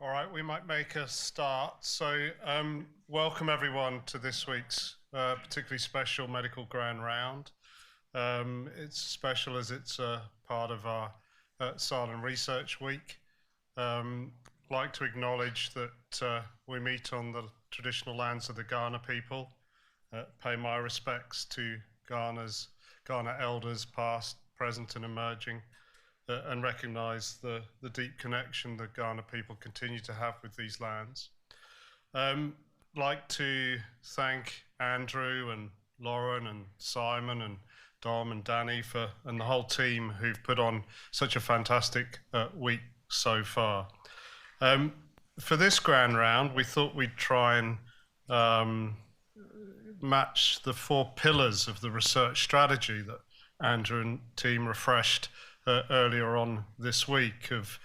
All right, we might make a start. So welcome everyone to this week's particularly special medical grand round. It's special as it's part of our SALHN Research Week. Like to acknowledge that we meet on the traditional lands of the Kaurna people. Pay my respects to Kaurna elders past, present and emerging. And recognise the deep connection the Kaurna people continue to have with these lands. Like to thank Andrew and Lauren and Simon and Dom and Danny and the whole team who've put on such a fantastic week so far. For this grand round, we thought we'd try and match the 4 pillars of the research strategy that Andrew and team refreshed earlier on this week, of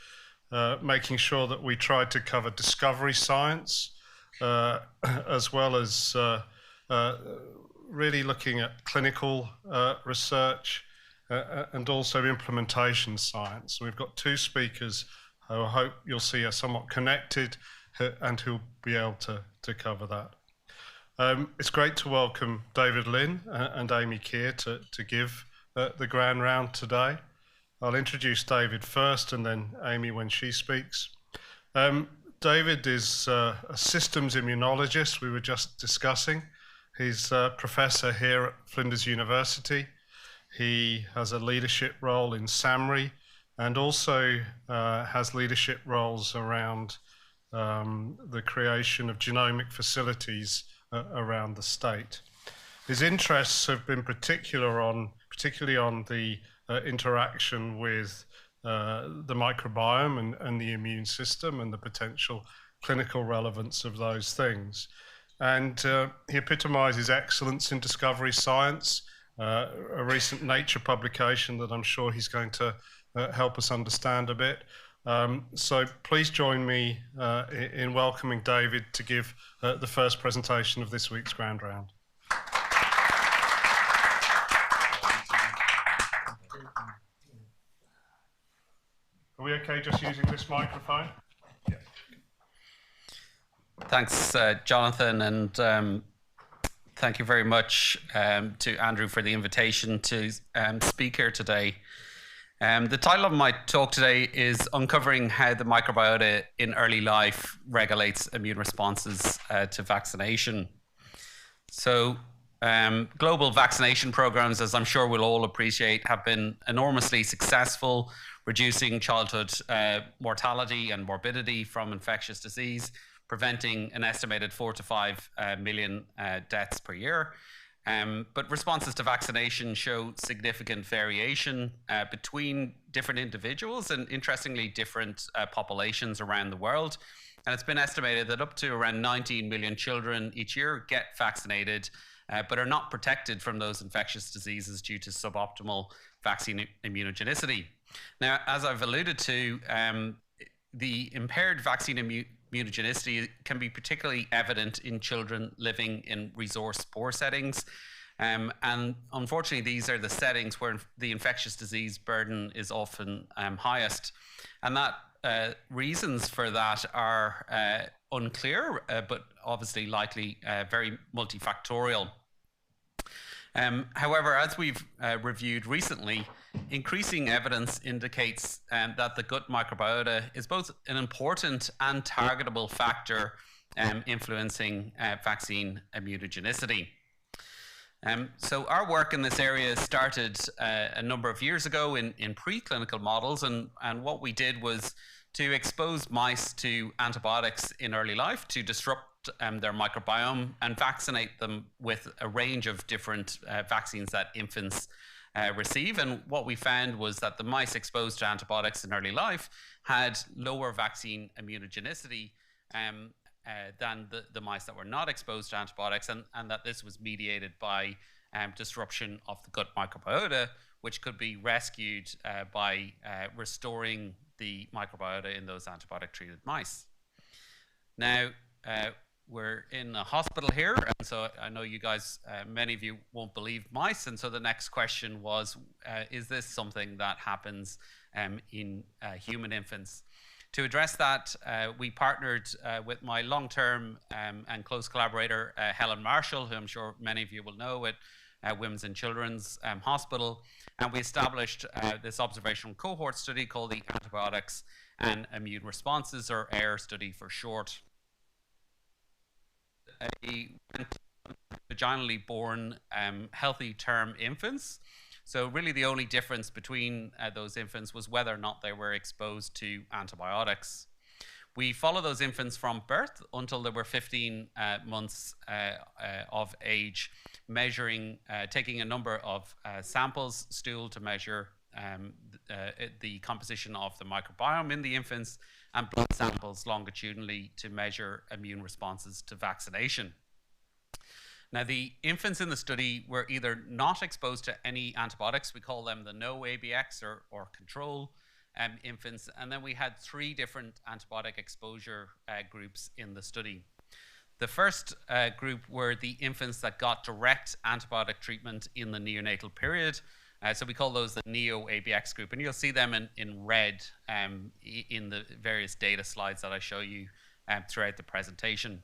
making sure that we tried to cover discovery science as well as really looking at clinical research and also implementation science. So we've got 2 speakers who I hope you'll see are somewhat connected and who'll be able to cover that. It's great to welcome David Lynn and Amy Keir to give the grand round today. I'll introduce David first and then Amy when she speaks. David is a systems immunologist we were just discussing. He's a professor here at Flinders University. He has a leadership role in SAMRI and also has leadership roles around the creation of genomic facilities around the state. His interests have been particularly on the interaction with the microbiome and the immune system and the potential clinical relevance of those things. And he epitomizes excellence in discovery science, a recent Nature publication that I'm sure he's going to help us understand a bit. So please join me in welcoming David to give the first presentation of this week's Grand Round. Are we okay just using this microphone? Yeah. Thanks, Jonathan, and thank you very much to Andrew for the invitation to speak here today. The title of my talk today is Uncovering How the Microbiota in Early Life Regulates Immune Responses to Vaccination. So, global vaccination programs, as I'm sure we'll all appreciate, have been enormously successful, reducing childhood mortality and morbidity from infectious disease, preventing an estimated 4 to 5 million deaths per year. But responses to vaccination show significant variation between different individuals and, interestingly, different populations around the world. And it's been estimated that up to around 19 million children each year get vaccinated, but are not protected from those infectious diseases due to suboptimal vaccine immunogenicity. Now, as I've alluded to, the impaired vaccine immunogenicity can be particularly evident in children living in resource-poor settings. And unfortunately, these are the settings where the infectious disease burden is often highest. And that reasons for that are unclear, but obviously likely very multifactorial. However, as we've reviewed recently, increasing evidence indicates that the gut microbiota is both an important and targetable factor influencing vaccine immunogenicity. So our work in this area started a number of years ago in preclinical models, and what we did was to expose mice to antibiotics in early life to disrupt their microbiome and vaccinate them with a range of different vaccines that infants receive. And what we found was that the mice exposed to antibiotics in early life had lower vaccine immunogenicity than the mice that were not exposed to antibiotics, and that this was mediated by disruption of the gut microbiota, which could be rescued by restoring the microbiota in those antibiotic-treated mice. Now, we're in a hospital here, and so I know you guys, many of you won't believe mice, and so the next question was, is this something that happens in human infants? To address that, we partnered with my long-term and close collaborator, Helen Marshall, who I'm sure many of you will know at Women's and Children's Hospital, and we established this observational cohort study called the Antibiotics and Immune Responses, or AIR study for short. Vaginally born healthy term infants. So really the only difference between those infants was whether or not they were exposed to antibiotics. We follow those infants from birth until they were 15 months of age, measuring, taking a number of samples, stool to measure the composition of the microbiome in the infants, and blood samples longitudinally to measure immune responses to vaccination. Now, the infants in the study were either not exposed to any antibiotics, we call them the no ABX or control infants, and then we had 3 different antibiotic exposure groups in the study. The first group were the infants that got direct antibiotic treatment in the neonatal period, so we call those the neo-ABX group, and you'll see them in red in the various data slides that I show you throughout the presentation.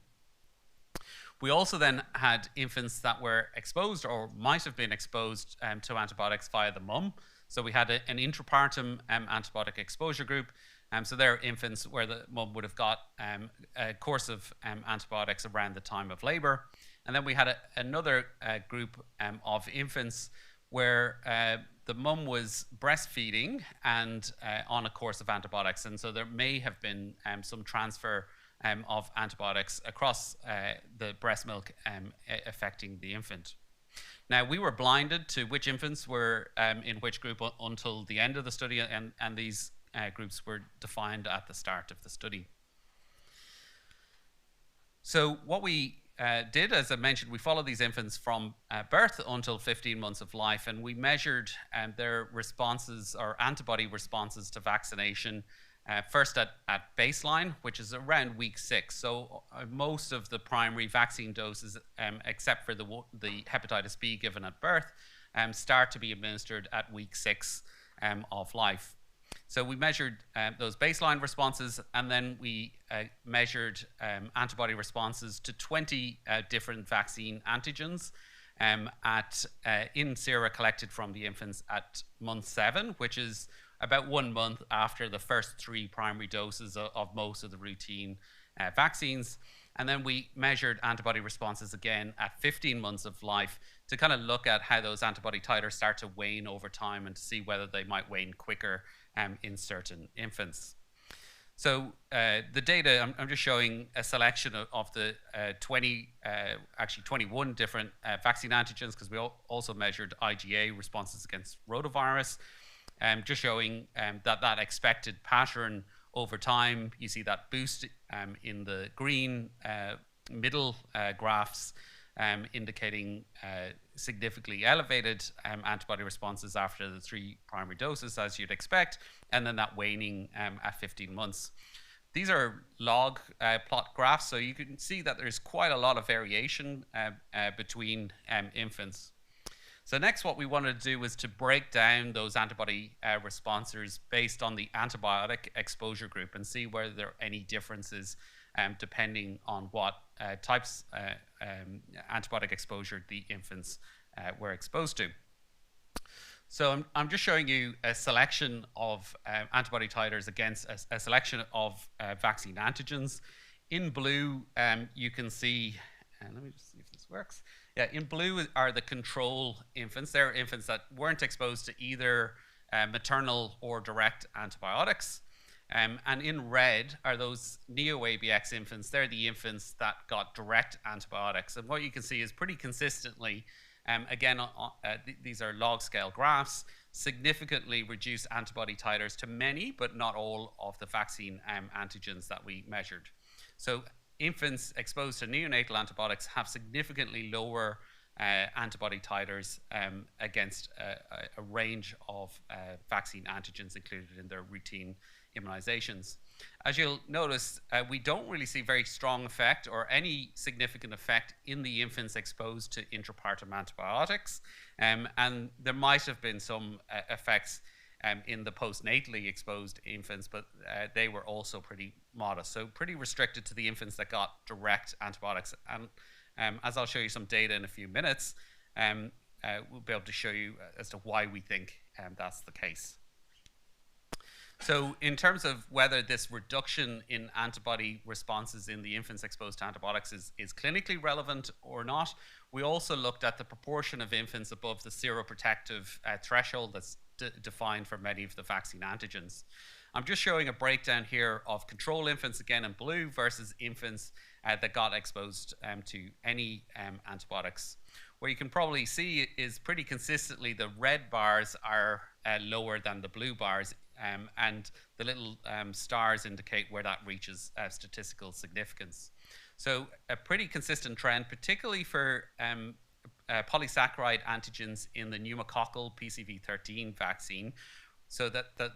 We also then had infants that were exposed or might have been exposed to antibiotics via the mum. So we had an intrapartum antibiotic exposure group. So there are infants where the mum would have got a course of antibiotics around the time of labor. And then we had another group of infants where the mum was breastfeeding and on a course of antibiotics. And so there may have been some transfer of antibiotics across the breast milk affecting the infant. Now, we were blinded to which infants were in which group until the end of the study, and these groups were defined at the start of the study. So what we did, as I mentioned, we followed these infants from birth until 15 months of life, and we measured their responses or antibody responses to vaccination first at baseline, which is around week 6. So most of the primary vaccine doses, except for the hepatitis B given at birth, start to be administered at week 6 of life. So we measured those baseline responses, and then we measured antibody responses to 20 different vaccine antigens in sera collected from the infants at month 7, which is about 1 month after the first 3 primary doses of most of the routine vaccines. And then we measured antibody responses again at 15 months of life to kind of look at how those antibody titers start to wane over time and to see whether they might wane quicker in certain infants. So the data, I'm just showing a selection of the 21 different vaccine antigens, because we also measured IgA responses against rotavirus. Just showing that expected pattern over time. You see that boost in the green middle graphs, indicating significantly elevated antibody responses after the 3 primary doses, as you'd expect, and then that waning at 15 months. These are log plot graphs, so you can see that there's quite a lot of variation between infants. So next, what we wanted to do was to break down those antibody responses based on the antibiotic exposure group and see whether there are any differences depending on what types antibiotic exposure the infants were exposed to. So I'm just showing you a selection of antibody titers against a selection of vaccine antigens. In blue, you can see, and let me just see if this works. Yeah, in blue are the control infants. They're infants that weren't exposed to either maternal or direct antibiotics. And in red are those neo-ABX infants. They're the infants that got direct antibiotics. And what you can see is pretty consistently, again, these are log scale graphs, significantly reduced antibody titers to many, but not all of the vaccine antigens that we measured. So infants exposed to neonatal antibiotics have significantly lower antibody titers against a range of vaccine antigens included in their routine immunizations. As you'll notice, we don't really see very strong effect or any significant effect in the infants exposed to intrapartum antibiotics, and there might have been some effects in the postnatally exposed infants, but they were also pretty modest. So pretty restricted to the infants that got direct antibiotics. And as I'll show you some data in a few minutes, we'll be able to show you as to why we think that's the case. So in terms of whether this reduction in antibody responses in the infants exposed to antibiotics is clinically relevant or not, we also looked at the proportion of infants above the seroprotective threshold that's defined for many of the vaccine antigens. I'm just showing a breakdown here of control infants, again in blue, versus infants that got exposed to any antibiotics. What you can probably see is pretty consistently the red bars are lower than the blue bars, and the little stars indicate where that reaches statistical significance. So a pretty consistent trend, particularly for polysaccharide antigens in the pneumococcal PCV13 vaccine, so that the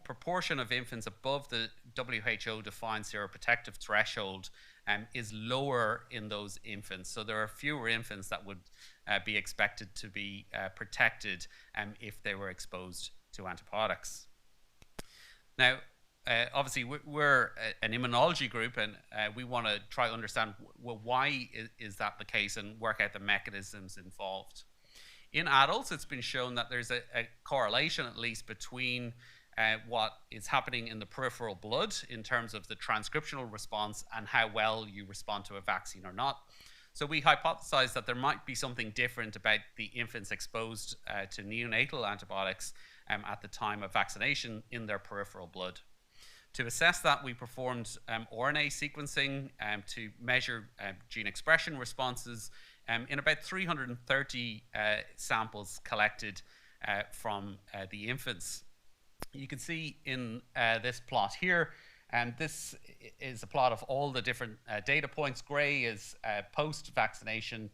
proportion of infants above the WHO-defined seroprotective threshold is lower in those infants. So there are fewer infants that would be expected to be protected if they were exposed to antibiotics. Now, obviously, we're an immunology group, and we want to try to understand why is that the case and work out the mechanisms involved. In adults, it's been shown that there's a correlation, at least, between what is happening in the peripheral blood in terms of the transcriptional response and how well you respond to a vaccine or not. So we hypothesized that there might be something different about the infants exposed to neonatal antibiotics at the time of vaccination in their peripheral blood. To assess that, we performed RNA sequencing to measure gene expression responses in about 330 samples collected from the infants. You can see in this plot here, and this is a plot of all the different data points. Gray is post-vaccination.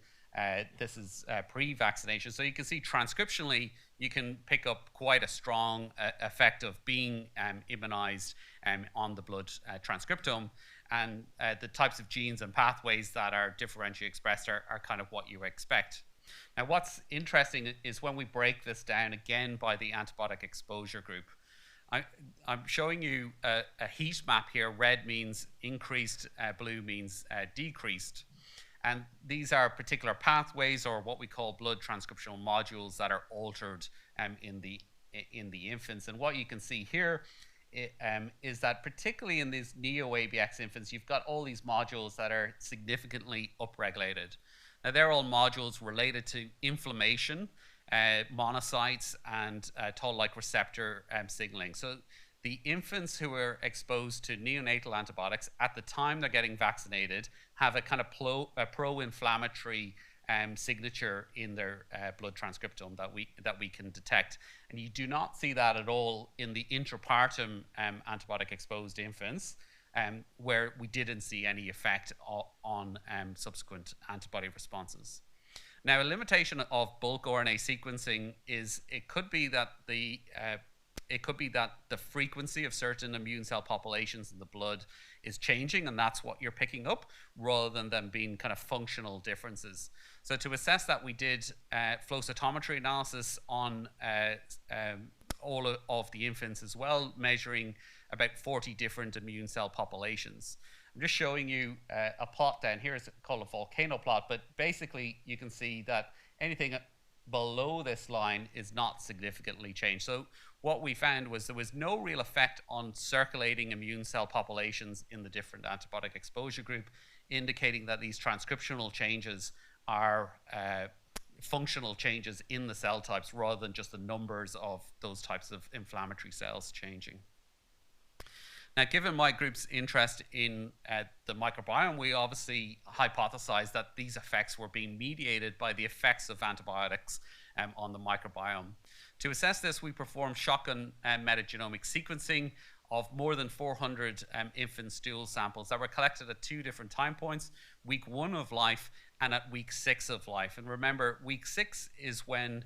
This is pre-vaccination. So you can see transcriptionally, you can pick up quite a strong effect of being immunized on the blood transcriptome. And the types of genes and pathways that are differentially expressed are kind of what you expect. Now, what's interesting is when we break this down again by the antibiotic exposure group. I'm showing you a heat map here. Red means increased, blue means decreased. And these are particular pathways, or what we call blood transcriptional modules, that are altered in the infants. And what you can see here is that particularly in these neo-ABX infants, you've got all these modules that are significantly upregulated. Now, they're all modules related to inflammation, monocytes, and toll-like receptor signaling. So the infants who are exposed to neonatal antibiotics at the time they're getting vaccinated have a kind of pro-inflammatory signature in their blood transcriptome that we can detect. And you do not see that at all in the intrapartum antibiotic exposed infants, where we didn't see any effect on subsequent antibody responses. Now, a limitation of bulk RNA sequencing is it could be that the frequency of certain immune cell populations in the blood is changing, and that's what you're picking up, rather than them being kind of functional differences. So to assess that, we did flow cytometry analysis on all of the infants as well, measuring about 40 different immune cell populations. I'm just showing you a plot down here. It's called a volcano plot, but basically you can see that anything below this line is not significantly changed. So what we found was there was no real effect on circulating immune cell populations in the different antibiotic exposure group, indicating that these transcriptional changes are functional changes in the cell types rather than just the numbers of those types of inflammatory cells changing. Now, given my group's interest in the microbiome, we obviously hypothesized that these effects were being mediated by the effects of antibiotics on the microbiome. To assess this, we performed shotgun metagenomic sequencing of more than 400 infant stool samples that were collected at 2 different time points, week 1 of life and at week 6 of life. And remember, week 6 is when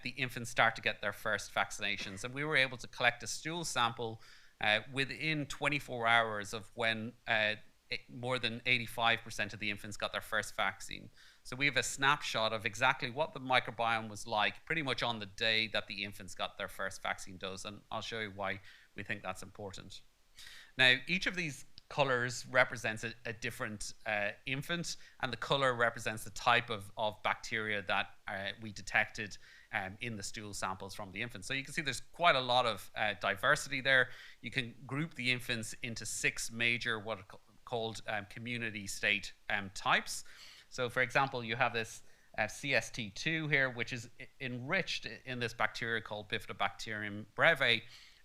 the infants start to get their first vaccinations. And we were able to collect a stool sample within 24 hours of when more than 85% of the infants got their first vaccine. So we have a snapshot of exactly what the microbiome was like pretty much on the day that the infants got their first vaccine dose. And I'll show you why we think that's important. Now, each of these colors represents a different infant, and the color represents the type of bacteria that we detected in the stool samples from the infants. So you can see there's quite a lot of diversity there. You can group the infants into 6 major what are called community state types. So for example, you have this CST2 here, which is enriched in this bacteria called Bifidobacterium breve.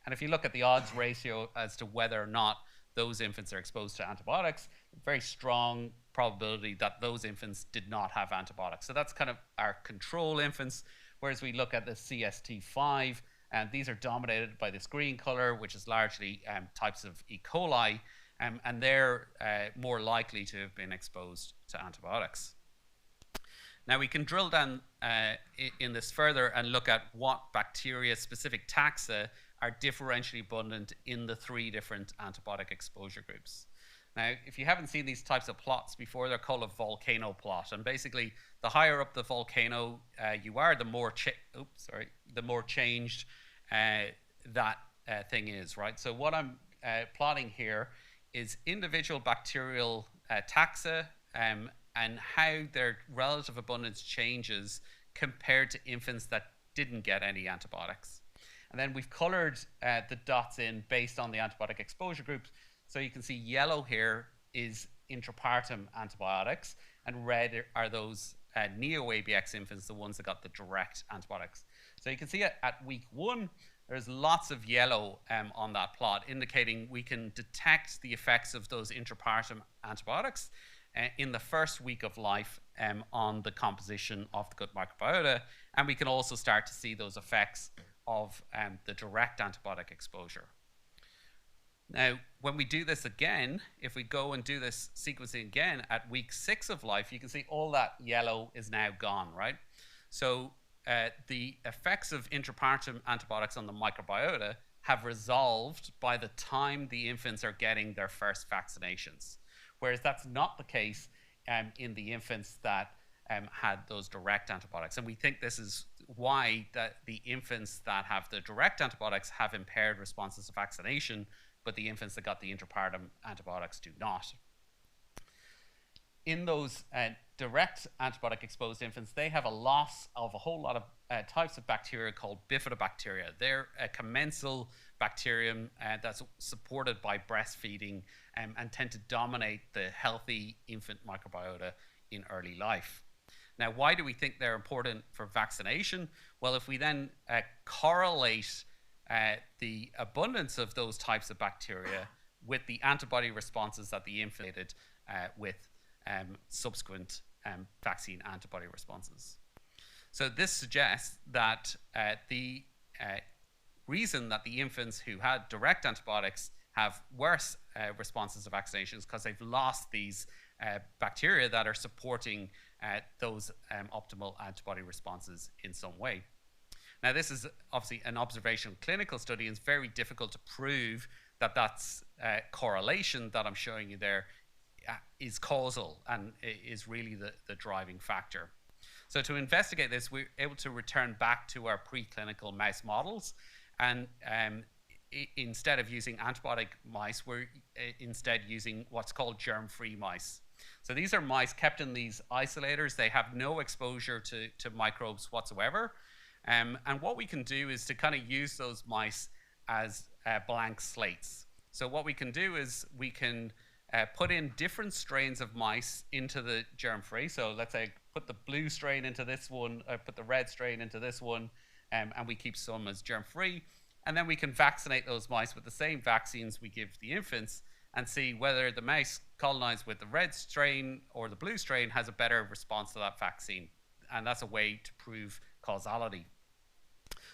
And if you look at the odds ratio as to whether or not those infants are exposed to antibiotics, very strong probability that those infants did not have antibiotics. So that's kind of our control infants. Whereas we look at the CST5, and these are dominated by this green color, which is largely types of E. coli, and they're more likely to have been exposed to antibiotics. Now we can drill down in this further and look at what bacteria-specific taxa are differentially abundant in the 3 different antibiotic exposure groups. Now, if you haven't seen these types of plots before, they're called a volcano plot. And basically, the higher up the volcano you are, the more changed that thing is, right? So what I'm plotting here is individual bacterial taxa and how their relative abundance changes compared to infants that didn't get any antibiotics. And then we've colored the dots in based on the antibiotic exposure groups. So you can see yellow here is intrapartum antibiotics, and red are those neo-ABX infants, the ones that got the direct antibiotics. So you can see at week 1, there's lots of yellow on that plot, indicating we can detect the effects of those intrapartum antibiotics in the first week of life on the composition of the gut microbiota, and we can also start to see those effects of the direct antibiotic exposure. Now, when we do this again, if we go and do this sequencing again at week 6 of life, you can see all that yellow is now gone, right? So the effects of intrapartum antibiotics on the microbiota have resolved by the time the infants are getting their first vaccinations, whereas that's not the case in the infants that had those direct antibiotics. And we think this is why the infants that have the direct antibiotics have impaired responses to vaccination, but the infants that got the intrapartum antibiotics do not. In those direct antibiotic exposed infants, they have a loss of a whole lot of types of bacteria called bifidobacteria. They're a commensal bacterium that's supported by breastfeeding and tend to dominate the healthy infant microbiota in early life. Now, why do we think they're important for vaccination? Well, if we then correlate the abundance of those types of bacteria with the antibody responses that the infant had with subsequent vaccine antibody responses. So this suggests that the reason that the infants who had direct antibiotics have worse responses to vaccinations because they've lost these bacteria that are supporting those optimal antibody responses in some way. Now, this is obviously an observational clinical study, and it's very difficult to prove that that's correlation that I'm showing you there is causal and is really the driving factor. So to investigate this, we're able to return back to our preclinical mouse models, and instead of using antibiotic mice, we're instead using what's called germ-free mice. So these are mice kept in these isolators. They have no exposure to microbes whatsoever. And what we can do is to kind of use those mice as blank slates. So what we can do is we can put in different strains of mice into the germ-free. So let's say put the blue strain into this one, put the red strain into this one, and we keep some as germ-free. And then we can vaccinate those mice with the same vaccines we give the infants and see whether the mouse colonized with the red strain or the blue strain has a better response to that vaccine. And that's a way to prove causality.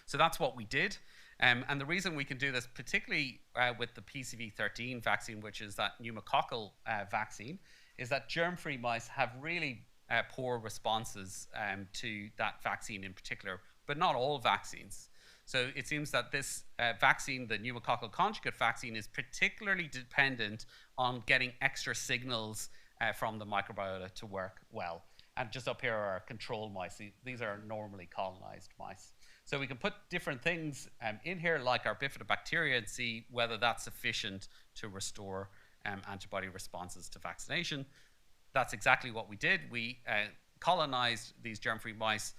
So that's what we did. And the reason we can do this, particularly with the PCV13 vaccine, which is that pneumococcal vaccine, is that germ-free mice have really poor responses to that vaccine in particular, but not all vaccines. So it seems that this vaccine, the pneumococcal conjugate vaccine, is particularly dependent on getting extra signals from the microbiota to work well. And just up here are our control mice. These are normally colonized mice. So we can put different things in here, like our bifidobacteria, and see whether that's sufficient to restore antibody responses to vaccination. That's exactly what we did. We colonized these germ-free mice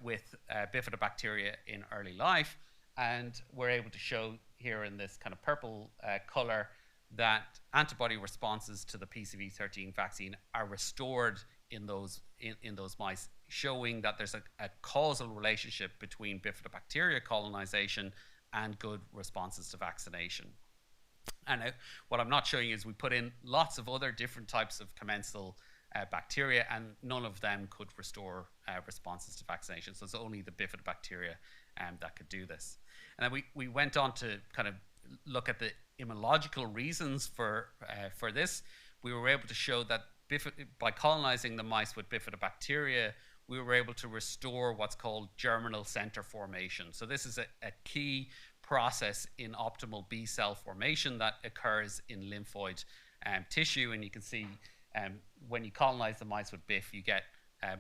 with bifidobacteria in early life, and we're able to show here in this kind of purple color that antibody responses to the PCV13 vaccine are restored in those mice, showing that there's a causal relationship between bifidobacteria colonization and good responses to vaccination. And what I'm not showing you is we put in lots of other different types of commensal bacteria, and none of them could restore responses to vaccination. So it's only the bifidobacteria that could do this. And then we went on to kind of look at the immunological reasons for this. We were able to show that by colonizing the mice with bifidobacteria, we were able to restore what's called germinal center formation. So this is a key process in optimal B cell formation that occurs in lymphoid tissue. And you can see when you colonize the mice with BIF, you get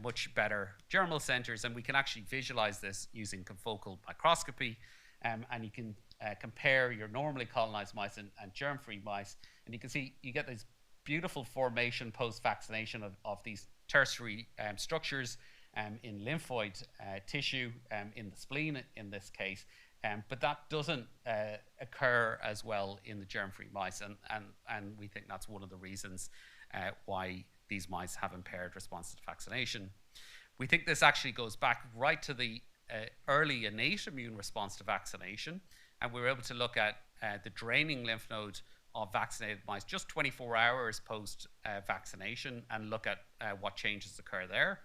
much better germinal centers, and we can actually visualize this using confocal microscopy. And you can compare your normally colonized mice and germ-free mice, and you can see you get this beautiful formation post-vaccination of these tertiary structures in lymphoid tissue, in the spleen in this case. But that doesn't occur as well in the germ-free mice, and we think that's one of the reasons why these mice have impaired response to vaccination. We think this actually goes back right to the early innate immune response to vaccination, and we were able to look at the draining lymph node of vaccinated mice just 24 hours post vaccination and look at what changes occur there.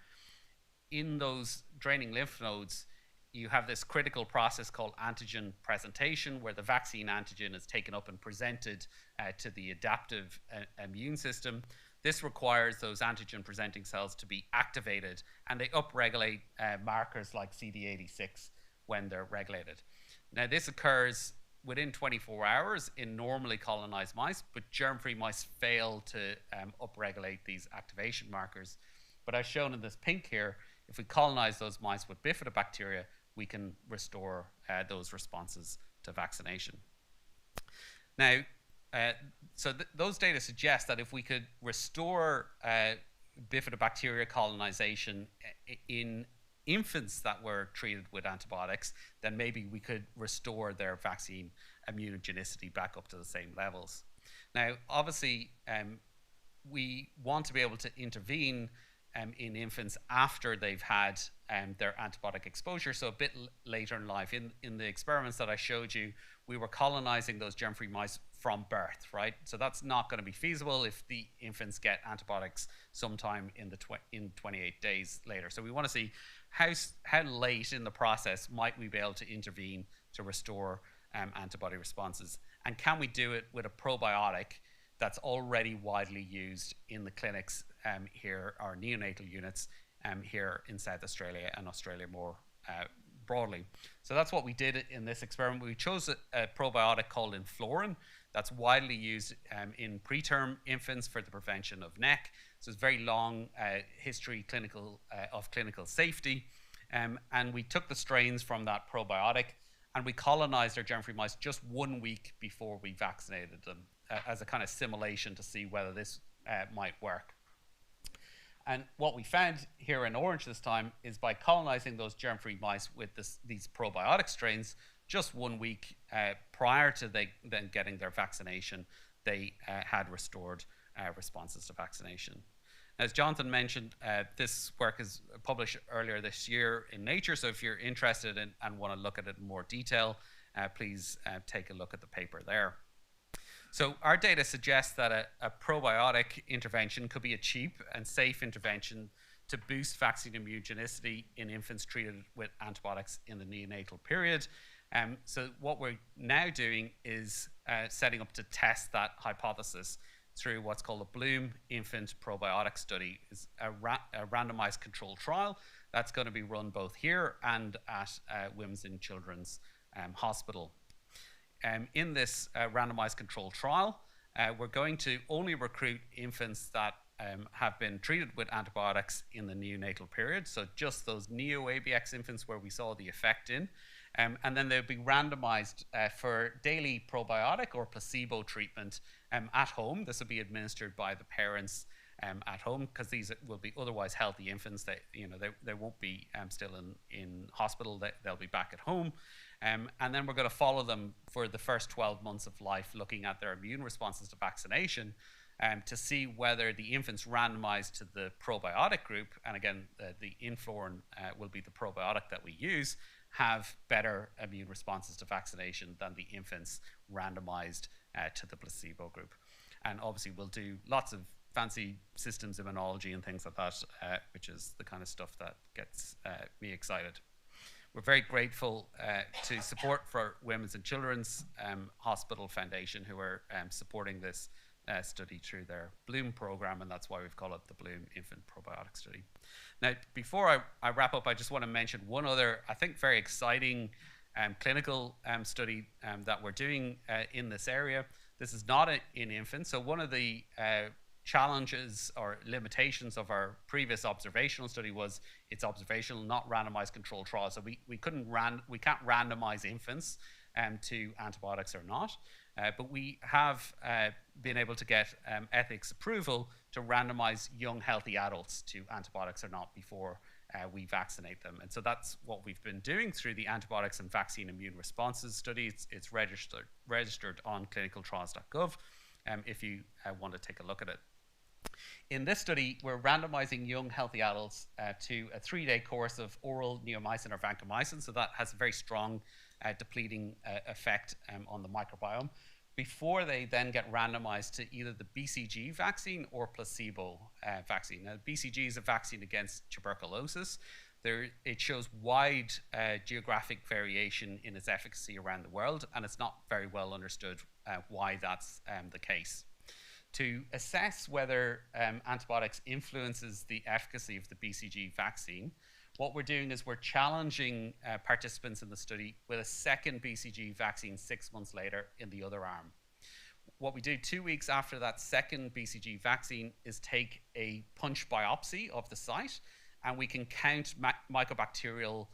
In those draining lymph nodes, you have this critical process called antigen presentation, where the vaccine antigen is taken up and presented to the adaptive immune system. This requires those antigen presenting cells to be activated, and they upregulate markers like CD86 when they're regulated. Now, this occurs within 24 hours in normally colonized mice, but germ-free mice fail to upregulate these activation markers. But as shown in this pink here, if we colonize those mice with bifidobacteria, we can restore those responses to vaccination. Now, those data suggest that if we could restore bifidobacteria colonization in infants that were treated with antibiotics, then maybe we could restore their vaccine immunogenicity back up to the same levels. Now, obviously, we want to be able to intervene in infants after they've had their antibiotic exposure, so a bit later in life. In the experiments that I showed you, we were colonizing those germ-free mice from birth, right? So that's not going to be feasible if the infants get antibiotics sometime in 28 days later. So we want to see how late in the process might we be able to intervene to restore antibody responses, and can we do it with a probiotic that's already widely used in the clinics here, our neonatal units here in South Australia and Australia more broadly. So that's what we did in this experiment. We chose a probiotic called Inflorin that's widely used in preterm infants for the prevention of NEC. So it's very long history of clinical safety. And we took the strains from that probiotic and we colonized our germ-free mice just 1 week before we vaccinated them as a kind of simulation to see whether this might work. And what we found here in orange this time is by colonizing those germ-free mice with these probiotic strains just 1 week prior to them getting their vaccination, they had restored responses to vaccination. As Jonathan mentioned, this work is published earlier this year in Nature, so if you're interested in and want to look at it in more detail, please take a look at the paper there. So our data suggests that a probiotic intervention could be a cheap and safe intervention to boost vaccine immunogenicity in infants treated with antibiotics in the neonatal period. So what we're now doing is setting up to test that hypothesis through what's called a Bloom Infant Probiotic Study. It's a randomized controlled trial that's going to be run both here and at Women's and Children's hospital. In this randomized controlled trial, we're going to only recruit infants that have been treated with antibiotics in the neonatal period, so just those neo-ABX infants where we saw the effect in, and then they'll be randomized for daily probiotic or placebo treatment at home. This will be administered by the parents at home, because these will be otherwise healthy infants. They won't be still in hospital. They'll be back at home. And then we're going to follow them for the first 12 months of life, looking at their immune responses to vaccination, to see whether the infants randomized to the probiotic group, and again, the Inflorn will be the probiotic that we use, have better immune responses to vaccination than the infants randomized to the placebo group. And obviously, we'll do lots of fancy systems immunology and things like that, which is the kind of stuff that gets me excited. We're very grateful to Support for Women's and Children's Hospital Foundation, who are supporting this study through their Bloom program, and that's why we've called it the Bloom Infant Probiotic Study. Now, before I wrap up, I just want to mention one other, I think, very exciting clinical study that we're doing in this area. This is not in infants. So one of the challenges or limitations of our previous observational study was it's observational, not randomized controlled trials. So we can't randomize infants to antibiotics or not, but we have been able to get ethics approval to randomize young healthy adults to antibiotics or not before we vaccinate them. And so that's what we've been doing through the Antibiotics and Vaccine Immune Responses study. It's registered on clinicaltrials.gov if you want to take a look at it. In this study, we're randomizing young healthy adults to a 3-day course of oral neomycin or vancomycin, so that has a very strong depleting effect on the microbiome, before they then get randomized to either the BCG vaccine or placebo vaccine. Now, BCG is a vaccine against tuberculosis. It shows wide geographic variation in its efficacy around the world, and it's not very well understood why that's the case. To assess whether antibiotics influences the efficacy of the BCG vaccine, what we're doing is we're challenging participants in the study with a second BCG vaccine 6 months later in the other arm. What we do 2 weeks after that second BCG vaccine is take a punch biopsy of the site, and we can count mycobacterial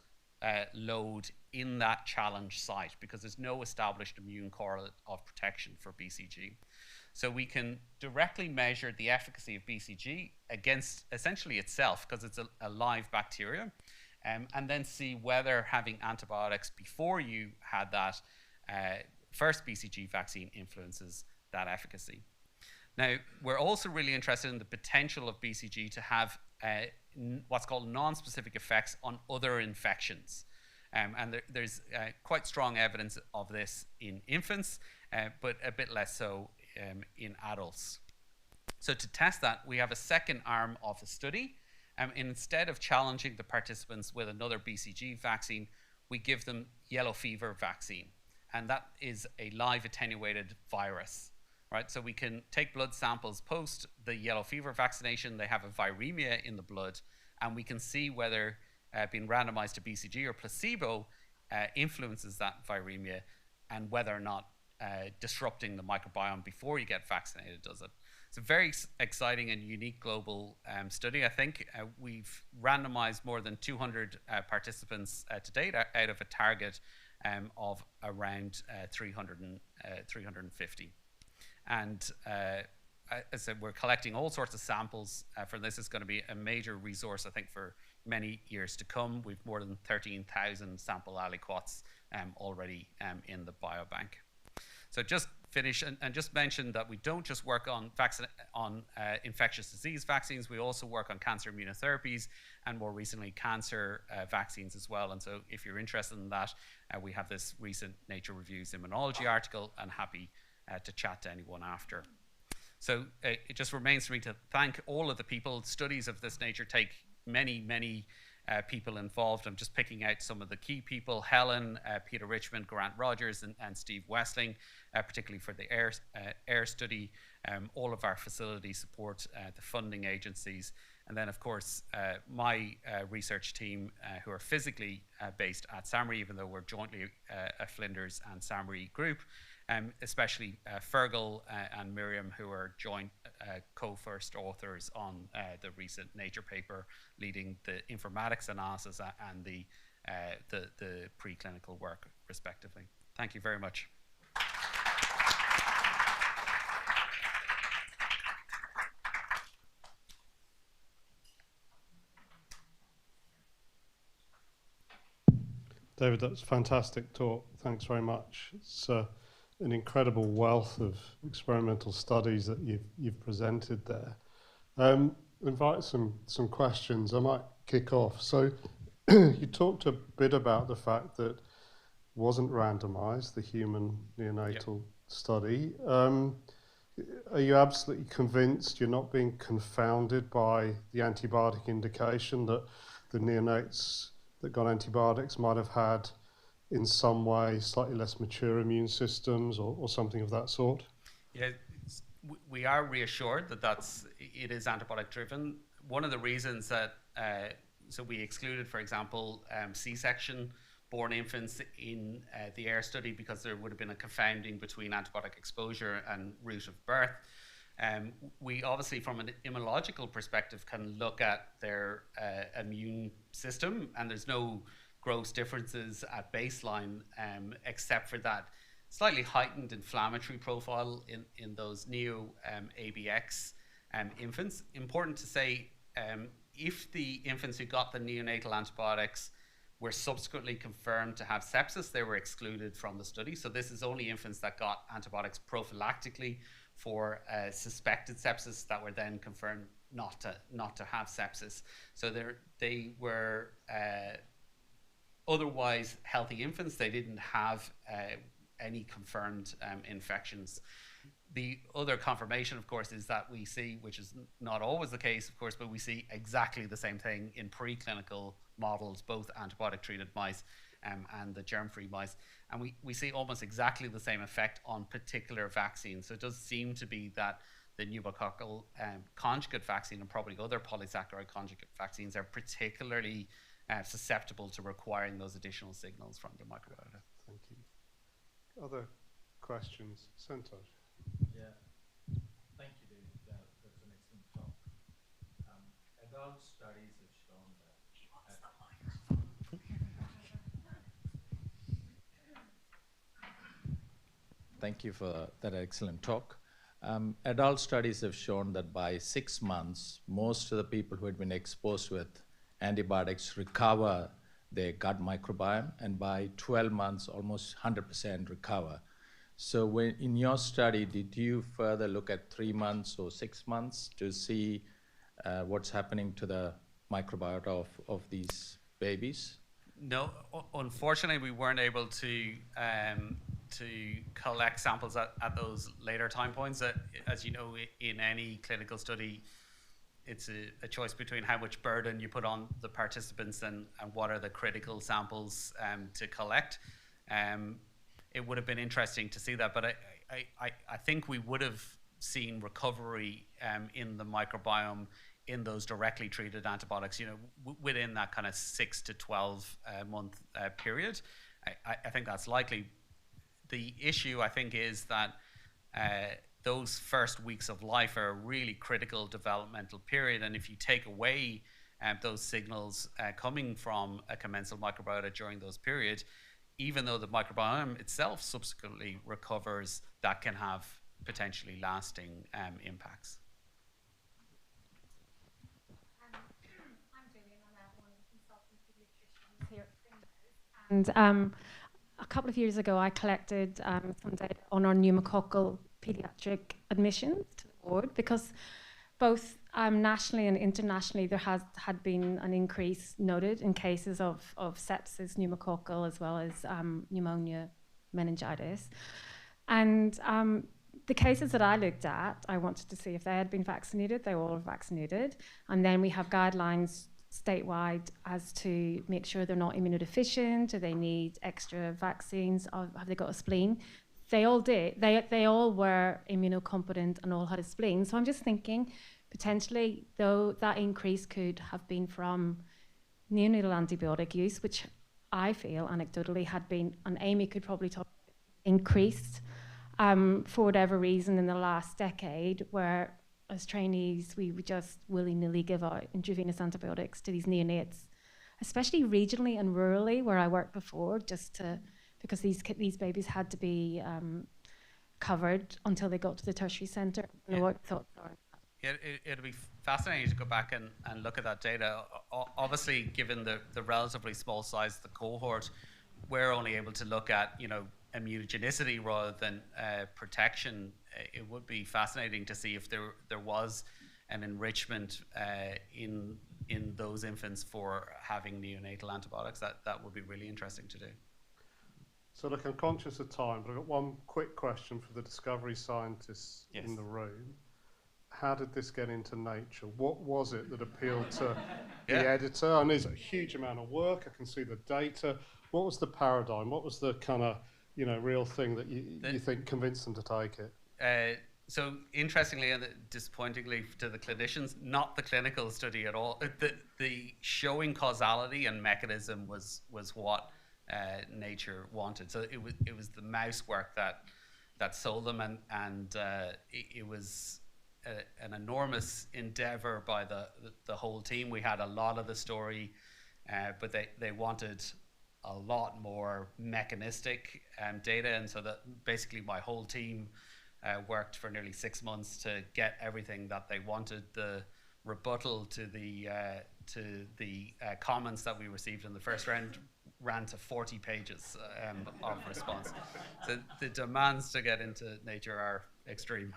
load in that challenge site, because there's no established immune correlate of protection for BCG. So we can directly measure the efficacy of BCG against essentially itself, because it's a live bacteria, and then see whether having antibiotics before you had that first BCG vaccine influences that efficacy. Now, we're also really interested in the potential of BCG to have what's called non-specific effects on other infections. And there's quite strong evidence of this in infants, but a bit less so in adults. So to test that, we have a second arm of the study. Instead of challenging the participants with another BCG vaccine, we give them yellow fever vaccine. And that is a live attenuated virus, right? So we can take blood samples post the yellow fever vaccination. They have a viremia in the blood, and we can see whether being randomized to BCG or placebo influences that viremia, and whether or not disrupting the microbiome before you get vaccinated does it. It's a very exciting and unique global study. I think we've randomized more than 200 participants to date out of a target of around 350. And as I said, we're collecting all sorts of samples for this. Is going to be a major resource, I think, for many years to come. We've more than 13,000 sample aliquots already in the biobank. So just finish and just mention that we don't just work on infectious disease vaccines. We also work on cancer immunotherapies, and more recently cancer vaccines as well. And so if you're interested in that, we have this recent Nature Reviews immunology article, and happy to chat to anyone after. So it just remains for me to thank all of the people. Studies of this nature take many people involved. I'm just picking out some of the key people: Helen, Peter Richmond, Grant Rogers, and Steve Westling, particularly for the AIR study. All of our facility support, the funding agencies, And then, of course, my research team, who are physically based at SAMRI, even though we're jointly a Flinders and SAMRI group, especially Fergal and Miriam, who are joint co-first authors on the recent Nature paper leading the informatics analysis and the preclinical work, respectively. Thank you very much. David, that's a fantastic talk. Thanks very much. It's an incredible wealth of experimental studies that you've presented there. Invite some questions. I might kick off. So you talked a bit about the fact that it wasn't randomized, the human neonatal study. Are you absolutely convinced you're not being confounded by the antibiotic indication that the neonates that got antibiotics might have had in some way slightly less mature immune systems or something of that sort? Yeah, we are reassured that it is antibiotic driven. One of the reasons that, so we excluded, for example, C-section born infants in the AIR study because there would have been a confounding between antibiotic exposure and route of birth. We obviously, from an immunological perspective, can look at their immune system, and there's no gross differences at baseline, except for that slightly heightened inflammatory profile in those neo-ABX infants. Important to say, if the infants who got the neonatal antibiotics were subsequently confirmed to have sepsis, they were excluded from the study. So this is only infants that got antibiotics prophylactically for suspected sepsis that were then confirmed not to have sepsis. So they were otherwise healthy infants. They didn't have any confirmed infections. The other confirmation, of course, is that we see, which is not always the case, of course, but we see exactly the same thing in preclinical models, both antibiotic-treated mice and the germ-free mice. And we see almost exactly the same effect on particular vaccines. So it does seem to be that the pneumococcal conjugate vaccine and probably other polysaccharide conjugate vaccines are particularly susceptible to requiring those additional signals from the microbiota. Thank you. Other questions? Santosh? Yeah. Thank you, David. That's an excellent talk. Adult studies have shown that. Thank you for that excellent talk. Adult studies have shown that by 6 months, most of the people who had been exposed with antibiotics recover their gut microbiome, and by 12 months, almost 100% recover. So when in your study, did you further look at 3 months or 6 months to see what's happening to the microbiota of these babies? No, unfortunately, we weren't able to collect samples at those later time points. As you know, in any clinical study, it's a choice between how much burden you put on the participants and what are the critical samples to collect. It would have been interesting to see that, but I think we would have seen recovery in the microbiome in those directly treated antibiotics, within that kind of 6 to 12 month period. I think that's likely. The issue, I think, is that those first weeks of life are a really critical developmental period, and if you take away those signals coming from a commensal microbiota during those periods, even though the microbiome itself subsequently recovers, that can have potentially lasting impacts. I'm Julian, I'm one of the consultant pediatricians here at Flinders. And a couple of years ago, I collected some data on our pneumococcal pediatric admissions to the ward, because both nationally and internationally, there had been an increase noted in cases of sepsis, pneumococcal, as well as pneumonia, meningitis. And the cases that I looked at, I wanted to see if they had been vaccinated. They were all vaccinated. And then we have guidelines statewide as to make sure they're not immunodeficient, or they need extra vaccines, or have they got a spleen. They all did. They all were immunocompetent and all had a spleen. So I'm just thinking, potentially, though, that increase could have been from neonatal antibiotic use, which I feel anecdotally had been, and Amy could probably talk, increased for whatever reason in the last decade, where as trainees we would just willy-nilly give out intravenous antibiotics to these neonates, especially regionally and rurally where I worked before, because these babies had to be covered until they got to the tertiary centre. Yeah. What thoughts are? Yeah, it'll be fascinating to go back and look at that data. Obviously, given the relatively small size of the cohort, we're only able to look at, immunogenicity rather than protection. It would be fascinating to see if there was an enrichment in those infants for having neonatal antibiotics. That would be really interesting to do. So look, I'm conscious of time, but I've got one quick question for the discovery scientists in the room. How did this get into Nature? What was it that appealed to the editor? I know it's a huge amount of work. I can see the data. What was the paradigm? What was the kind of, real thing that you think convinced them to take it? So interestingly and disappointingly to the clinicians, not the clinical study at all. The showing causality and mechanism was what Nature wanted. So it was the mouse work that sold them, and it was an enormous endeavor by the whole team. We had a lot of the story, but they wanted a lot more mechanistic data, and so that basically my whole team worked for nearly 6 months to get everything that they wanted. The rebuttal to the comments that we received in the first round ran to 40 pages of response. So the demands to get into Nature are extreme.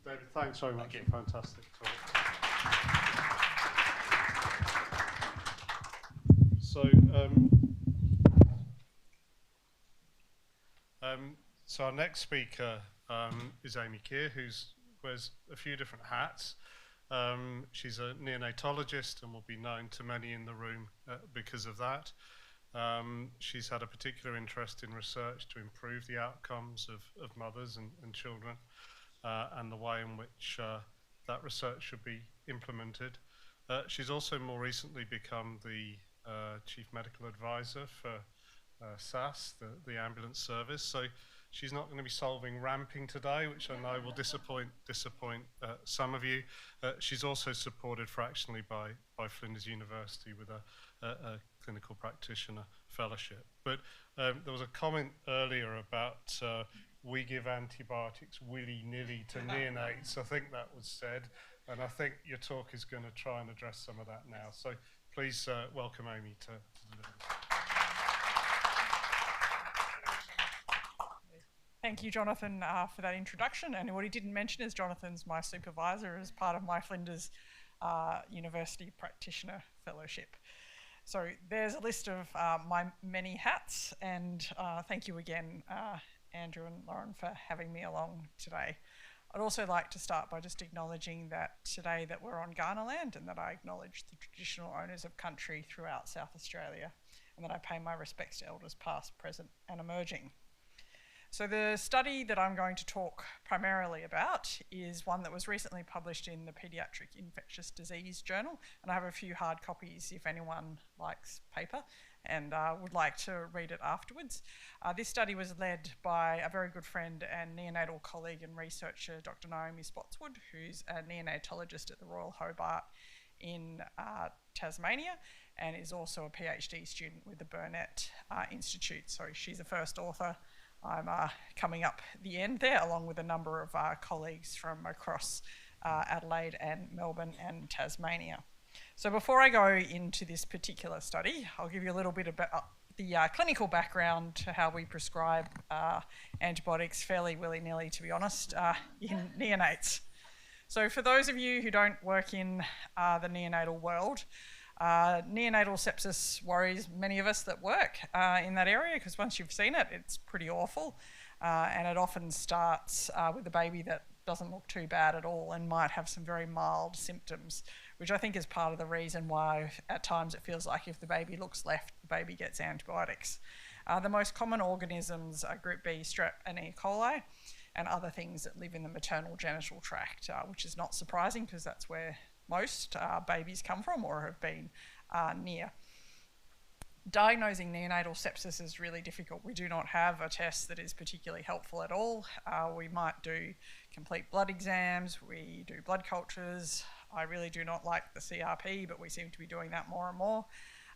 David, thanks very much. Thank you. Fantastic talk. So our next speaker is Amy Keir, who wears a few different hats. She's a neonatologist and will be known to many in the room because of that. She's had a particular interest in research to improve the outcomes of mothers and children, and the way in which that research should be implemented. She's also more recently become the Chief Medical Advisor for SAS, the ambulance service. So she's not going to be solving ramping today, which I know will disappoint some of you. She's also supported fractionally by Flinders University with a clinical practitioner fellowship. But there was a comment earlier about we give antibiotics willy-nilly to neonates. I think that was said, and I think your talk is going to try and address some of that now. So please welcome Amy to deliver. Thank you, Jonathan, for that introduction. And what he didn't mention is Jonathan's my supervisor as part of my Flinders University Practitioner Fellowship. So there's a list of my many hats, and thank you again, Andrew and Lauren, for having me along today. I'd also like to start by just acknowledging that today that we're on Kaurna land, and that I acknowledge the traditional owners of country throughout South Australia, and that I pay my respects to elders past, present and emerging. So the study that I'm going to talk primarily about is one that was recently published in the Pediatric Infectious Disease Journal, and I have a few hard copies if anyone likes paper and would like to read it afterwards. This study was led by a very good friend and neonatal colleague and researcher, Dr. Naomi Spotswood, who's a neonatologist at the Royal Hobart in Tasmania, and is also a PhD student with the Burnett Institute. So she's the first author. I'm coming up the end there, along with a number of colleagues from across Adelaide and Melbourne and Tasmania. So before I go into this particular study, I'll give you a little bit about the clinical background to how we prescribe antibiotics fairly willy-nilly, to be honest, in neonates. So for those of you who don't work in the neonatal world, neonatal sepsis worries many of us that work in that area, because once you've seen it, it's pretty awful, and it often starts with a baby that doesn't look too bad at all and might have some very mild symptoms, which I think is part of the reason why at times it feels like if the baby looks left, the baby gets antibiotics. The most common organisms are group B, strep and E. coli, and other things that live in the maternal genital tract, which is not surprising because that's where most babies come from or have been near. Diagnosing neonatal sepsis is really difficult. We do not have a test that is particularly helpful at all. We might do complete blood exams, we do blood cultures. I really do not like the CRP, but we seem to be doing that more and more.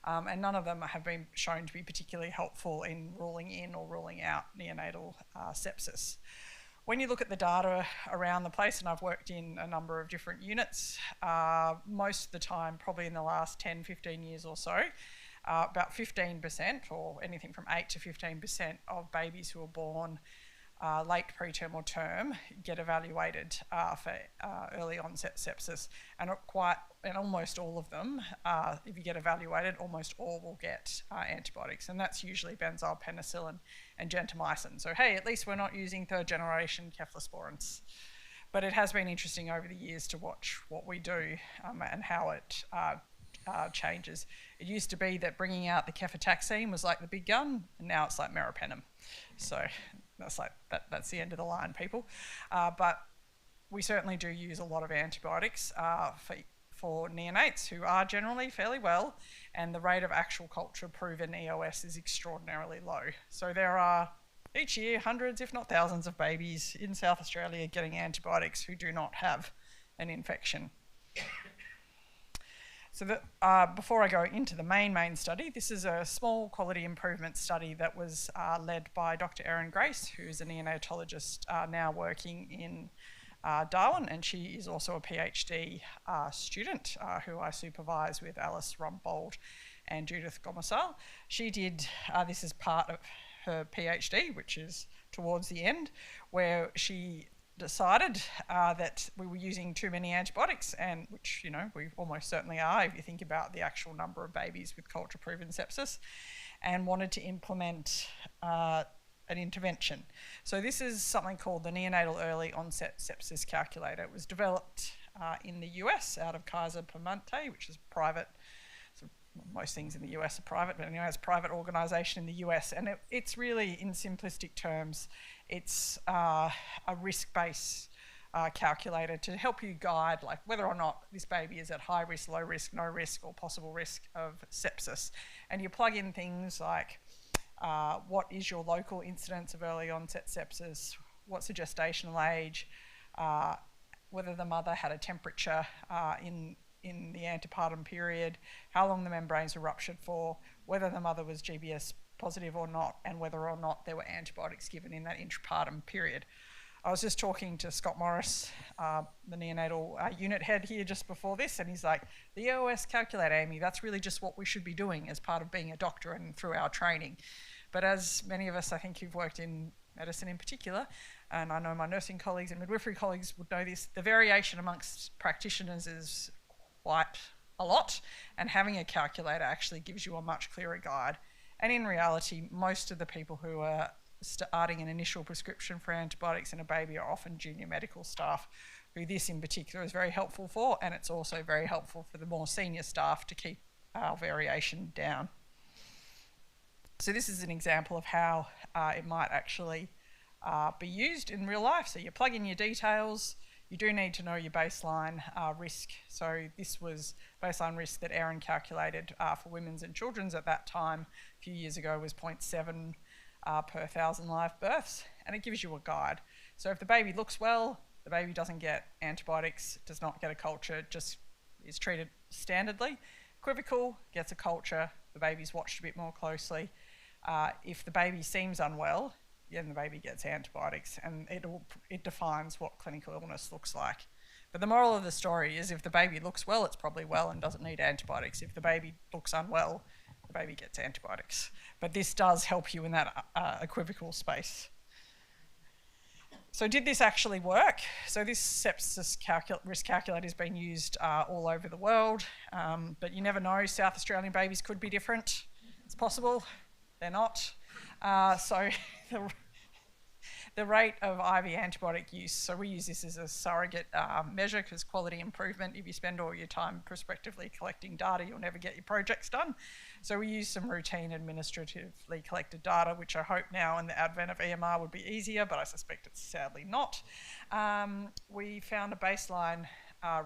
And none of them have been shown to be particularly helpful in ruling in or ruling out neonatal sepsis. When you look at the data around the place, and I've worked in a number of different units, most of the time, probably in the last 10, 15 years or so, about 15% or anything from 8 to 15% of babies who are born late preterm or term get evaluated for early onset sepsis, and almost all of them, if you get evaluated, almost all will get antibiotics, and that's usually benzyl penicillin and gentamicin. So hey, at least we're not using third generation cephalosporins. But it has been interesting over the years to watch what we do and how it changes. It used to be that bringing out the cefotaxime was like the big gun, and now it's like meropenem. So that's the end of the line, people. But we certainly do use a lot of antibiotics for neonates who are generally fairly well, and the rate of actual culture proven EOS is extraordinarily low. So there are each year hundreds, if not thousands, of babies in South Australia getting antibiotics who do not have an infection. So before I go into the main study, this is a small quality improvement study that was led by Dr. Erin Grace, who's a neonatologist now working in Darwin, and she is also a PhD student who I supervise with Alice Rumbold and Judith Gomersal. She did, this is part of her PhD, which is towards the end, where she decided that we were using too many antibiotics, and which, you know, we almost certainly are if you think about the actual number of babies with culture-proven sepsis, and wanted to implement an intervention. So this is something called the Neonatal Early Onset Sepsis Calculator. It was developed in the US out of Kaiser Permanente, which is private. So most things in the US are private, but anyway, it's a private organisation in the US, and it's really, in simplistic terms, it's a risk-based calculator to help you guide like whether or not this baby is at high risk, low risk, no risk, or possible risk of sepsis. And you plug in things like what is your local incidence of early onset sepsis, what's the gestational age, whether the mother had a temperature in the antepartum period, how long the membranes were ruptured for, whether the mother was GBS positive or not, and whether or not there were antibiotics given in that intrapartum period. I was just talking to Scott Morris, the neonatal unit head here just before this, and he's like, the EOS calculator, Amy, that's really just what we should be doing as part of being a doctor and through our training. But as many of us, I think who've worked in medicine in particular, and I know my nursing colleagues and midwifery colleagues would know this, the variation amongst practitioners is quite a lot, and having a calculator actually gives you a much clearer guide. And in reality, most of the people who are starting an initial prescription for antibiotics in a baby are often junior medical staff, who this in particular is very helpful for, and it's also very helpful for the more senior staff to keep our variation down. So this is an example of how it might actually be used in real life. So you plug in your details. You do need to know your baseline risk. So this was baseline risk that Erin calculated for women's and children's at that time, a few years ago, was 0.7 per 1,000 live births, and it gives you a guide. So if the baby looks well, the baby doesn't get antibiotics, does not get a culture, just is treated standardly. Equivocal, gets a culture, the baby's watched a bit more closely. If the baby seems unwell, then the baby gets antibiotics, and it defines what clinical illness looks like. But the moral of the story is if the baby looks well, it's probably well and doesn't need antibiotics. If the baby looks unwell, the baby gets antibiotics. But this does help you in that equivocal space. So did this actually work? So this sepsis risk calculator has been used all over the world, but you never know. South Australian babies could be different. It's possible. They're not. So the rate of IV antibiotic use. So we use this as a surrogate measure because quality improvement, if you spend all your time prospectively collecting data, you'll never get your projects done. So we use some routine administratively collected data, which I hope now in the advent of EMR would be easier, but I suspect it's sadly not. We found a baseline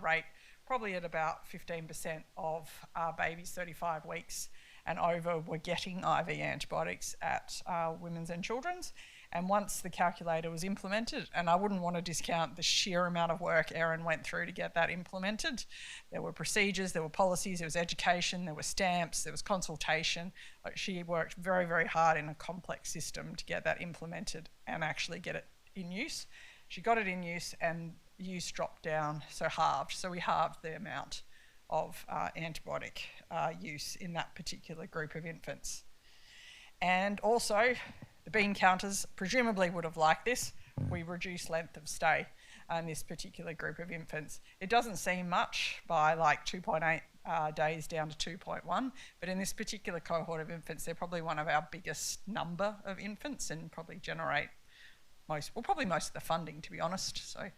rate probably at about 15% of babies 35 weeks and over were getting IV antibiotics at women's and children's. And once the calculator was implemented, and I wouldn't want to discount the sheer amount of work Erin went through to get that implemented. There were procedures, there were policies, there was education, there were stamps, there was consultation. She worked very, very hard in a complex system to get that implemented and actually get it in use. She got it in use and use dropped down, so halved. So we halved the amount of antibiotic use in that particular group of infants. And also, the bean counters presumably would have liked this. We reduced length of stay in this particular group of infants. It doesn't seem much by like 2.8 days down to 2.1, but in this particular cohort of infants, they're probably one of our biggest number of infants and probably generate most of the funding, to be honest. So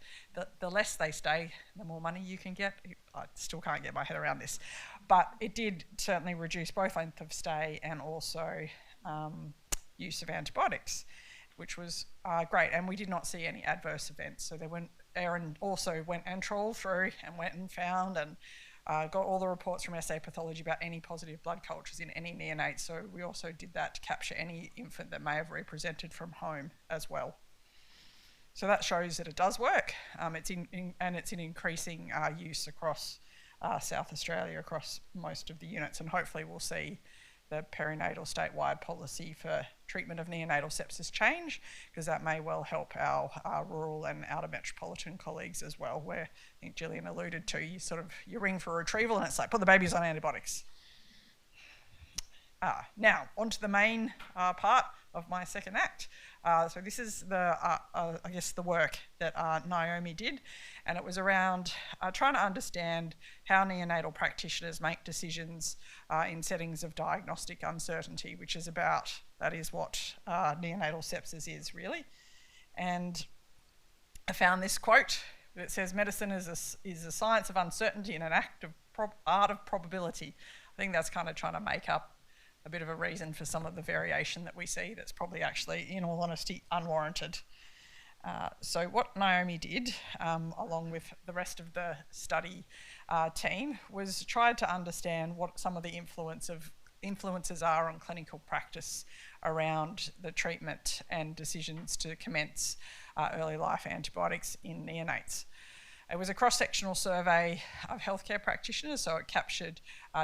the less they stay, the more money you can get. I still can't get my head around this. But it did certainly reduce both length of stay and also use of antibiotics, which was great. And we did not see any adverse events. So Erin also went and trawled through and went and found and got all the reports from SA pathology about any positive blood cultures in any neonates. So we also did that to capture any infant that may have represented from home as well. So that shows that it does work. It's in increasing use across South Australia, across most of the units, and hopefully we'll see the perinatal statewide policy for treatment of neonatal sepsis change, because that may well help our rural and outer metropolitan colleagues as well, where I think Gillian alluded to, you ring for retrieval and it's like, put the babies on antibiotics. Now, on to the main part of my second act. So this is I guess the work that Naomi did, and it was around trying to understand how neonatal practitioners make decisions in settings of diagnostic uncertainty, which is that is what neonatal sepsis is really. And I found this quote that says, "Medicine is a science of uncertainty and an art of probability." I think that's kind of trying to make up a bit of a reason for some of the variation that we see that's probably actually, in all honesty, unwarranted. So what Naomi did, along with the rest of the study team, was try to understand what some of the influences are on clinical practice around the treatment and decisions to commence early life antibiotics in neonates. It was a cross-sectional survey of healthcare practitioners, so it captured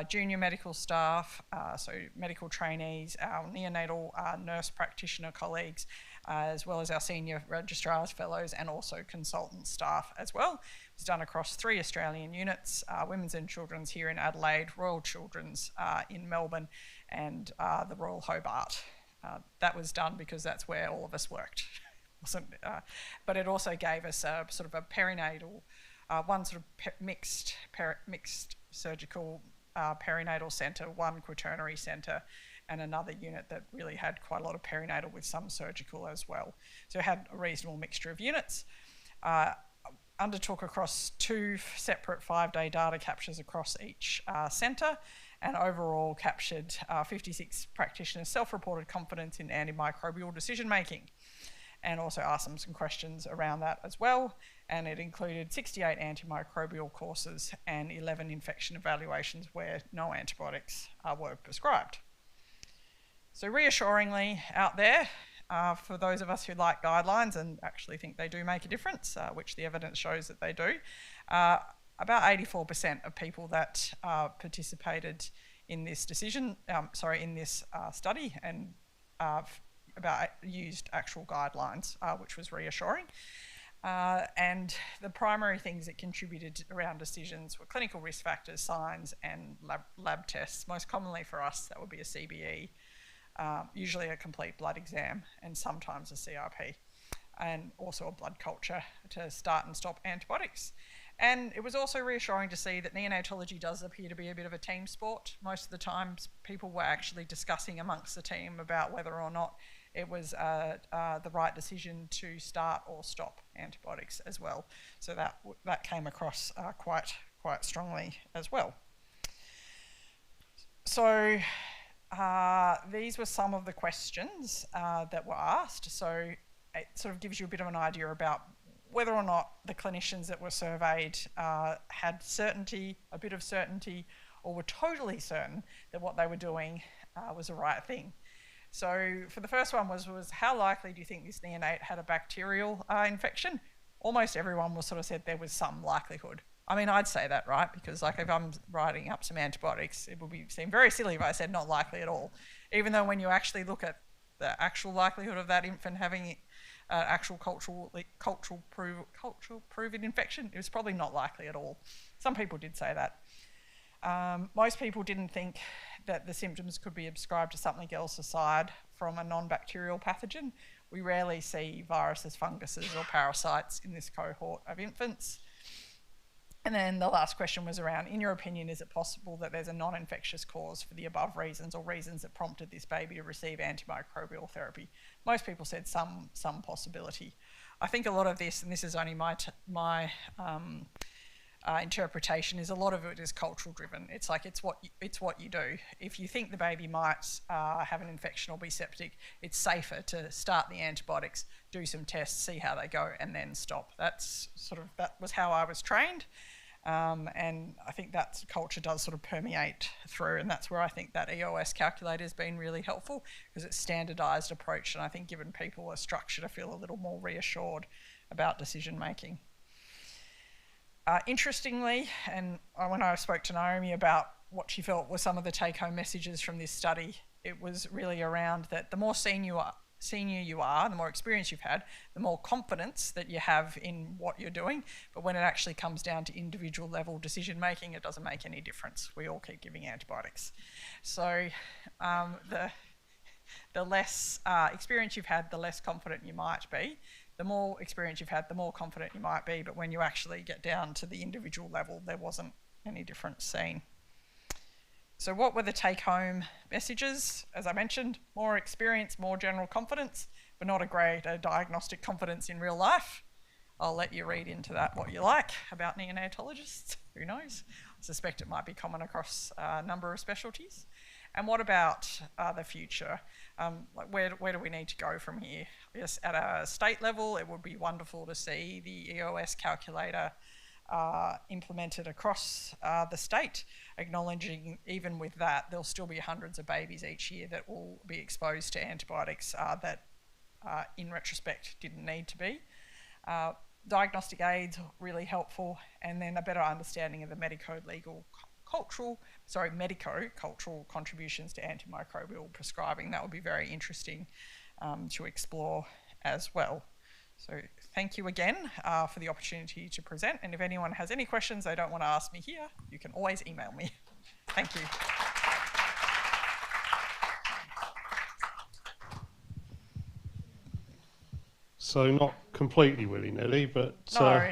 junior medical staff, so medical trainees, our neonatal nurse practitioner colleagues, as well as our senior registrars, fellows, and also consultant staff as well. It was done across 3 Australian units, Women's and Children's here in Adelaide, Royal Children's in Melbourne, and the Royal Hobart. That was done because that's where all of us worked. But it also gave us a sort of a perinatal, one sort of mixed surgical perinatal centre, one quaternary centre, and another unit that really had quite a lot of perinatal with some surgical as well. So it had a reasonable mixture of units. Undertook across 2 separate 5-day data captures across each centre, and overall captured 56 practitioners' self-reported confidence in antimicrobial decision making, and also asked them some questions around that as well. And it included 68 antimicrobial courses and 11 infection evaluations where no antibiotics were prescribed. So reassuringly out there, for those of us who like guidelines and actually think they do make a difference, which the evidence shows that they do, about 84% of people that participated in this study and used actual guidelines, which was reassuring. And the primary things that contributed around decisions were clinical risk factors, signs, and lab tests. Most commonly for us, that would be a CBE, usually a complete blood exam, and sometimes a CRP, and also a blood culture to start and stop antibiotics. And it was also reassuring to see that neonatology does appear to be a bit of a team sport. Most of the times, people were actually discussing amongst the team about whether or not it was the right decision to start or stop antibiotics as well. So that came across quite strongly as well. So these were some of the questions that were asked. So it sort of gives you a bit of an idea about whether or not the clinicians that were surveyed had certainty, a bit of certainty, or were totally certain that what they were doing was the right thing. So for the first one was how likely do you think this neonate had a bacterial infection? Almost everyone was sort of said there was some likelihood. I mean, I'd say that, right? Because like if I'm writing up some antibiotics, it would seem very silly if I said not likely at all. Even though when you actually look at the actual likelihood of that infant having actual cultural proven infection, it was probably not likely at all. Some people did say that. Most people didn't think that the symptoms could be ascribed to something else aside from a non-bacterial pathogen. We rarely see viruses, funguses, or parasites in this cohort of infants. And then the last question was around, in your opinion, is it possible that there's a non-infectious cause for the above reasons or reasons that prompted this baby to receive antimicrobial therapy? Most people said some possibility. I think a lot of this, and this is only my interpretation, is a lot of it is cultural driven. It's like it's what you do. If you think the baby might have an infection or be septic, it's safer to start the antibiotics, do some tests, see how they go, and then stop. That was how I was trained. And I think that culture does sort of permeate through, and that's where I think that EOS calculator has been really helpful, because it's standardised approach, and I think given people a structure to feel a little more reassured about decision making. Interestingly, and when I spoke to Naomi about what she felt were some of the take-home messages from this study, it was really around that the more senior you are, the more experience you've had, the more confidence that you have in what you're doing. But when it actually comes down to individual level decision making, it doesn't make any difference. We all keep giving antibiotics. So the less experience you've had, the less confident you might be. The more experience you've had, the more confident you might be. But when you actually get down to the individual level, there wasn't any difference seen. So what were the take-home messages? As I mentioned, more experience, more general confidence, but not a greater diagnostic confidence in real life. I'll let you read into that what you like about neonatologists. Who knows? I suspect it might be common across a number of specialties. And what about the future? Like where do we need to go from here? Yes, at a state level, it would be wonderful to see the EOS calculator implemented across the state, acknowledging even with that there'll still be hundreds of babies each year that will be exposed to antibiotics that in retrospect didn't need to be. Diagnostic aids really helpful, and then a better understanding of the medico-cultural contributions to antimicrobial prescribing. That would be very interesting to explore as well. So thank you again for the opportunity to present. And if anyone has any questions they don't want to ask me here, you can always email me. Thank you. So not completely willy-nilly, but... No,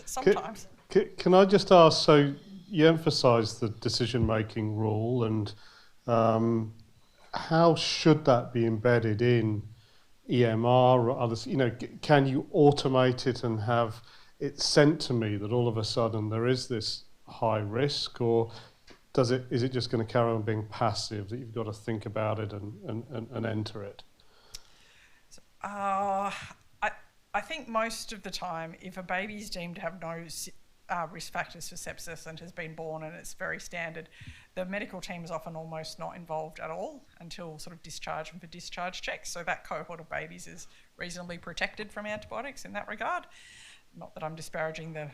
sometimes. Can I just ask, so you emphasised the decision-making rule, and how should that be embedded in EMR or others? You know, can you automate it and have it sent to me that all of a sudden there is this high risk, or is it just going to carry on being passive, that you've got to think about it and enter it? I think most of the time, if a baby is deemed to have no risk factors for sepsis and has been born and it's very standard, the medical team is often almost not involved at all until sort of discharge and for discharge checks. So that cohort of babies is reasonably protected from antibiotics in that regard. Not that I'm disparaging the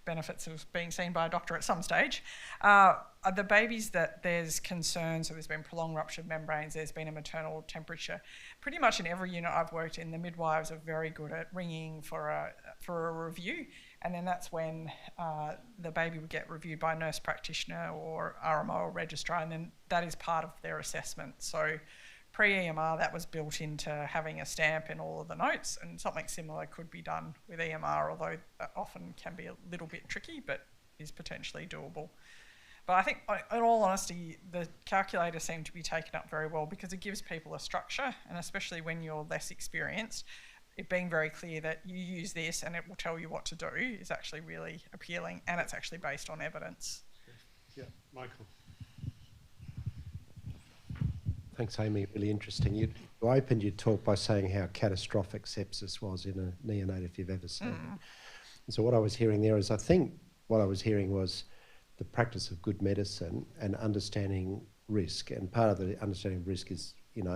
benefits of being seen by a doctor at some stage. The babies that there's concern, so there's been prolonged rupture of membranes, there's been a maternal temperature. Pretty much in every unit I've worked in, the midwives are very good at ringing for a review, and then that's when the baby would get reviewed by a nurse practitioner or RMO or registrar, and then that is part of their assessment. So pre-EMR, that was built into having a stamp in all of the notes, and something similar could be done with EMR, although that often can be a little bit tricky, but is potentially doable. But I think, in all honesty, the calculator seemed to be taken up very well because it gives people a structure, and especially when you're less experienced, it being very clear that you use this and it will tell you what to do is actually really appealing, and it's actually based on evidence. Yeah, Michael. Thanks, Amy. Really interesting. You opened your talk by saying how catastrophic sepsis was in a neonate, if you've ever seen it. And so what I was hearing there is, I think what I was hearing was the practice of good medicine and understanding risk. And part of the understanding of risk is,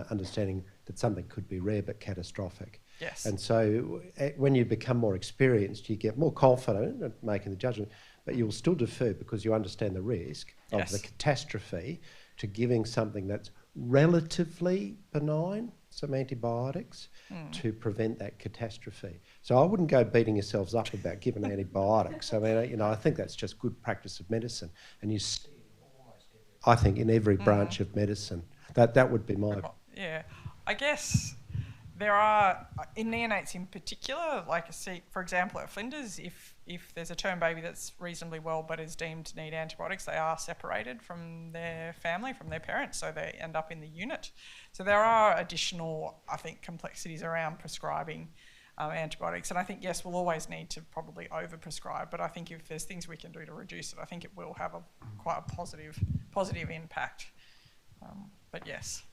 understanding that something could be rare but catastrophic. Yes. And so when you become more experienced, you get more confident at making the judgment, but you will still defer because you understand the risk of the catastrophe to giving something that's relatively benign, some antibiotics, to prevent that catastrophe. So I wouldn't go beating yourselves up about giving antibiotics. I mean, I think that's just good practice of medicine. And you see it almost I think in every branch of medicine. That would be my... Yeah, I guess there are, in neonates in particular, like for example at Flinders, if there's a term baby that's reasonably well but is deemed to need antibiotics, they are separated from their family, from their parents, so they end up in the unit. So there are additional, I think, complexities around prescribing antibiotics, and I think, yes, we'll always need to probably over-prescribe, but I think if there's things we can do to reduce it, I think it will have quite a positive impact. But yes.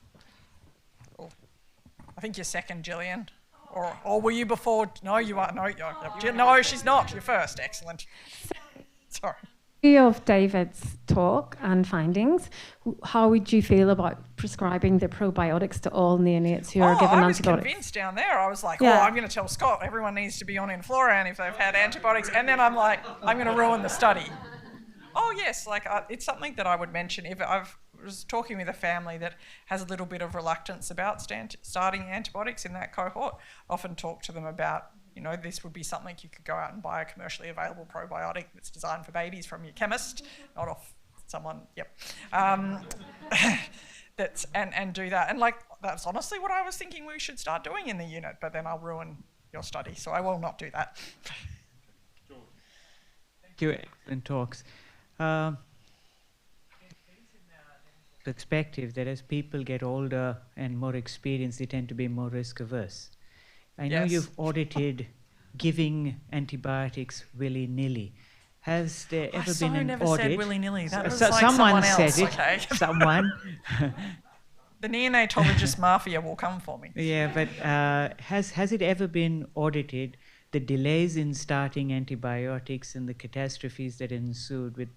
Oh. I think you're second, Gillian. Or were you before? No, you are. No, she's not. You're first. Excellent. Sorry. Of David's talk and findings, how would you feel about prescribing the probiotics to all neonates who are given antibiotics? I was convinced down there. I was like, I'm going to tell Scott everyone needs to be on Infloran if they've had antibiotics. And then I'm like, I'm going to ruin the study. Oh, yes, it's something that I would mention if I was talking with a family that has a little bit of reluctance about starting antibiotics in that cohort. Often talk to them about, this would be something you could go out and buy a commercially available probiotic that's designed for babies from your chemist, not off someone, and do that. And that's honestly what I was thinking we should start doing in the unit, but then I'll ruin your study, so I will not do that. Thank you, excellent talks. Perspective that as people get older and more experienced, they tend to be more risk averse. I know you've audited giving antibiotics willy-nilly. Has there ever been an never audit? Said willy-nilly. That was someone else, said it. Okay? Someone. The neonatologist mafia will come for me. Yeah, but has it ever been audited, the delays in starting antibiotics and the catastrophes that ensued with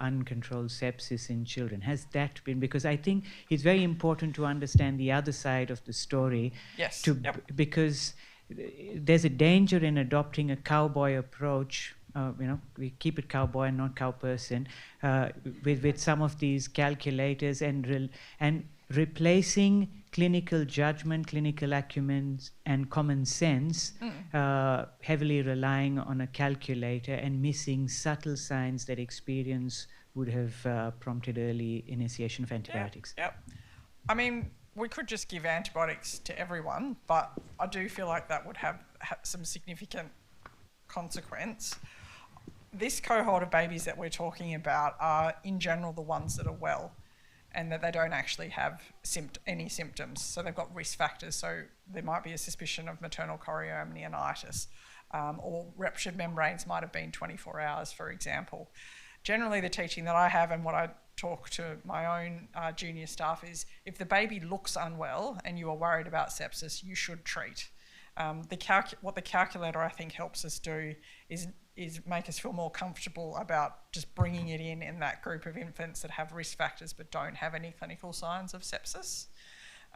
uncontrolled sepsis in children? Has that been, because I think it's very important to understand the other side of the story. Yes. Because there's a danger in adopting a cowboy approach. We keep it cowboy and not cow person with some of these calculators and replacing clinical judgment, clinical acumen, and common sense, heavily relying on a calculator and missing subtle signs that experience would have prompted early initiation of antibiotics. Yep. I mean, we could just give antibiotics to everyone, but I do feel like that would have some significant consequence. This cohort of babies that we're talking about are, in general, the ones that are well, and that they don't actually have any symptoms. So they've got risk factors. So there might be a suspicion of maternal chorioamnionitis, or ruptured membranes might have been 24 hours, for example. Generally, the teaching that I have and what I talk to my own junior staff is, if the baby looks unwell and you are worried about sepsis, you should treat. What the calculator, I think, helps us do is make us feel more comfortable about just bringing it in that group of infants that have risk factors but don't have any clinical signs of sepsis.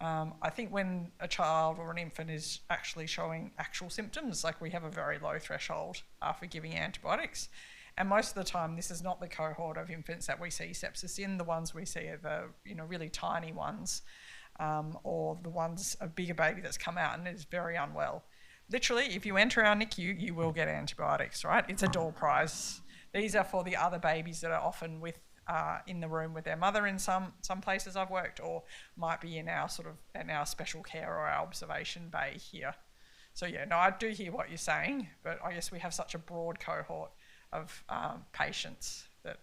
I think when a child or an infant is actually showing actual symptoms, we have a very low threshold for giving antibiotics. And most of the time, this is not the cohort of infants that we see sepsis in. The ones we see are the really tiny ones, or the ones, a bigger baby that's come out and is very unwell. Literally, if you enter our NICU, you will get antibiotics, right? It's a door prize. These are for the other babies that are often in the room with their mother in some places I've worked, or might be in our special care or our observation bay here. So I do hear what you're saying, but I guess we have such a broad cohort of patients that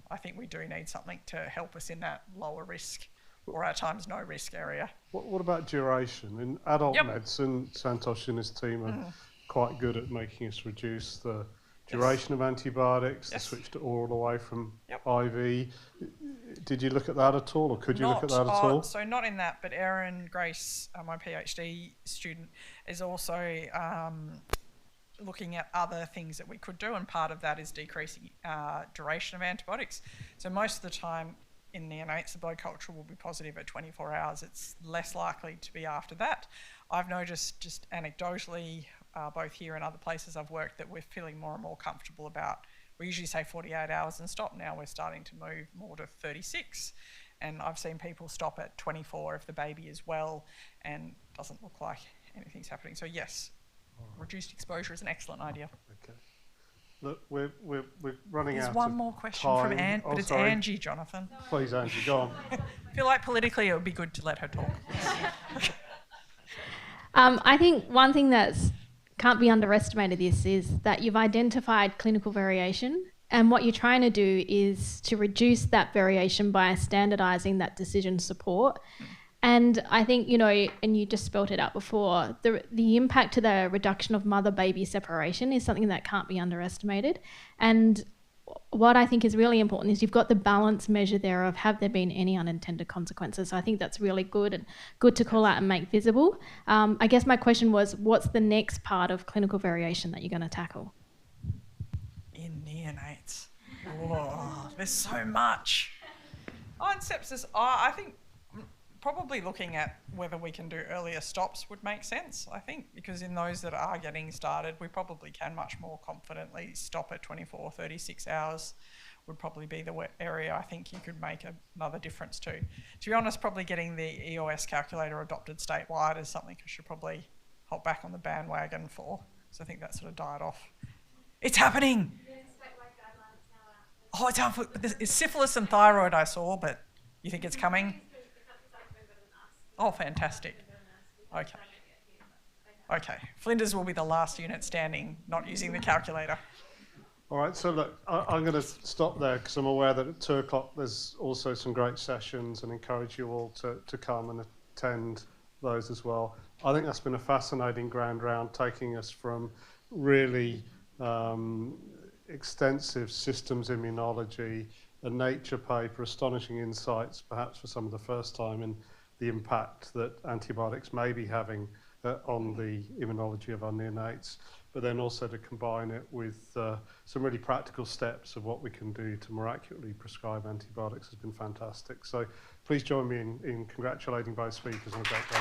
I think we do need something to help us in that lower risk or at times no risk area. What about duration? In adult Yep. medicine, Santosh and his team are quite good at making us reduce the duration of antibiotics, the switch to oral away from IV. Did you look at that at all, or could you look at that at all? So not in that, but Erin Grace, my PhD student, is also looking at other things that we could do, and part of that is decreasing duration of antibiotics. So most of the time in neonates, the blood culture will be positive at 24 hours. It's less likely to be after that. I've noticed just anecdotally, both here and other places I've worked, that we're feeling more and more comfortable about. We usually say 48 hours and stop. Now we're starting to move more to 36. And I've seen people stop at 24 if the baby is well and doesn't look like anything's happening. So yes, reduced exposure is an excellent idea. Okay. Look, we're running out of time. There's one more question from Anne, but it's sorry. Angie, Jonathan. Please, Angie, go on. I feel like politically it would be good to let her talk. I think one thing that can't be underestimated is that you've identified clinical variation, and what you're trying to do is to reduce that variation by standardising that decision support. And I think, you know, and you just spelt it out before, the impact to the reduction of mother-baby separation is something that can't be underestimated. And what I think is really important is you've got the balance measure there of have there been any unintended consequences. So I think that's really good and good to call out and make visible. I guess my question was, what's the next part of clinical variation that you're going to tackle? In neonates. Oh, there's so much. Oh, and sepsis, I think probably looking at whether we can do earlier stops would make sense, I think, because in those that are getting started, we probably can much more confidently stop at 24, 36 hours would probably be the area I think you could make another difference to. To be honest, probably getting the EOS calculator adopted statewide is something I should probably hop back on the bandwagon for, so I think that sort of died off. It's happening! Oh, it's out for, it's syphilis and thyroid I saw, but you think it's coming? Oh, fantastic. Okay. Okay. Flinders will be the last unit standing, not using the calculator. All right, so look, I'm going to stop there because I'm aware that at 2 o'clock there's also some great sessions, and encourage you all to come and attend those as well. I think that's been a fascinating grand round, taking us from really extensive systems immunology, a Nature paper, astonishing insights, perhaps for some of the first time, in the impact that antibiotics may be having on the immunology of our neonates, but then also to combine it with some really practical steps of what we can do to more accurately prescribe antibiotics has been fantastic. So please join me in congratulating both speakers on a great day.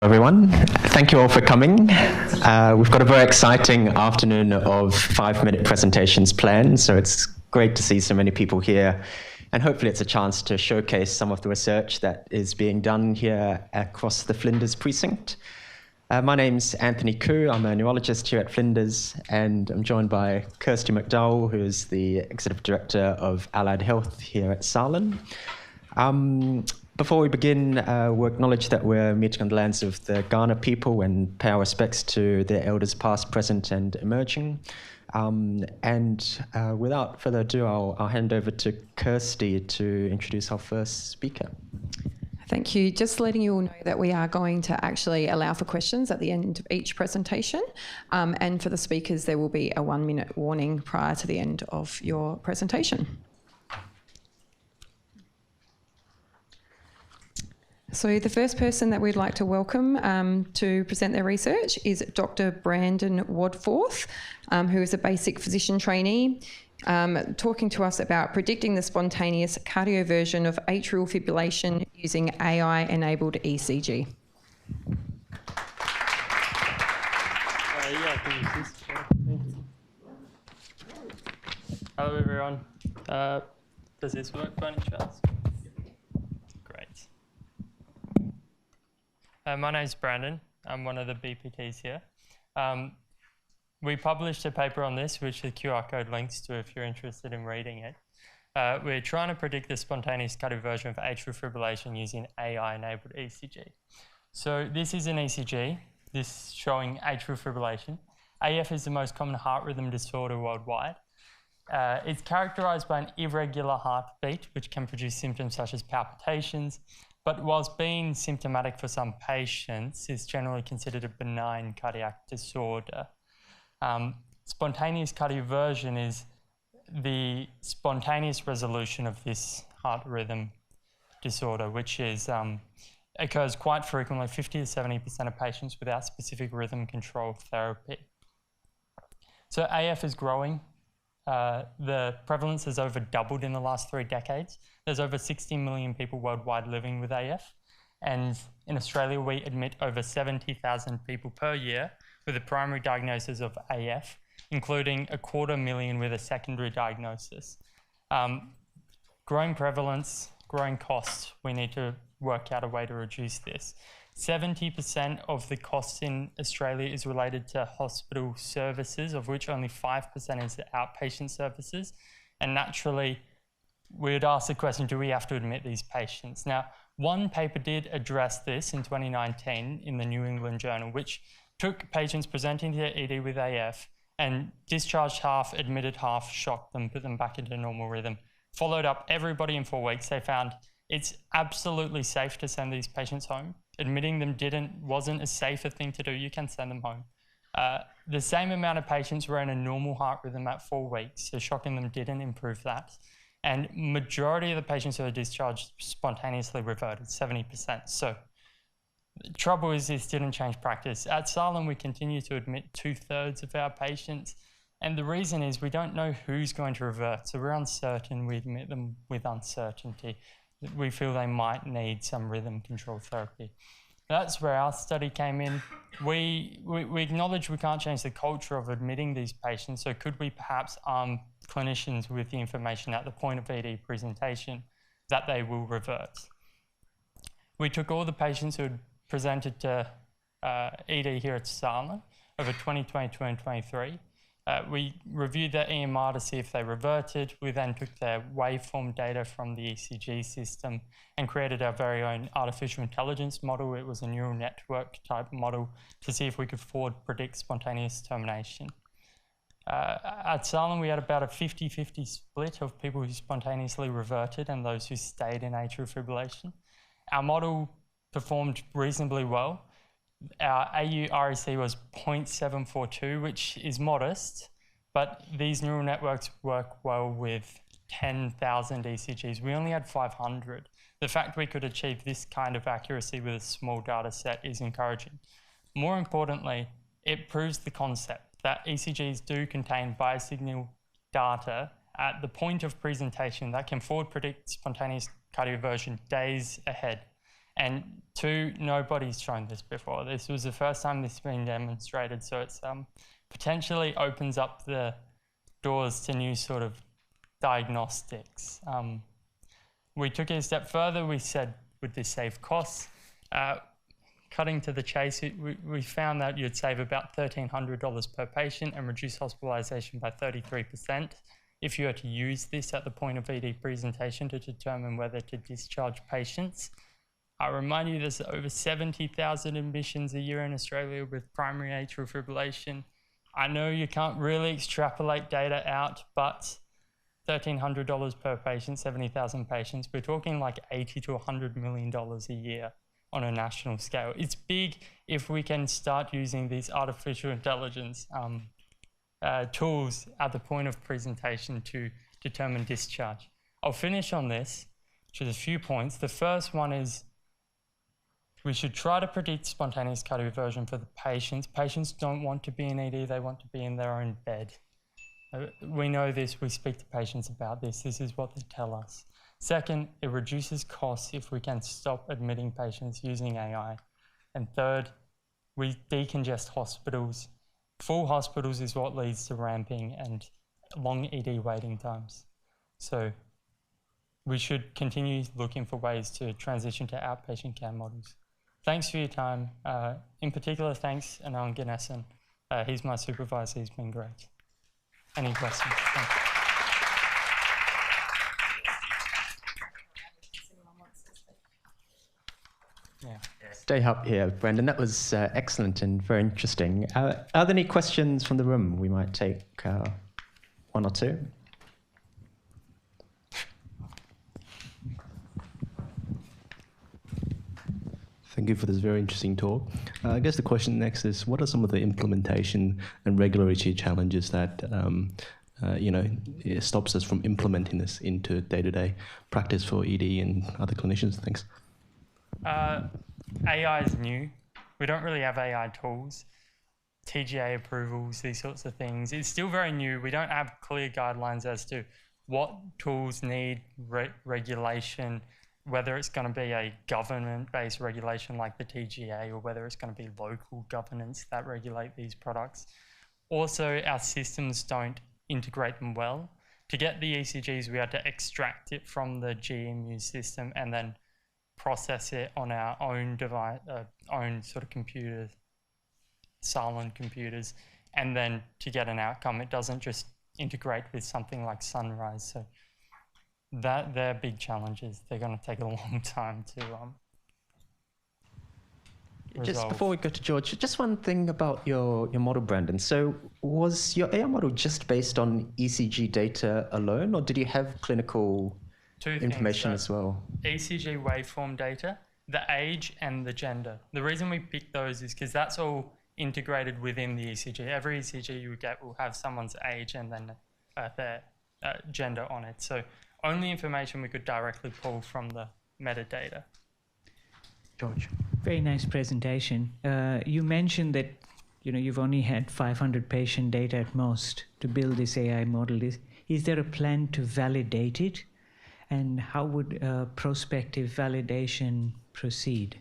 Everyone, thank you all for coming. We've got a very exciting afternoon of 5-minute presentations planned, so it's great to see so many people here, and hopefully it's a chance to showcase some of the research that is being done here across the Flinders precinct. My name's Anthony Koo. I'm a neurologist here at Flinders, and I'm joined by Kirsty McDowell, who is the Executive Director of Allied Health here at SALHN. Before we begin, we'll acknowledge that we're meeting on the lands of the Ghana people and pay our respects to their elders past, present, and emerging. Without further ado, I'll hand over to Kirsty to introduce our first speaker. Thank you. Just letting you all know that we are going to actually allow for questions at the end of each presentation. And for the speakers, there will be a 1-minute warning prior to the end of your presentation. So the first person that we'd like to welcome to present their research is Dr. Brandon Wadforth, who is a basic physician trainee, talking to us about predicting the spontaneous cardioversion of atrial fibrillation using AI-enabled ECG. Hello everyone. Does this work by any chance? My name's Brandon. I'm one of the BPTs here. We published a paper on this, which the QR code links to if you're interested in reading it. We're trying to predict the spontaneous cardioversion of atrial fibrillation using AI-enabled ECG. So this is an ECG, this showing atrial fibrillation. AF is the most common heart rhythm disorder worldwide. It's characterized by an irregular heartbeat, which can produce symptoms such as palpitations, but whilst being symptomatic for some patients, is generally considered a benign cardiac disorder. Spontaneous cardioversion is the spontaneous resolution of this heart rhythm disorder, which is occurs quite frequently, 50 to 70% of patients without specific rhythm control therapy. So AF is growing. The prevalence has over doubled in the last 3 decades. There's over 60 million people worldwide living with AF. And in Australia, we admit over 70,000 people per year with a primary diagnosis of AF, including 250,000 with a secondary diagnosis. Growing prevalence, growing costs, we need to work out a way to reduce this. 70% of the costs in Australia is related to hospital services, of which only 5% is the outpatient services. And naturally, we would ask the question, do we have to admit these patients? Now, one paper did address this in 2019 in the New England Journal, which took patients presenting to their ED with AF and discharged half, admitted half, shocked them, put them back into normal rhythm, followed up everybody in 4 weeks. They found it's absolutely safe to send these patients home. Admitting them wasn't a safer thing to do. You can send them home. The same amount of patients were in a normal heart rhythm at 4 weeks, so shocking them didn't improve that. And majority of the patients who are discharged spontaneously reverted, 70%. So the trouble is this didn't change practice. At SALHN, we continue to admit 2/3 of our patients. And the reason is we don't know who's going to revert. So we're uncertain. We admit them with uncertainty. We feel they might need some rhythm control therapy. That's where our study came in. We acknowledge we can't change the culture of admitting these patients, so could we perhaps arm clinicians with the information at the point of ED presentation that they will revert? We took all the patients who had presented to ED here at SALHN over 2020 to 2023. We reviewed their EMR to see if they reverted. We then took their waveform data from the ECG system and created our very own artificial intelligence model. It was a neural network type model to see if we could forward predict spontaneous termination. At SALHN, we had about a 50-50 split of people who spontaneously reverted and those who stayed in atrial fibrillation. Our model performed reasonably well. Our AU-REC was 0.742, which is modest, but these neural networks work well with 10,000 ECGs. We only had 500. The fact we could achieve this kind of accuracy with a small data set is encouraging. More importantly, it proves the concept that ECGs do contain biosignal data at the point of presentation that can forward predict spontaneous cardioversion days ahead. And two, nobody's shown this before. This was the first time this has been demonstrated, so it's potentially opens up the doors to new sort of diagnostics. We took it a step further. We said, would this save costs? Cutting to the chase, we found that you'd save about $1,300 per patient and reduce hospitalisation by 33% if you were to use this at the point of ED presentation to determine whether to discharge patients. I remind you there's over 70,000 admissions a year in Australia with primary atrial fibrillation. I know you can't really extrapolate data out, but $1,300 per patient, 70,000 patients, we're talking like $80 to $100 million a year on a national scale. It's big if we can start using these artificial intelligence tools at the point of presentation to determine discharge. I'll finish on this, which is a few points. The first one is we should try to predict spontaneous cardioversion for the patients. Patients don't want to be in ED, they want to be in their own bed. We know this, we speak to patients about this. This is what they tell us. Second, it reduces costs if we can stop admitting patients using AI. And third, we decongest hospitals. Full hospitals is what leads to ramping and long ED waiting times. So we should continue looking for ways to transition to outpatient care models. Thanks for your time. In particular, thanks Anand Ganesan. He's my supervisor, he's been great. Any questions? Thanks. Yeah. Stay up here, Brendan. That was excellent and very interesting. Are there any questions from the room? We might take one or two. Thank you for this very interesting talk. I guess the question next is, what are some of the implementation and regulatory challenges that it stops us from implementing this into day-to-day practice for ED and other clinicians? Thanks. AI is new. We don't really have AI tools, TGA approvals, these sorts of things. It's still very new. We don't have clear guidelines as to what tools need regulation, whether it's going to be a government-based regulation like the TGA or whether it's going to be local governance that regulate these products. Also, our systems don't integrate them well. To get the ECGs, we had to extract it from the GMU system and then process it on our own device, own sort of computers, SALHN computers, and then to get an outcome, it doesn't just integrate with something like Sunrise. So they're big challenges. They're going to take a long time to resolve. Just before we go to George, just one thing about your model, Brandon. So was your AI model just based on ECG data alone, or did you have clinical information as well? ECG waveform data, the age and the gender. The reason we picked those is because that's all integrated within the ECG. Every ECG you get will have someone's age and then their gender on it. So only information we could directly pull from the metadata. George. Very nice presentation. You mentioned that you've only had 500 patient data at most to build this AI model. Is there a plan to validate it? And how would prospective validation proceed?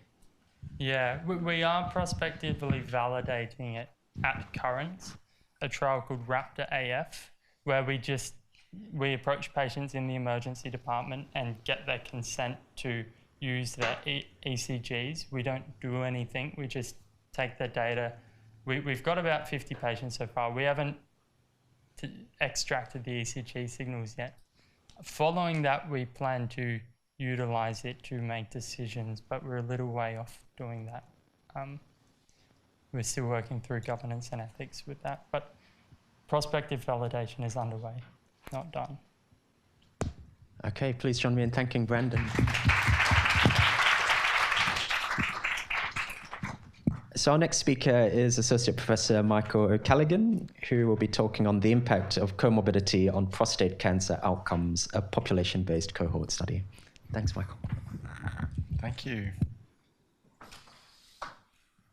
Yeah, we are prospectively validating it at current, a trial called Raptor AF, where we approach patients in the emergency department and get their consent to use their ECGs. We don't do anything, we just take their data. We've got about 50 patients so far. We haven't extracted the ECG signals yet. Following that, we plan to utilize it to make decisions, but we're a little way off doing that. We're still working through governance and ethics with that, but prospective validation is underway, not done. Okay, please join me in thanking Brandon. So our next speaker is Associate Professor Michael O'Callaghan, who will be talking on the impact of comorbidity on prostate cancer outcomes, a population-based cohort study. Thanks, Michael. Thank you.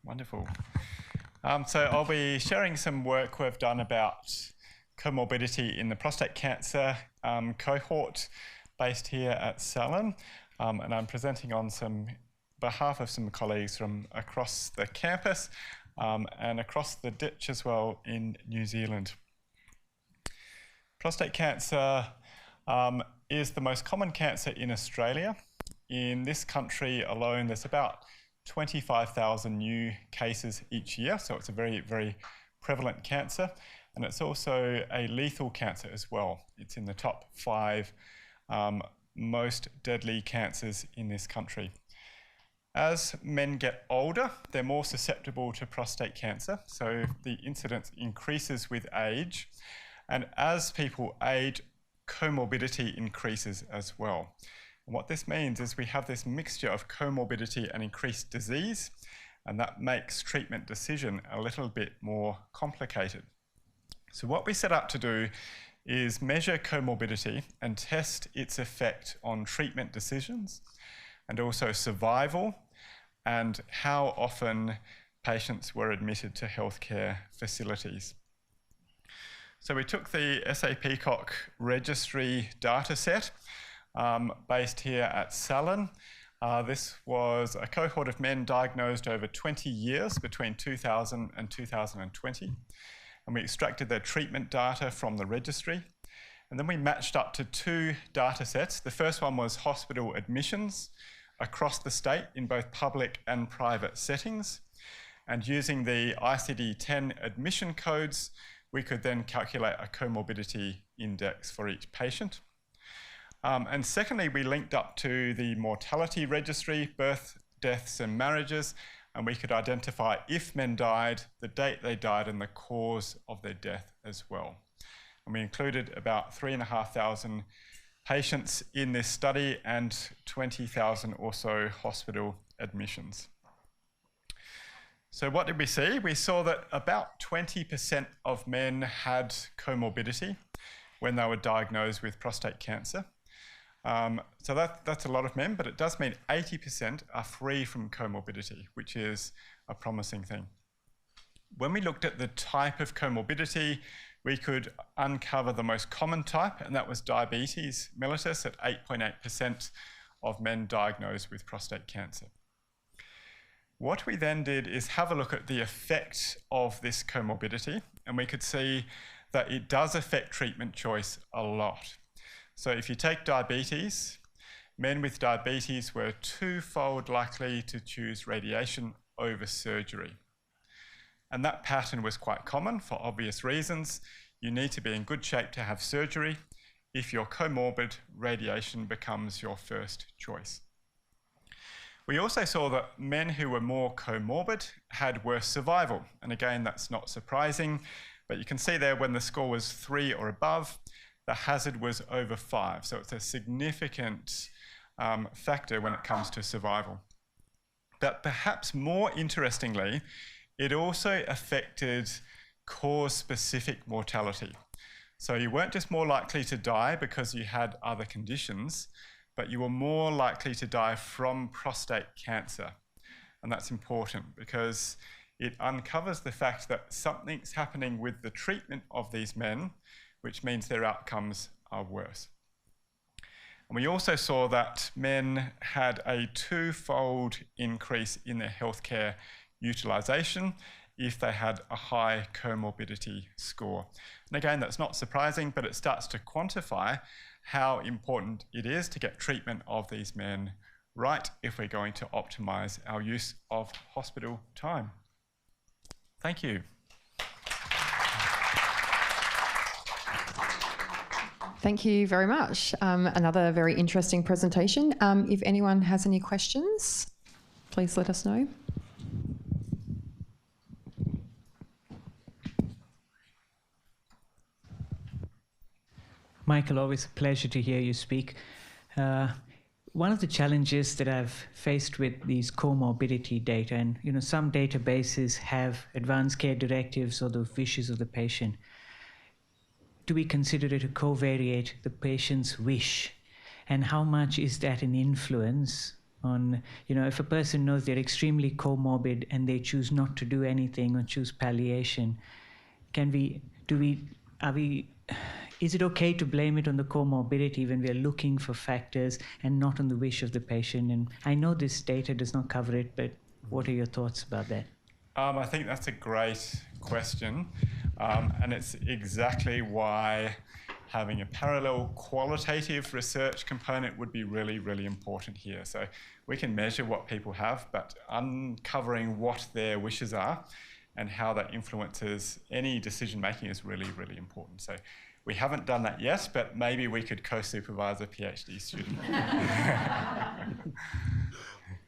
Wonderful. So I'll be sharing some work we've done about comorbidity in the prostate cancer cohort based here at SALHN, and I'm presenting on some behalf of some colleagues from across the campus and across the ditch as well in New Zealand. Prostate cancer is the most common cancer in Australia. In this country alone, there's about 25,000 new cases each year, so it's a very, very prevalent cancer, and it's also a lethal cancer as well. It's in the top 5 most deadly cancers in this country. As men get older, they're more susceptible to prostate cancer, so the incidence increases with age, and as people age, comorbidity increases as well. And what this means is we have this mixture of comorbidity and increased disease, and that makes treatment decision a little bit more complicated. So what we set out to do is measure comorbidity and test its effect on treatment decisions, and also survival, and how often patients were admitted to healthcare facilities. So we took the SA-PCOC registry data set based here at SALHN. This was a cohort of men diagnosed over 20 years between 2000 and 2020. And we extracted their treatment data from the registry. And then we matched up to 2 data sets. The first one was hospital admissions across the state in both public and private settings. And using the ICD-10 admission codes, we could then calculate a comorbidity index for each patient. And secondly, we linked up to the mortality registry, birth, deaths and marriages, and we could identify if men died, the date they died and the cause of their death as well. And we included about 3,500 patients in this study and 20,000 or so hospital admissions. So what did we see? We saw that about 20% of men had comorbidity when they were diagnosed with prostate cancer. So that's a lot of men, but it does mean 80% are free from comorbidity, which is a promising thing. When we looked at the type of comorbidity, we could uncover the most common type, and that was diabetes mellitus at 8.8% of men diagnosed with prostate cancer. What we then did is have a look at the effect of this comorbidity, and we could see that it does affect treatment choice a lot. So if you take diabetes, men with diabetes were 2-fold likely to choose radiation over surgery. And that pattern was quite common for obvious reasons. You need to be in good shape to have surgery. If you're comorbid, radiation becomes your first choice. We also saw that men who were more comorbid had worse survival. And again, that's not surprising, but you can see there when the score was 3 or above, the hazard was over 5. So it's a significant factor when it comes to survival. But perhaps more interestingly, it also affected cause-specific mortality. So you weren't just more likely to die because you had other conditions, but you were more likely to die from prostate cancer. And that's important because it uncovers the fact that something's happening with the treatment of these men, which means their outcomes are worse. And we also saw that men had a 2-fold increase in their healthcare utilisation if they had a high comorbidity score. And again, that's not surprising, but it starts to quantify how important it is to get treatment of these men right if we're going to optimise our use of hospital time. Thank you. Thank you very much. Another very interesting presentation. If anyone has any questions, please let us know. Michael, always a pleasure to hear you speak. One of the challenges that I've faced with these comorbidity data, and some databases have advanced care directives or the wishes of the patient. Do we consider it to covariate the patient's wish? And how much is that an influence on, if a person knows they're extremely comorbid and they choose not to do anything or choose palliation, is it okay to blame it on the comorbidity when we are looking for factors and not on the wish of the patient? And I know this data does not cover it, but what are your thoughts about that? I think that's a great question, and it's exactly why having a parallel qualitative research component would be really, really important here. So we can measure what people have, but uncovering what their wishes are and how that influences any decision making is really, really important. So we haven't done that yet, but maybe we could co-supervise a PhD student.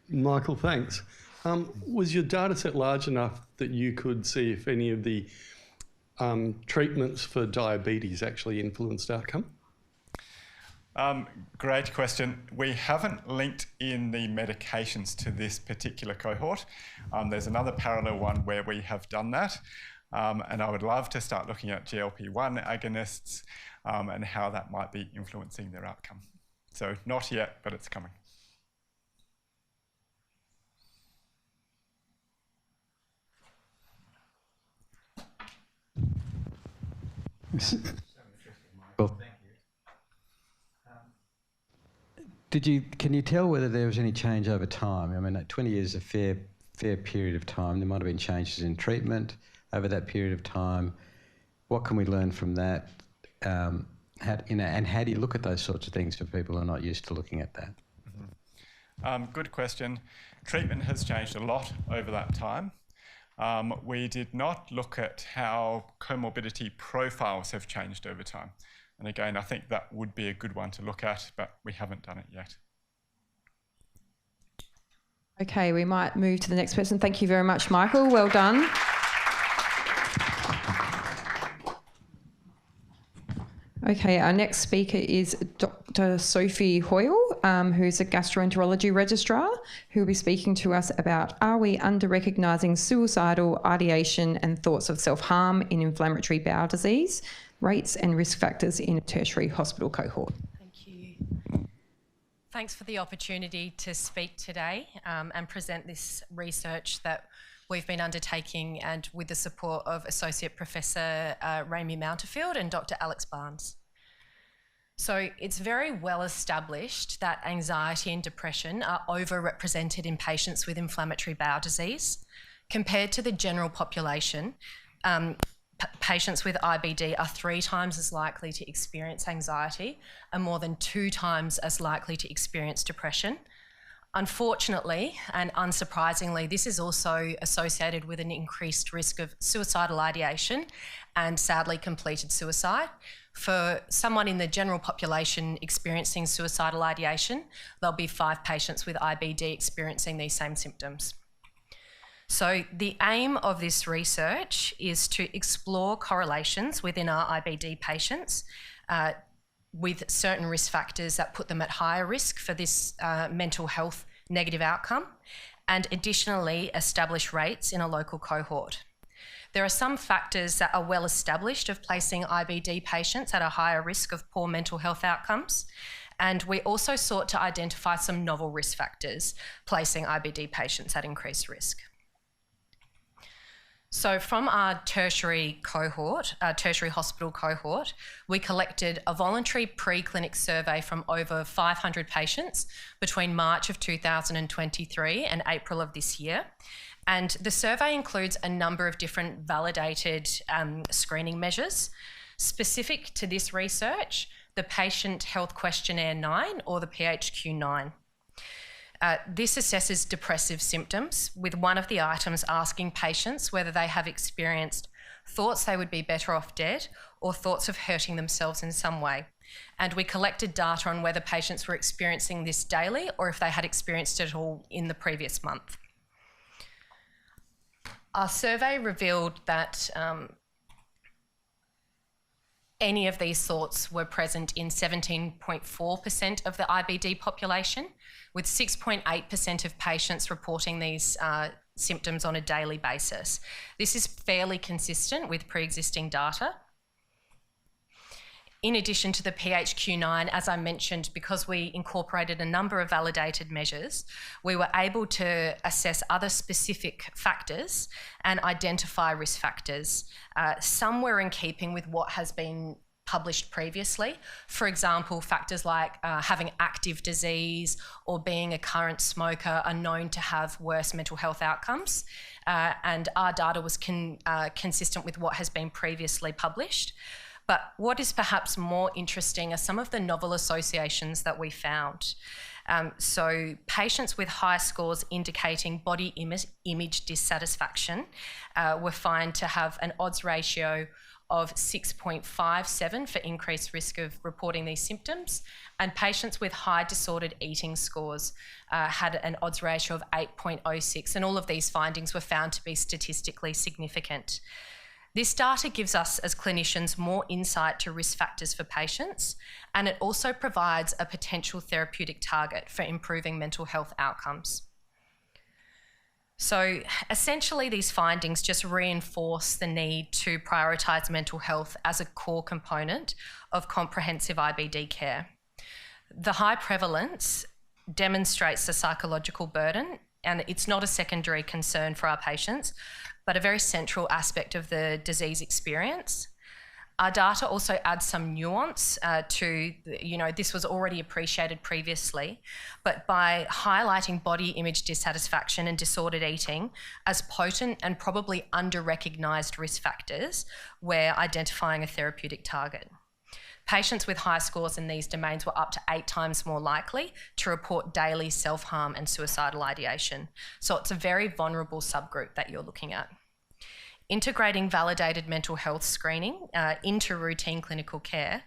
Michael, thanks. Was your data set large enough that you could see if any of the treatments for diabetes actually influenced outcome? Great question. We haven't linked in the medications to this particular cohort. There's another parallel one where we have done that. And I would love to start looking at GLP-1 agonists and how that might be influencing their outcome. So not yet, but it's coming. Well, thank you. Can you tell whether there was any change over time? I mean, 20 years is a fair period of time. There might have been changes in treatment over that period of time. What can we learn from that? And how do you look at those sorts of things for people who are not used to looking at that? Mm-hmm. Good question. Treatment has changed a lot over that time. We did not look at how comorbidity profiles have changed over time. And again, I think that would be a good one to look at, but we haven't done it yet. Okay, we might move to the next person. Thank you very much, Michael. Well done. Okay, our next speaker is Dr. Sophie Hoyle, who's a gastroenterology registrar, who will be speaking to us about, are we under-recognising suicidal ideation and thoughts of self-harm in inflammatory bowel disease, rates and risk factors in a tertiary hospital cohort? Thank you. Thanks for the opportunity to speak today and present this research that we've been undertaking, and with the support of Associate Professor Rami Mounterfield and Dr. Alex Barnes. So it's very well established that anxiety and depression are overrepresented in patients with inflammatory bowel disease. Compared to the general population, patients with IBD are 3 times as likely to experience anxiety and more than 2 times as likely to experience depression. Unfortunately, and unsurprisingly, this is also associated with an increased risk of suicidal ideation and sadly completed suicide. For someone in the general population experiencing suicidal ideation, there'll be 5 patients with IBD experiencing these same symptoms. So the aim of this research is to explore correlations within our IBD patients with certain risk factors that put them at higher risk for this mental health negative outcome, and additionally establish rates in a local cohort. There are some factors that are well established of placing IBD patients at a higher risk of poor mental health outcomes, and we also sought to identify some novel risk factors placing IBD patients at increased risk. So from our tertiary hospital cohort, we collected a voluntary pre-clinic survey from over 500 patients between March of 2023 and April of this year. And the survey includes a number of different validated screening measures. Specific to this research, the Patient Health Questionnaire 9, or the PHQ-9. This assesses depressive symptoms, with one of the items asking patients whether they have experienced thoughts they would be better off dead or thoughts of hurting themselves in some way. And we collected data on whether patients were experiencing this daily or if they had experienced it all in the previous month. Our survey revealed that any of these thoughts were present in 17.4% of the IBD population, with 6.8% of patients reporting these symptoms on a daily basis. This is fairly consistent with pre-existing data. In addition to the PHQ-9, as I mentioned, because we incorporated a number of validated measures, we were able to assess other specific factors and identify risk factors. Some were in keeping with what has been published previously. For example, factors like having active disease or being a current smoker are known to have worse mental health outcomes. And our data was consistent with what has been previously published. But what is perhaps more interesting are some of the novel associations that we found. So patients with high scores indicating body image dissatisfaction were found to have an odds ratio of 6.57 for increased risk of reporting these symptoms, and patients with high disordered eating scores had an odds ratio of 8.06, and all of these findings were found to be statistically significant. This data gives us as clinicians more insight to risk factors for patients, and it also provides a potential therapeutic target for improving mental health outcomes. So essentially, these findings just reinforce the need to prioritise mental health as a core component of comprehensive IBD care. The high prevalence demonstrates the psychological burden, and it's not a secondary concern for our patients, but a very central aspect of the disease experience. Our data also adds some nuance to, this was already appreciated previously, but by highlighting body image dissatisfaction and disordered eating as potent and probably under-recognised risk factors, we're identifying a therapeutic target. Patients with high scores in these domains were up to 8 times more likely to report daily self-harm and suicidal ideation. So it's a very vulnerable subgroup that you're looking at. Integrating validated mental health screening into routine clinical care,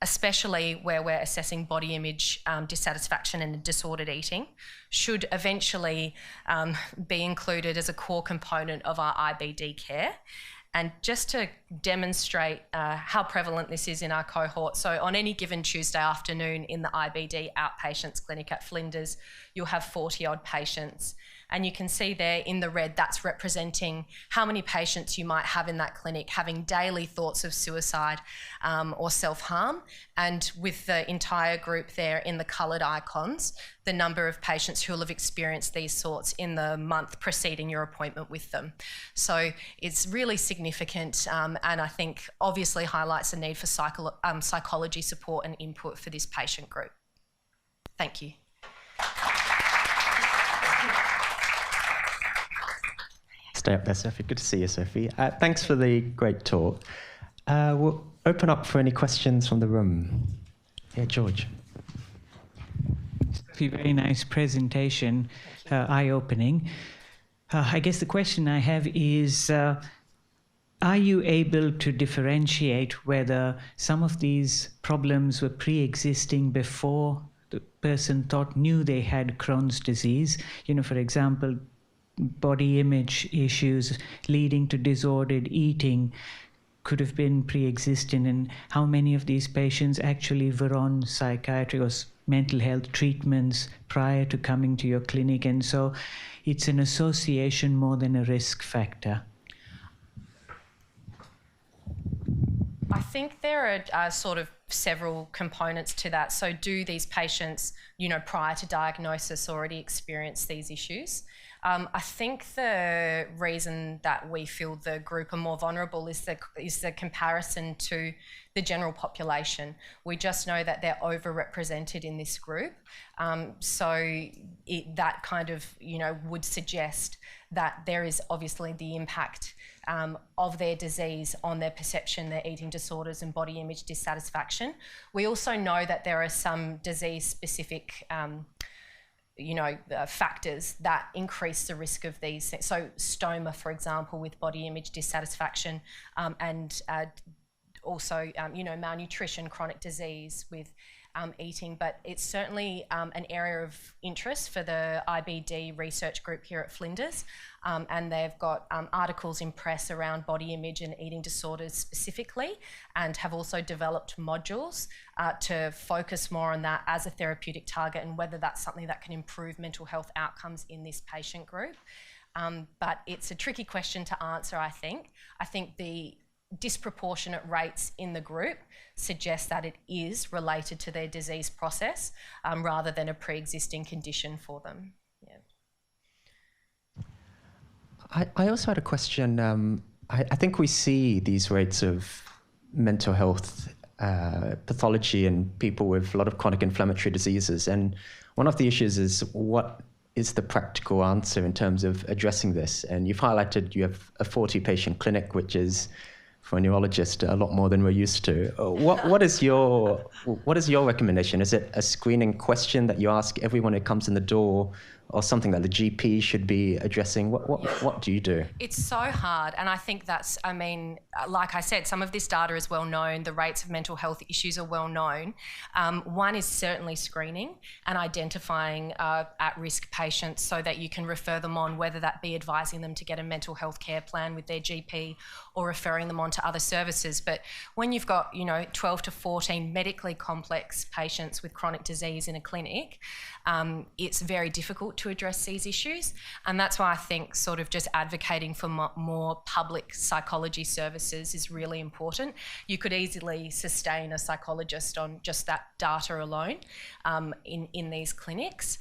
especially where we're assessing body image dissatisfaction and disordered eating, should eventually be included as a core component of our IBD care. And just to demonstrate how prevalent this is in our cohort, so on any given Tuesday afternoon in the IBD outpatients clinic at Flinders, you'll have 40-odd patients. And you can see there in the red, that's representing how many patients you might have in that clinic having daily thoughts of suicide or self-harm. And with the entire group there in the coloured icons, the number of patients who will have experienced these thoughts in the month preceding your appointment with them. So it's really significant, and I think obviously highlights the need for psychology support and input for this patient group. Thank you. Stay up there, Sophie. Good to see you, Sophie. Thanks for the great talk. We'll open up for any questions from the room. Yeah, George. Sophie, very nice presentation, eye-opening. I guess the question I have is, are you able to differentiate whether some of these problems were pre-existing before the person knew they had Crohn's disease? For example, body image issues leading to disordered eating could have been pre-existing, and how many of these patients actually were on psychiatric or mental health treatments prior to coming to your clinic, and so it's an association more than a risk factor. I think there are sort of several components to that. So do these patients, prior to diagnosis already experience these issues? I think the reason that we feel the group are more vulnerable is the comparison to the general population. We just know that they're overrepresented in this group. So that kind of, would suggest that there is obviously the impact of their disease on their perception, their eating disorders and body image dissatisfaction. We also know that there are some disease-specific factors that increase the risk of these things. So stoma, for example, with body image dissatisfaction, and also, malnutrition, chronic disease with eating. But it's certainly an area of interest for the IBD research group here at Flinders. And they've got articles in press around body image and eating disorders specifically, and have also developed modules to focus more on that as a therapeutic target and whether that's something that can improve mental health outcomes in this patient group. But it's a tricky question to answer, I think. I think the disproportionate rates in the group suggest that it is related to their disease process rather than a pre-existing condition for them. I also had a question. I think we see these rates of mental health pathology in people with a lot of chronic inflammatory diseases. And one of the issues is what is the practical answer in terms of addressing this? And you've highlighted you have a 40-patient clinic, which is, for a neurologist, a lot more than we're used to. What is your recommendation? Is it a screening question that you ask everyone who comes in the door, or something that the GP should be addressing? What do you do? It's so hard, and I think that's, I mean, like I said, some of this data is well known, the rates of mental health issues are well known. One is certainly screening and identifying at-risk patients so that you can refer them on, whether that be advising them to get a mental health care plan with their GP or referring them on to other services. But when you've got, 12 to 14 medically complex patients with chronic disease in a clinic, it's very difficult to address these issues. And that's why I think sort of just advocating for more public psychology services is really important. You could easily sustain a psychologist on just that data alone in these clinics.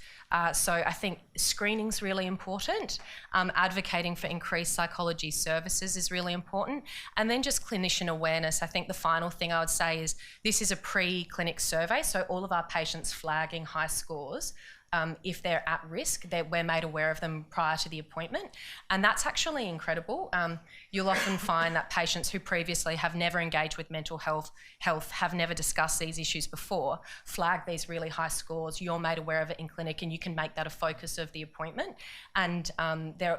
So I think screening's really important. Advocating for increased psychology services is really important. And then just clinician awareness. I think the final thing I would say is this is a pre-clinic survey, so all of our patients flagging high scores. If they're at risk, we're made aware of them prior to the appointment. And that's actually incredible. You'll often find that patients who previously have never engaged with mental health, have never discussed these issues before, flag these really high scores, you're made aware of it in clinic, and you can make that a focus of the appointment. And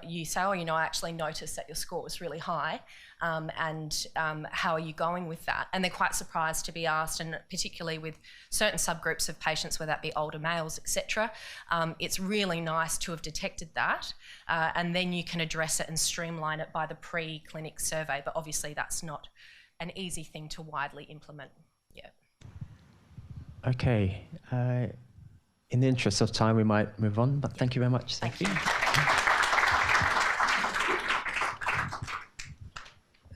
you say, oh, I actually noticed that your score was really high. And how are you going with that? And they're quite surprised to be asked, and particularly with certain subgroups of patients, whether that be older males, etc. It's really nice to have detected that, and then you can address it and streamline it by the pre-clinic survey. But obviously that's not an easy thing to widely implement. Yeah. Okay. In the interest of time, we might move on, but thank you very much. Thank you.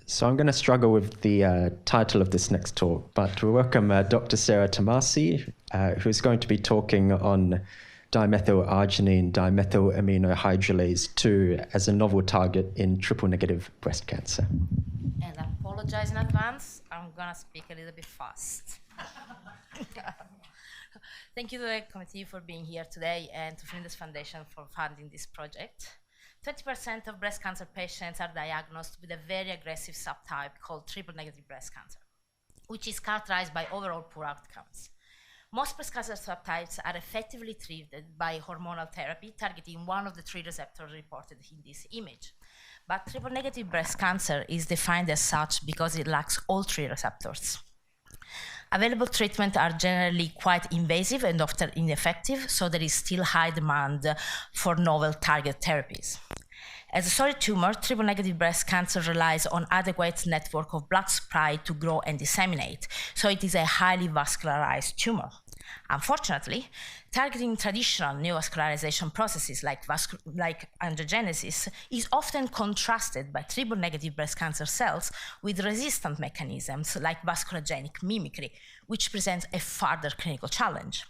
So I'm going to struggle with the title of this next talk, but we welcome Dr. Sarah Tomasi, who's going to be talking on dimethylarginine dimethylaminohydrolase 2 as a novel target in triple-negative breast cancer. And I apologize in advance. I'm going to speak a little bit fast. Thank you to the committee for being here today and to Flinders Foundation for funding this project. 20% of breast cancer patients are diagnosed with a very aggressive subtype called triple-negative breast cancer, which is characterized by overall poor outcomes. Most breast cancer subtypes are effectively treated by hormonal therapy targeting one of the 3 receptors reported in this image. But triple-negative breast cancer is defined as such because it lacks all 3 receptors. Available treatments are generally quite invasive and often ineffective, so there is still high demand for novel target therapies. As a solid tumor, triple-negative breast cancer relies on adequate network of blood supply to grow and disseminate, so it is a highly vascularized tumor. Unfortunately, targeting traditional neovascularization processes like angiogenesis is often contrasted by triple-negative breast cancer cells with resistant mechanisms like vasculogenic mimicry, which presents a further clinical challenge.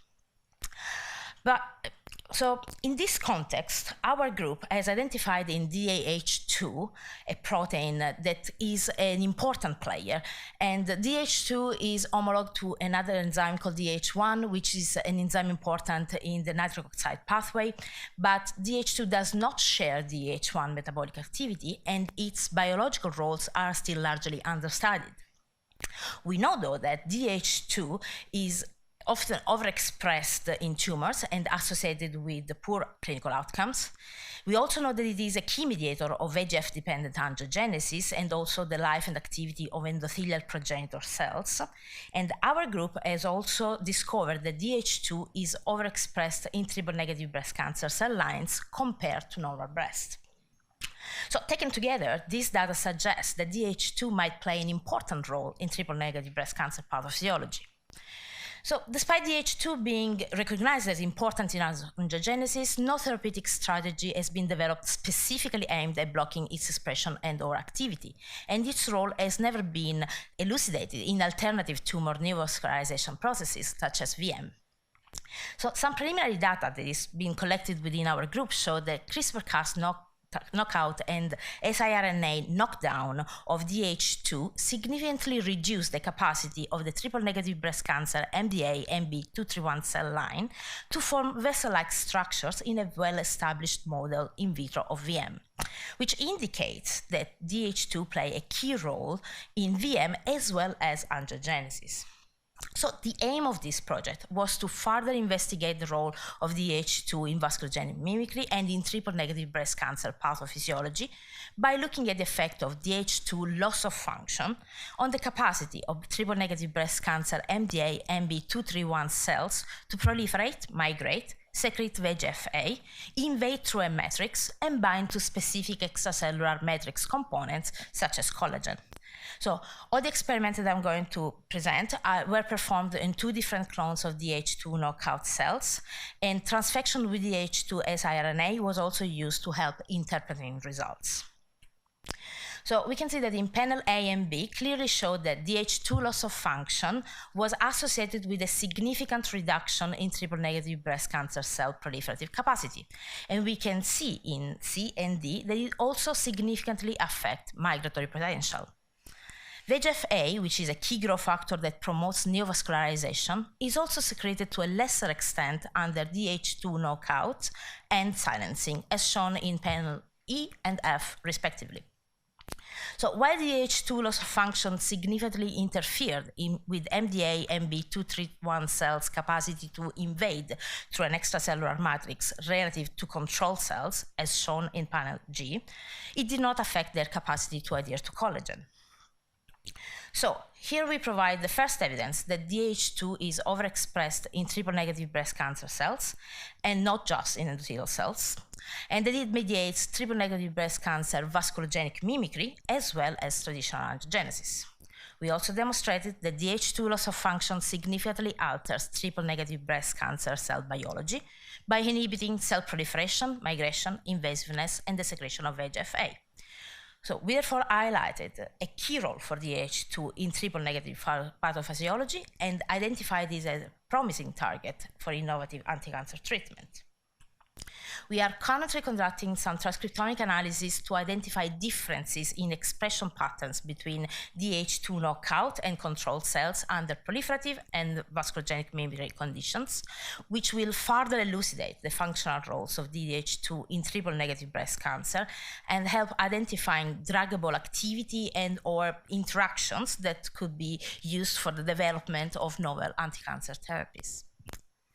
So in this context, our group has identified in DHH2 a protein that is an important player, and DHH2 is homolog to another enzyme called DH1, which is an enzyme important in the nitric oxide pathway, but DH2 does not share DH1 metabolic activity, and its biological roles are still largely understudied. We know, though, that DH2 is often overexpressed in tumors and associated with the poor clinical outcomes. We also know that it is a key mediator of VEGF-dependent angiogenesis and also the life and activity of endothelial progenitor cells. And our group has also discovered that DH2 is overexpressed in triple-negative breast cancer cell lines compared to normal breast. So taken together, this data suggests that DH2 might play an important role in triple-negative breast cancer pathophysiology. So despite DH2 being recognized as important in angiogenesis, no therapeutic strategy has been developed specifically aimed at blocking its expression and or activity, and its role has never been elucidated in alternative tumor neovascularization processes such as VM. So some preliminary data that is being collected within our group show that CRISPR-Cas knockout and siRNA knockdown of DH2 significantly reduced the capacity of the triple-negative breast cancer MDA-MB231 cell line to form vessel-like structures in a well-established model in vitro of VM, which indicates that DH2 play a key role in VM as well as angiogenesis. So the aim of this project was to further investigate the role of DH2 in vasculogenic mimicry and in triple-negative breast cancer pathophysiology by looking at the effect of DH2 loss of function on the capacity of triple-negative breast cancer MDA-MB231 cells to proliferate, migrate, secrete VEGF-A, invade through a matrix, and bind to specific extracellular matrix components such as collagen. So all the experiments that I'm going to present were performed in 2 different clones of DH2 knockout cells, and transfection with DH2 siRNA was also used to help interpreting results. So we can see that in panel A and B clearly showed that DH2 loss of function was associated with a significant reduction in triple-negative breast cancer cell proliferative capacity. And we can see in C and D that it also significantly affects migratory potential. VEGF-A, which is a key growth factor that promotes neovascularization, is also secreted to a lesser extent under DH2 knockout and silencing, as shown in panel E and F, respectively. So while DH2 loss of function significantly interfered with MDA-MB231 cells' capacity to invade through an extracellular matrix relative to control cells, as shown in panel G, it did not affect their capacity to adhere to collagen. So here we provide the first evidence that DH2 is overexpressed in triple-negative breast cancer cells and not just in endothelial cells, and that it mediates triple-negative breast cancer vasculogenic mimicry as well as traditional angiogenesis. We also demonstrated that DH2 loss of function significantly alters triple-negative breast cancer cell biology by inhibiting cell proliferation, migration, invasiveness, and the secretion of VEGF-A. So we therefore highlighted a key role for DH2 in triple-negative pathophysiology and identified this as a promising target for innovative anti-cancer treatment. We are currently conducting some transcriptomic analysis to identify differences in expression patterns between DH2 knockout and control cells under proliferative and vasculogenic mimicry conditions, which will further elucidate the functional roles of DH2 in triple-negative breast cancer and help identifying druggable activity and or interactions that could be used for the development of novel anti-cancer therapies.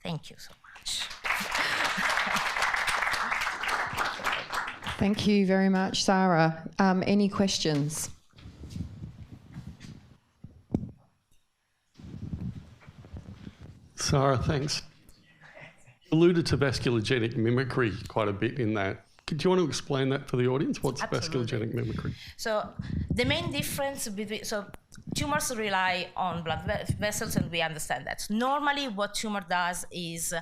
Thank you so much. Thank you very much, Sarah. Any questions? Sarah, thanks. You alluded to vasculogenic mimicry quite a bit in that. Do you want to explain that for the audience? What's vasculogenic mimicry? So the main difference between, tumors rely on blood vessels, and we understand that. Normally what tumor does is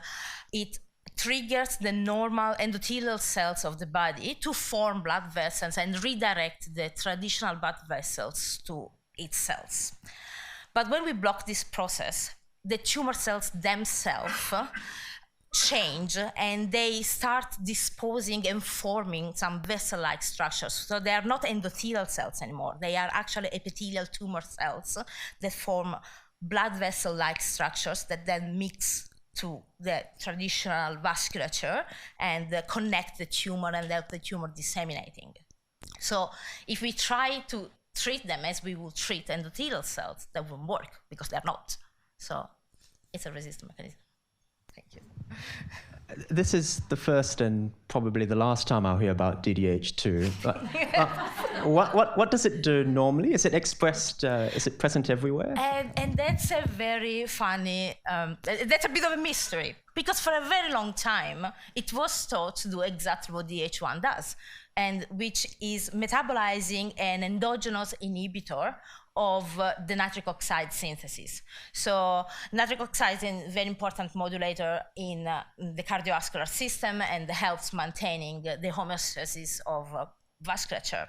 it triggers the normal endothelial cells of the body to form blood vessels and redirect the traditional blood vessels to its cells. But when we block this process, the tumor cells themselves change and they start disposing and forming some vessel-like structures. So they are not endothelial cells anymore. They are actually epithelial tumor cells that form blood vessel-like structures that then mix to the traditional vasculature and connect the tumor and help the tumor disseminating. So if we try to treat them as we would treat endothelial cells, that won't work because they're not. So it's a resistance mechanism. Thank you. This is the first and probably the last time I'll hear about DDH2. But what does it do normally? Is it expressed? Is it present everywhere? And that's a very funny. That's a bit of a mystery because for a very long time it was thought to do exactly what DH1 does, and which is metabolizing an endogenous inhibitor of the nitric oxide synthesis. So nitric oxide is a very important modulator in the cardiovascular system and helps maintaining the homeostasis of vasculature.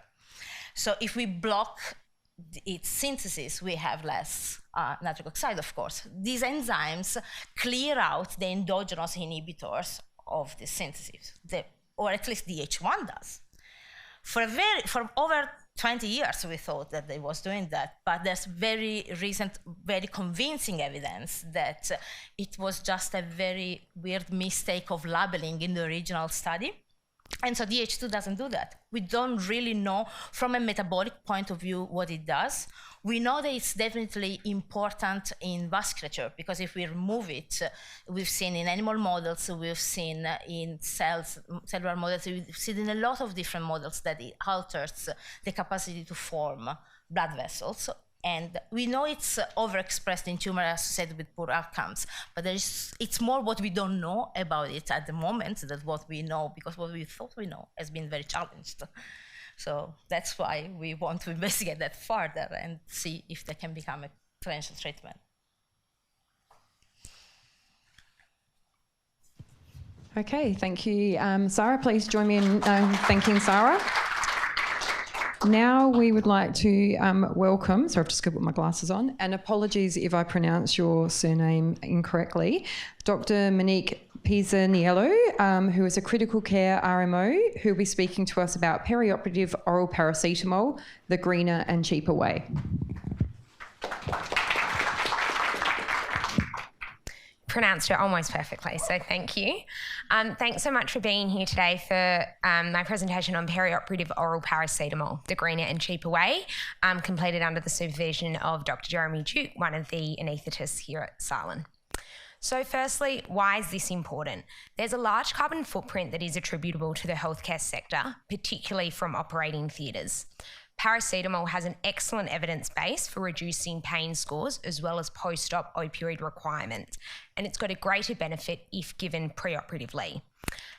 So if we block its synthesis, we have less nitric oxide, of course. These enzymes clear out the endogenous inhibitors of the synthesis, or at least DH1 does. For over 20 years, we thought that they was doing that, but there's very recent, very convincing evidence that it was just a very weird mistake of labeling in the original study. And so DH2 doesn't do that. We don't really know from a metabolic point of view what it does. We know that it's definitely important in vasculature, because if we remove it, we've seen in animal models, we've seen in cellular models, we've seen in a lot of different models that it alters the capacity to form blood vessels. And we know it's overexpressed in tumor associated with poor outcomes, but it's more what we don't know about it at the moment than what we know, because what we thought we know has been very challenged. So that's why we want to investigate that further and see if they can become a potential treatment. Okay, thank you. Sarah, please join me in thanking Sarah. Now we would like to welcome, sorry, I've just got to put my glasses on, and apologies if I pronounce your surname incorrectly, Dr. Monique Pizzaniello, who is a critical care RMO, who will be speaking to us about perioperative oral paracetamol, the greener and cheaper way. Pronounced it almost perfectly, so thank you. Thanks so much for being here today for my presentation on perioperative oral paracetamol, the greener and cheaper way, completed under the supervision of Dr. Jeremy Duke, one of the anaesthetists here at SALHN. So firstly, why is this important? There's a large carbon footprint that is attributable to the healthcare sector, particularly from operating theatres. Paracetamol has an excellent evidence base for reducing pain scores as well as post-op opioid requirements, and it's got a greater benefit if given preoperatively.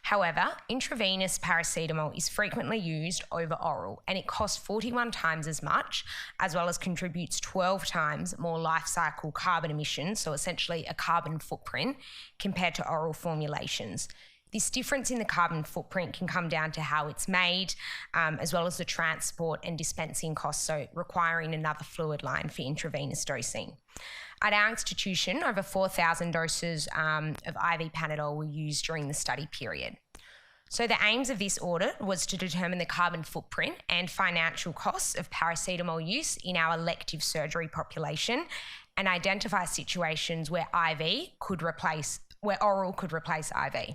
However, intravenous paracetamol is frequently used over oral, and it costs 41 times as much, as well as contributes 12 times more life cycle carbon emissions, so essentially a carbon footprint, compared to oral formulations. This difference in the carbon footprint can come down to how it's made, as well as the transport and dispensing costs, so requiring another fluid line for intravenous dosing. At our institution, over 4,000 doses of IV Panadol were used during the study period. So the aims of this audit was to determine the carbon footprint and financial costs of paracetamol use in our elective surgery population and identify situations where oral could replace IV.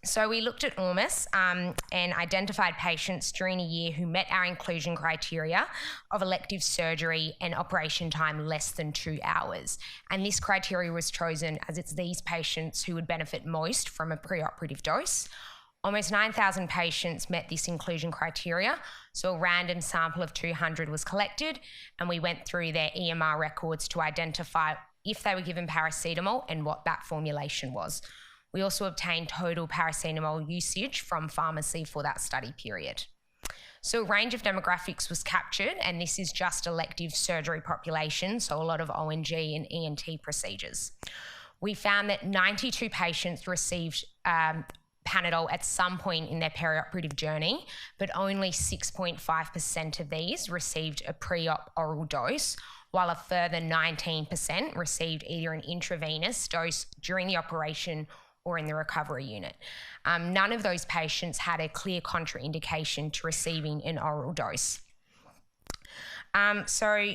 So we looked at ORMUS and identified patients during a year who met our inclusion criteria of elective surgery and operation time less than 2 hours. And this criteria was chosen as it's these patients who would benefit most from a preoperative dose. Almost 9,000 patients met this inclusion criteria, so a random sample of 200 was collected, and we went through their EMR records to identify if they were given paracetamol and what that formulation was. We also obtained total paracetamol usage from pharmacy for that study period. So a range of demographics was captured, and this is just elective surgery population, so a lot of ONG and ENT procedures. We found that 92 patients received Panadol at some point in their perioperative journey, but only 6.5% of these received a pre-op oral dose, while a further 19% received either an intravenous dose during the operation or in the recovery unit. None of those patients had a clear contraindication to receiving an oral dose. So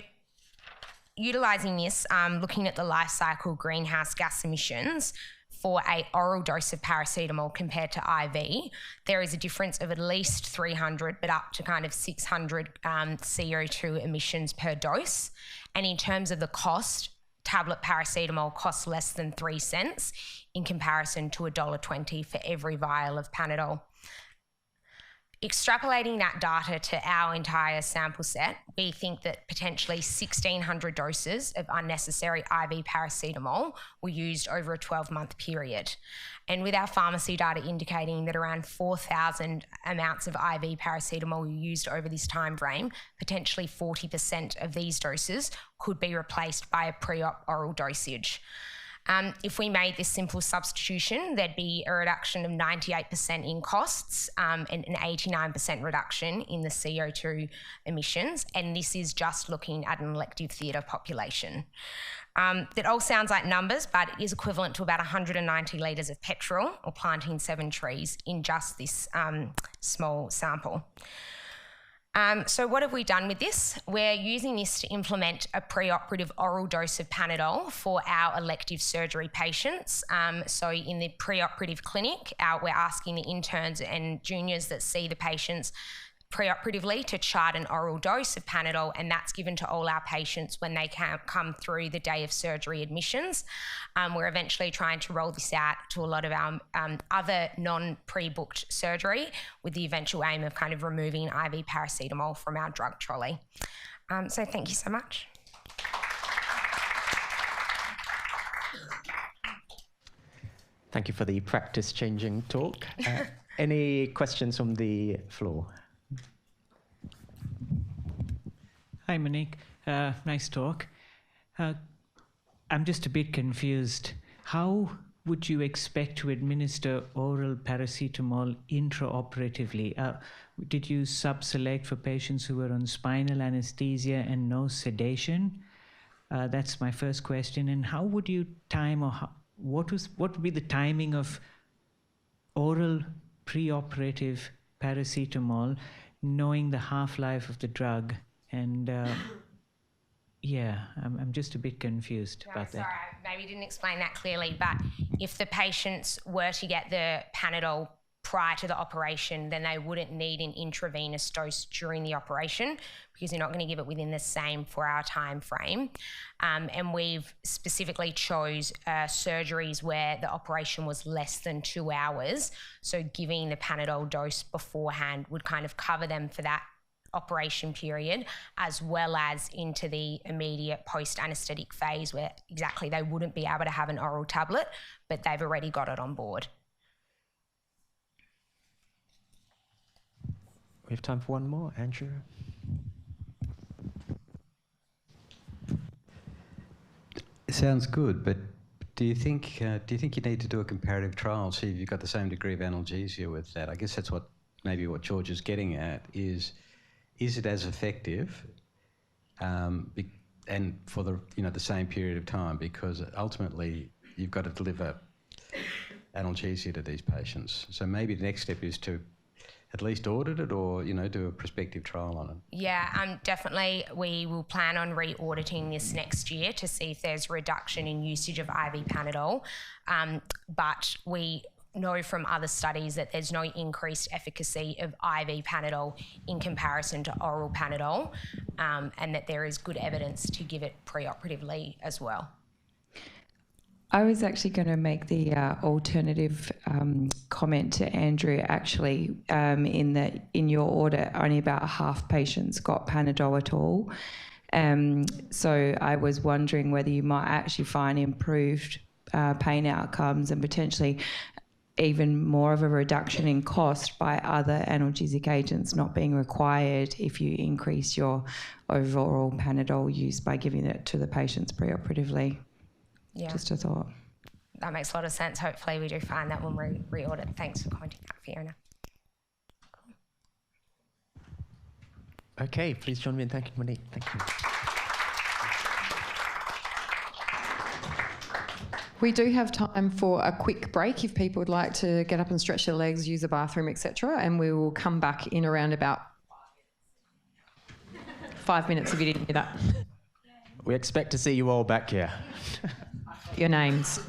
utilising this, looking at the life cycle greenhouse gas emissions for an oral dose of paracetamol compared to IV, there is a difference of at least 300, but up to kind of 600 CO2 emissions per dose. And in terms of the cost, tablet paracetamol costs less than 3 cents in comparison to $1.20 for every vial of Panadol. Extrapolating that data to our entire sample set, we think that potentially 1,600 doses of unnecessary IV paracetamol were used over a 12-month period. And with our pharmacy data indicating that around 4,000 amounts of IV paracetamol were used over this time frame, potentially 40% of these doses could be replaced by a pre-op oral dosage. If we made this simple substitution, there'd be a reduction of 98% in costs and an 89% reduction in the CO2 emissions, and this is just looking at an elective theatre population. That all sounds like numbers, but it is equivalent to about 190 litres of petrol or planting 7 trees in just this small sample. So what have we done with this? We're using this to implement a preoperative oral dose of Panadol for our elective surgery patients. So in the preoperative clinic, we're asking the interns and juniors that see the patients preoperatively to chart an oral dose of Panadol, and that's given to all our patients when they come through the day of surgery admissions. We're eventually trying to roll this out to a lot of our other non-pre-booked surgery with the eventual aim of kind of removing IV paracetamol from our drug trolley. So thank you so much. Thank you for the practice-changing talk. Any questions from the floor? Hi, Monique. Nice talk. I'm just a bit confused. How would you expect to administer oral paracetamol intraoperatively? Did you sub-select for patients who were on spinal anesthesia and no sedation? That's my first question. And how would you time, or what would be the timing of oral preoperative paracetamol, knowing the half-life of the drug? And yeah, I'm just a bit confused about that. Sorry, I maybe didn't explain that clearly, but if the patients were to get the Panadol prior to the operation, then they wouldn't need an intravenous dose during the operation because you're not going to give it within the same 4-hour time frame. And we've specifically chose surgeries where the operation was less than 2 hours. So giving the Panadol dose beforehand would kind of cover them for that operation period, as well as into the immediate post-anaesthetic phase where exactly they wouldn't be able to have an oral tablet, but they've already got it on board. We have time for one more. Andrew? It sounds good, but do you think you need to do a comparative trial, see if you've got the same degree of analgesia with that? I guess that's maybe what George is getting at is it as effective and for the same period of time? Because ultimately you've got to deliver analgesia to these patients. So maybe the next step is to at least audit it or do a prospective trial on it. Yeah, definitely. We will plan on re-auditing this next year to see if there's a reduction in usage of IV Panadol. But we know from other studies that there's no increased efficacy of IV Panadol in comparison to oral Panadol, and that there is good evidence to give it preoperatively as well. I was actually going to make the alternative comment to Andrew, actually, in that in your audit, only about half patients got Panadol at all. So I was wondering whether you might actually find improved pain outcomes and potentially even more of a reduction in cost by other analgesic agents not being required if you increase your overall Panadol use by giving it to the patients preoperatively. Yeah. Just a thought. That makes a lot of sense. Hopefully we do find that when we re-audit. Thanks for commenting that, Fiona. Okay, please join me in thanking Monique. Thank you. We do have time for a quick break if people would like to get up and stretch their legs, use the bathroom, etc. And we will come back in around about 5 minutes if you didn't hear that. We expect to see you all back here. Your names.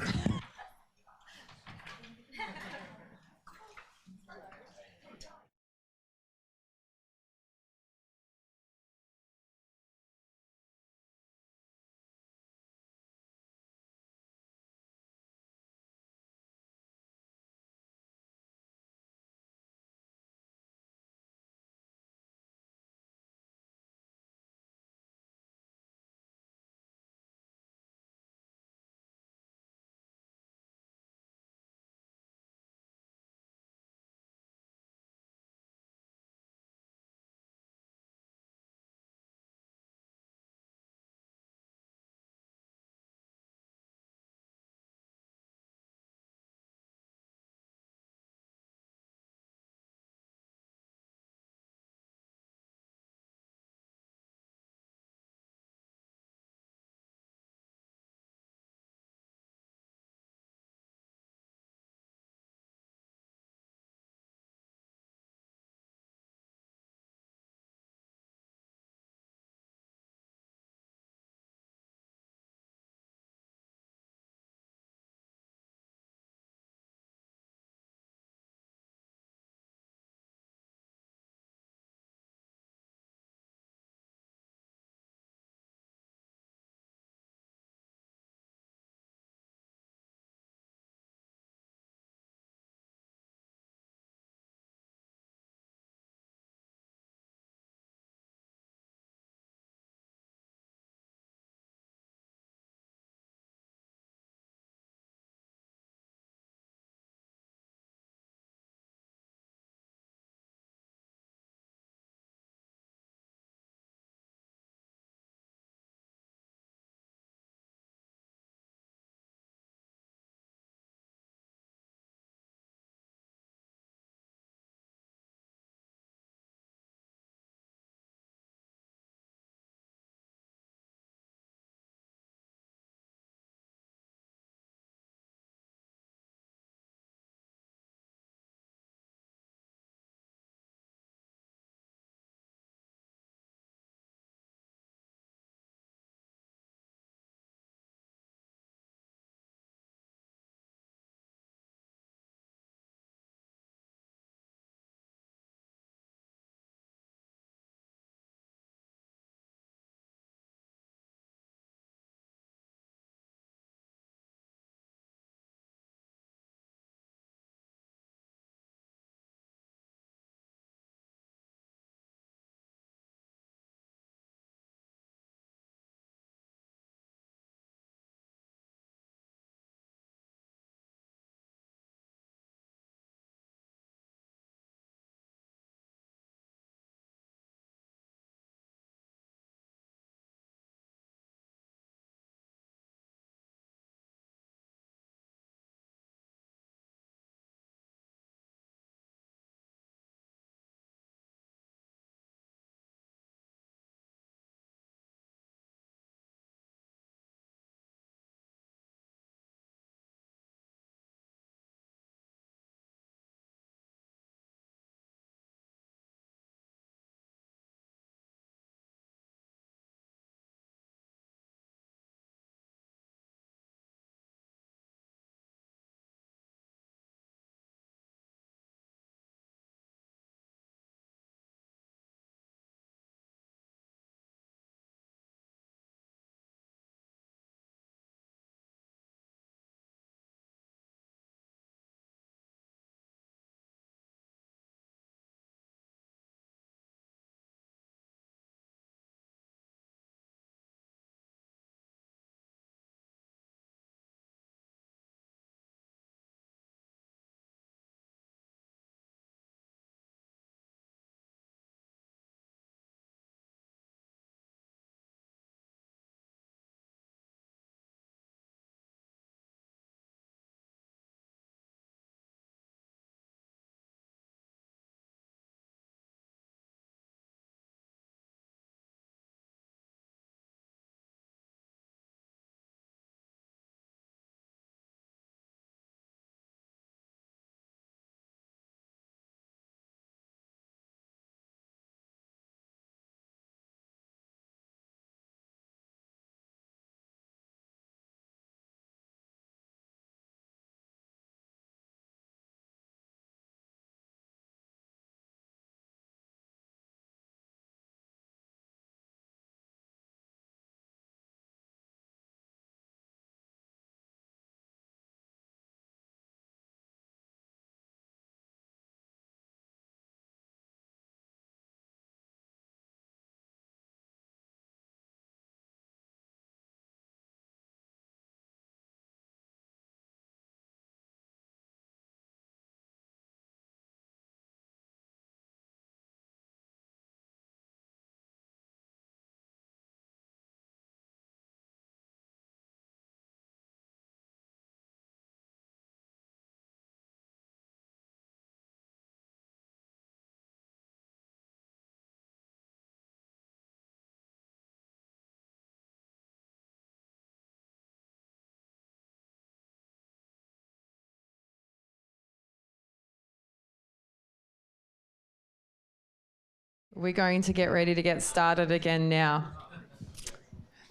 We're going to get ready to get started again now.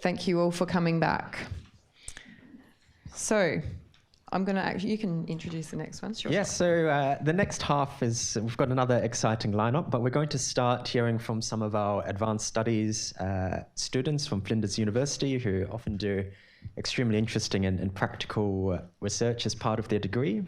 Thank you all for coming back. So I'm going to actually, you can introduce the next one. Sure. Yes, so the next half is, we've got another exciting lineup, but we're going to start hearing from some of our advanced studies students from Flinders University who often do extremely interesting and practical research as part of their degree.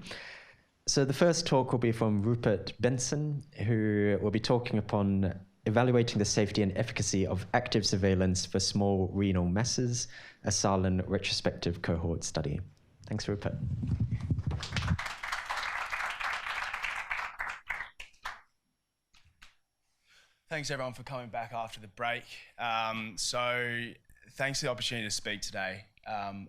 So the first talk will be from Rupert Benson, who will be talking upon evaluating the safety and efficacy of active surveillance for small renal masses, a SALHN retrospective cohort study. Thanks, Rupert. Thanks, everyone, for coming back after the break. So thanks for the opportunity to speak today.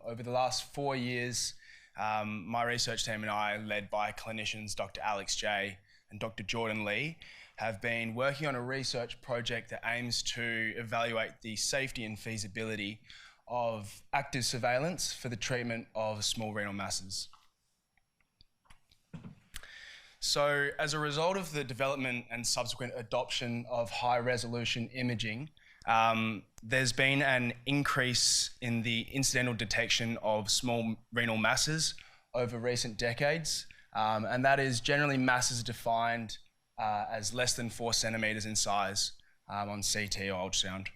Over the last 4 years, my research team and I, led by clinicians Dr. Alex J. and Dr. Jordan Lee, have been working on a research project that aims to evaluate the safety and feasibility of active surveillance for the treatment of small renal masses. So as a result of the development and subsequent adoption of high-resolution imaging, there's been an increase in the incidental detection of small renal masses over recent decades, and that is generally masses defined as less than 4 centimetres in size on CT or ultrasound.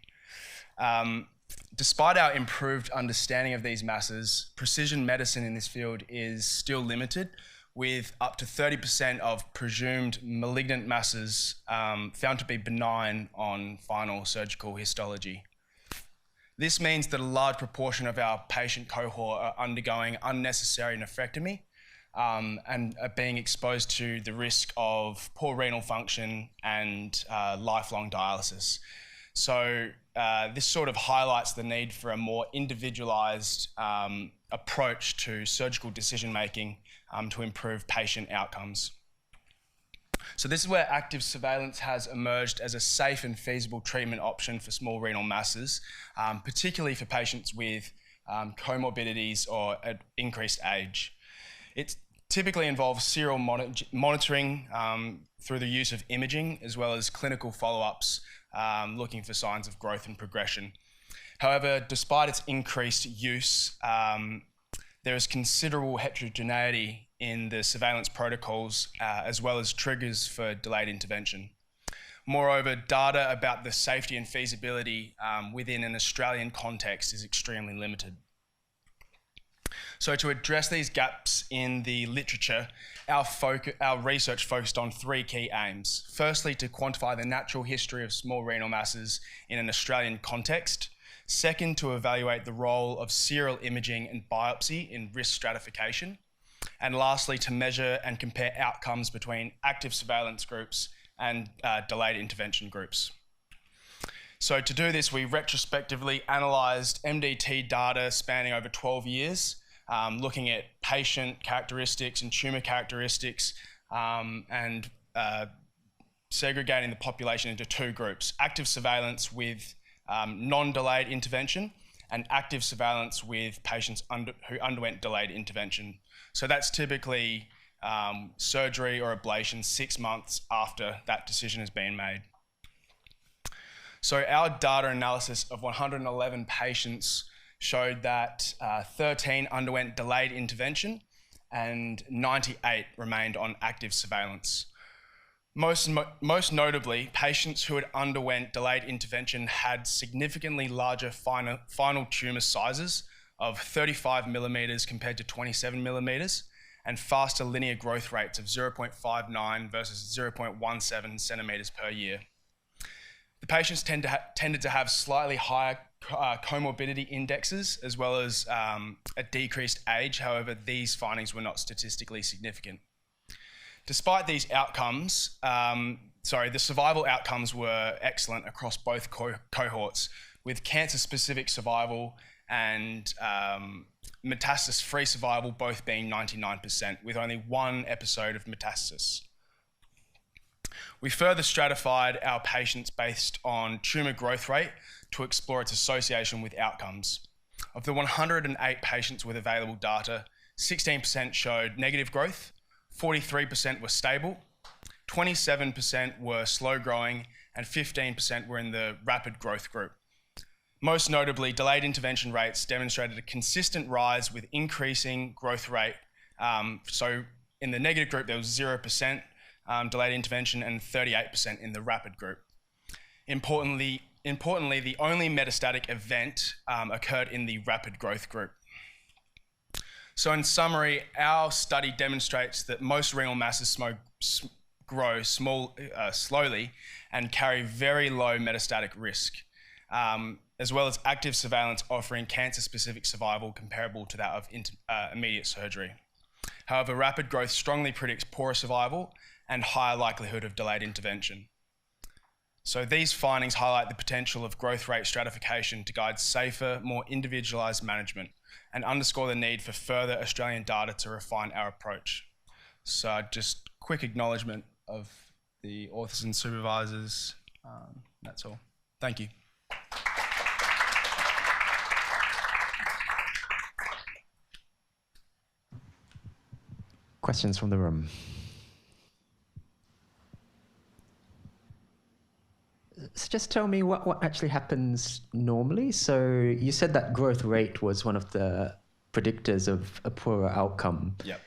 Despite our improved understanding of these masses, precision medicine in this field is still limited, with up to 30% of presumed malignant masses found to be benign on final surgical histology. This means that a large proportion of our patient cohort are undergoing unnecessary nephrectomy and are being exposed to the risk of poor renal function and lifelong dialysis. So this sort of highlights the need for a more individualised approach to surgical decision-making to improve patient outcomes. So this is where active surveillance has emerged as a safe and feasible treatment option for small renal masses, particularly for patients with comorbidities or increased age. It typically involves serial monitoring through the use of imaging, as well as clinical follow-ups looking for signs of growth and progression. However, despite its increased use, there is considerable heterogeneity in the surveillance protocols as well as triggers for delayed intervention. Moreover, data about the safety and feasibility within an Australian context is extremely limited. So to address these gaps in the literature, our research focused on 3 key aims. Firstly, to quantify the natural history of small renal masses in an Australian context. Second, to evaluate the role of serial imaging and biopsy in risk stratification. And lastly, to measure and compare outcomes between active surveillance groups and delayed intervention groups. So to do this, we retrospectively analysed MDT data spanning over 12 years, looking at patient characteristics and tumour characteristics, and segregating the population into 2 groups: active surveillance with non-delayed intervention and active surveillance with patients who underwent delayed intervention. So that's typically surgery or ablation 6 months after that decision has been made. So our data analysis of 111 patients showed that 13 underwent delayed intervention and 98 remained on active surveillance. Most notably, patients who had underwent delayed intervention had significantly larger final tumour sizes of 35 millimetres compared to 27 millimetres, and faster linear growth rates of 0.59 versus 0.17 centimetres per year. The patients tended to have slightly higher comorbidity indexes, as well as a decreased age. However, these findings were not statistically significant. Despite these outcomes, the survival outcomes were excellent across both cohorts, with cancer-specific survival and metastasis-free survival both being 99%, with only 1 episode of metastasis. We further stratified our patients based on tumour growth rate to explore its association with outcomes. Of the 108 patients with available data, 16% showed negative growth, 43% were stable, 27% were slow growing, and 15% were in the rapid growth group. Most notably, delayed intervention rates demonstrated a consistent rise with increasing growth rate. So in the negative group, there was 0% delayed intervention and 38% in the rapid group. Importantly, the only metastatic event occurred in the rapid growth group. So in summary, our study demonstrates that most renal masses grow slowly and carry very low metastatic risk, as well as active surveillance offering cancer-specific survival comparable to that of immediate surgery. However, rapid growth strongly predicts poorer survival and higher likelihood of delayed intervention. So these findings highlight the potential of growth rate stratification to guide safer, more individualised management and underscore the need for further Australian data to refine our approach. So just quick acknowledgement of the authors and supervisors. That's all. Thank you. Questions from the room? So just tell me what actually happens normally. So you said that growth rate was one of the predictors of a poorer outcome. Yep.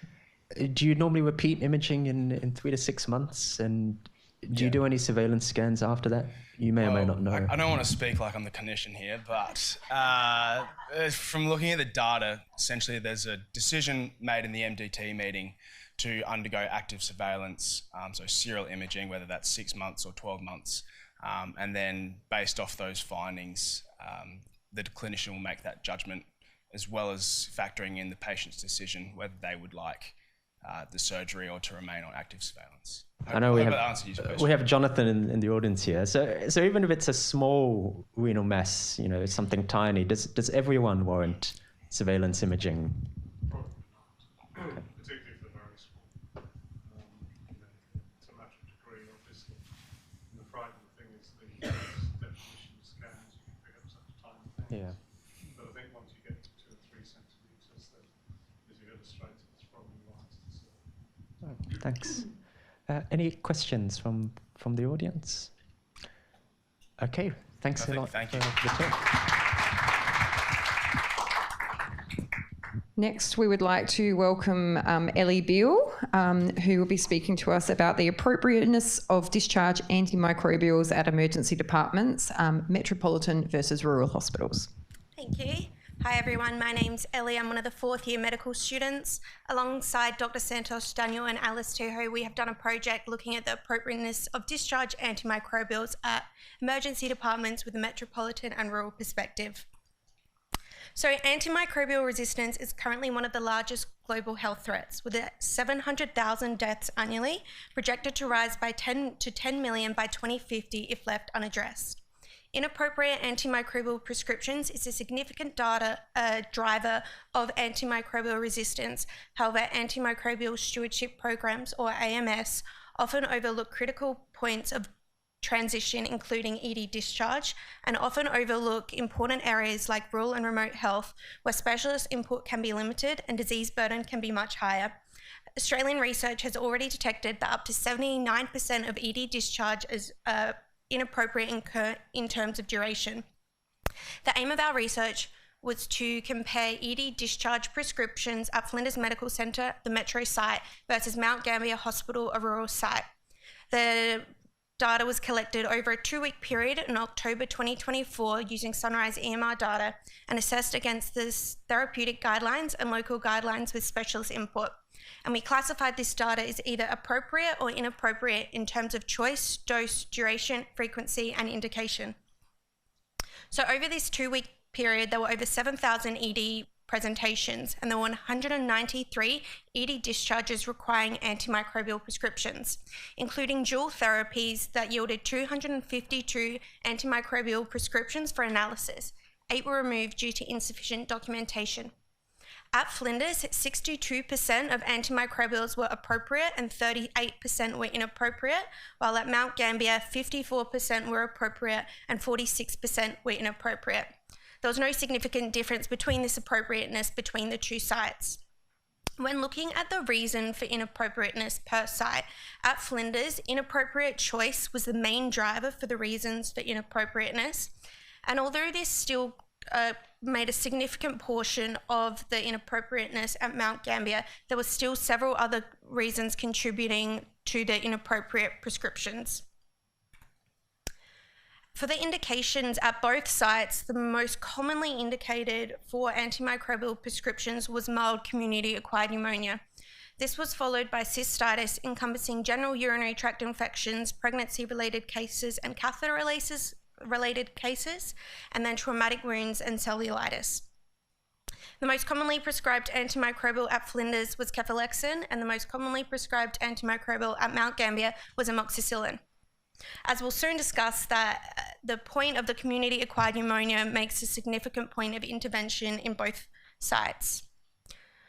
Do you normally repeat imaging in 3 to 6 months? And do you do any surveillance scans after that? You may or may not know. I don't want to speak like I'm the clinician here, but from looking at the data, essentially there's a decision made in the MDT meeting to undergo active surveillance, so serial imaging, whether that's 6 months or 12 months. And then based off those findings, the clinician will make that judgment, as well as factoring in the patient's decision whether they would like the surgery or to remain on active surveillance. I know we have Jonathan in the audience here. So even if it's a small renal mass, you know, something tiny, does everyone warrant surveillance imaging? Particularly for very small. It's a matter of degree, obviously. And the frightening thing is the definition of scans. You can pick up such tiny things. Yeah. But I think once you get to 2 or 3 centimetres, then, as you illustrated, it's probably wise to see. Thanks. Any questions from the audience? Okay, thanks a lot for the talk. Next, we would like to welcome Ellie Beale, who will be speaking to us about the appropriateness of discharge antimicrobials at emergency departments, metropolitan versus rural hospitals. Thank you. Hi everyone, my name's Ellie. I'm one of the 4th year medical students. Alongside Dr. Santos, Daniel and Alice Tuho, we have done a project looking at the appropriateness of discharge antimicrobials at emergency departments with a metropolitan and rural perspective. So antimicrobial resistance is currently one of the largest global health threats, with 700,000 deaths annually, projected to rise by 10 to 10 million by 2050 if left unaddressed. Inappropriate antimicrobial prescriptions is a significant driver of antimicrobial resistance. However, antimicrobial stewardship programs, or AMS, often overlook critical points of transition, including ED discharge, and often overlook important areas like rural and remote health, where specialist input can be limited and disease burden can be much higher. Australian research has already detected that up to 79% of ED discharge is inappropriate in terms of duration. The aim of our research was to compare ED discharge prescriptions at Flinders Medical Centre, the metro site, versus Mount Gambier Hospital, a rural site. The data was collected over a 2-week period in October 2024 using Sunrise EMR data and assessed against the therapeutic guidelines and local guidelines with specialist input. And we classified this data as either appropriate or inappropriate in terms of choice, dose, duration, frequency, and indication. So over this 2-week period, there were over 7,000 ED presentations, and there were 193 ED discharges requiring antimicrobial prescriptions, including dual therapies that yielded 252 antimicrobial prescriptions for analysis. 8 were removed due to insufficient documentation. At Flinders, 62% of antimicrobials were appropriate and 38% were inappropriate, while at Mount Gambier, 54% were appropriate and 46% were inappropriate. There was no significant difference between this appropriateness between the two sites. When looking at the reason for inappropriateness per site, at Flinders, inappropriate choice was the main driver for the reasons for inappropriateness. And although this still made a significant portion of the inappropriateness at Mount Gambier, there were still several other reasons contributing to the inappropriate prescriptions. For the indications at both sites, the most commonly indicated for antimicrobial prescriptions was mild community-acquired pneumonia. This was followed by cystitis encompassing general urinary tract infections, pregnancy-related cases, and catheter-related cases, and then traumatic wounds and cellulitis. The most commonly prescribed antimicrobial at Flinders was cefalexin, and the most commonly prescribed antimicrobial at Mount Gambier was amoxicillin. As we'll soon discuss, that the point of the community-acquired pneumonia makes a significant point of intervention in both sites.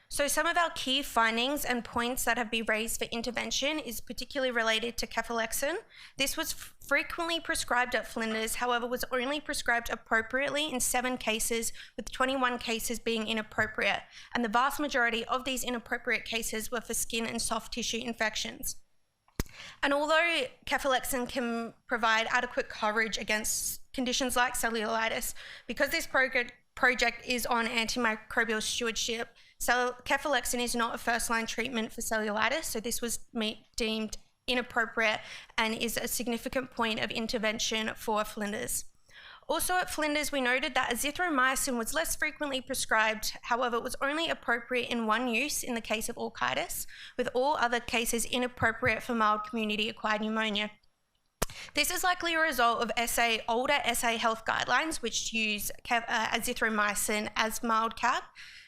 So some of our key findings and points that have been raised for intervention is particularly related to cefalexin. This was frequently prescribed at Flinders, however, was only prescribed appropriately in 7 cases, with 21 cases being inappropriate. And the vast majority of these inappropriate cases were for skin and soft tissue infections. And although cefalexin can provide adequate coverage against conditions like cellulitis, because this project is on antimicrobial stewardship, cefalexin is not a first-line treatment for cellulitis, so this was deemed inappropriate and is a significant point of intervention for Flinders. Also at Flinders, we noted that azithromycin was less frequently prescribed, however, it was only appropriate in 1 use in the case of orchitis, with all other cases inappropriate for mild community-acquired pneumonia. This is likely a result of older SA health guidelines, which use azithromycin as mild cap.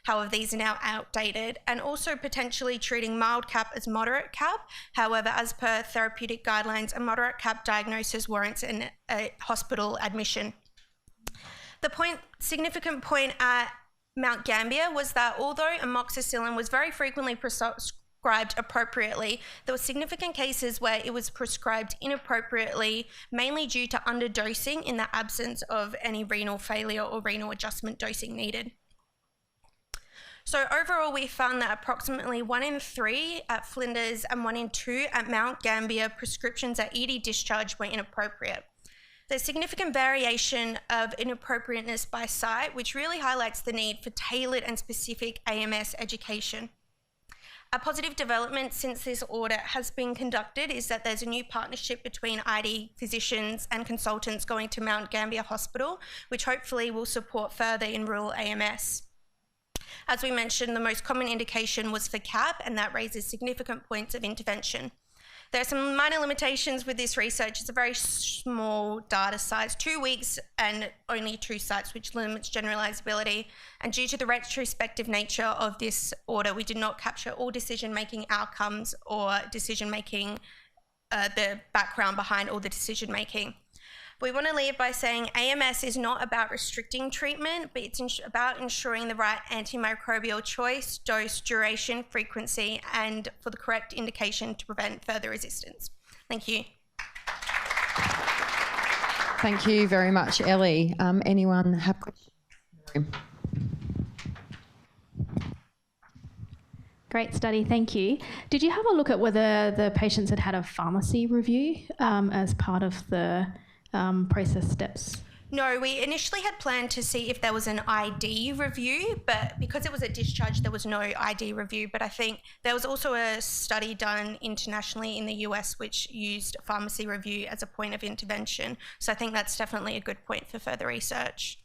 However, these are now outdated, and also potentially treating mild cap as moderate cap. However, as per therapeutic guidelines, a moderate cap diagnosis warrants a hospital admission. The significant point at Mount Gambier was that although amoxicillin was very frequently prescribed appropriately, there were significant cases where it was prescribed inappropriately, mainly due to underdosing in the absence of any renal failure or renal adjustment dosing needed. So overall, we found that approximately 1 in 3 at Flinders and 1 in 2 at Mount Gambier prescriptions at ED discharge were inappropriate. There's significant variation of inappropriateness by site, which really highlights the need for tailored and specific AMS education. A positive development since this audit has been conducted is that there's a new partnership between ID physicians and consultants going to Mount Gambier Hospital, which hopefully will support further in rural AMS. As we mentioned, the most common indication was for CAP, and that raises significant points of intervention. There are some minor limitations with this research. It's a very small data size, 2 weeks and only 2 sites, which limits generalizability. And due to the retrospective nature of this audit, we did not capture all decision-making outcomes or decision-making, the background behind all the decision-making. We want to leave by saying AMS is not about restricting treatment, but it's about ensuring the right antimicrobial choice, dose, duration, frequency, and for the correct indication to prevent further resistance. Thank you. Thank you very much, Ellie. Anyone have questions? Great study, thank you. Did you have a look at whether the patients had a pharmacy review as part of the process steps? No, we initially had planned to see if there was an ID review, but because it was a discharge, there was no ID review. But I think there was also a study done internationally in the US which used pharmacy review as a point of intervention. So I think that's definitely a good point for further research.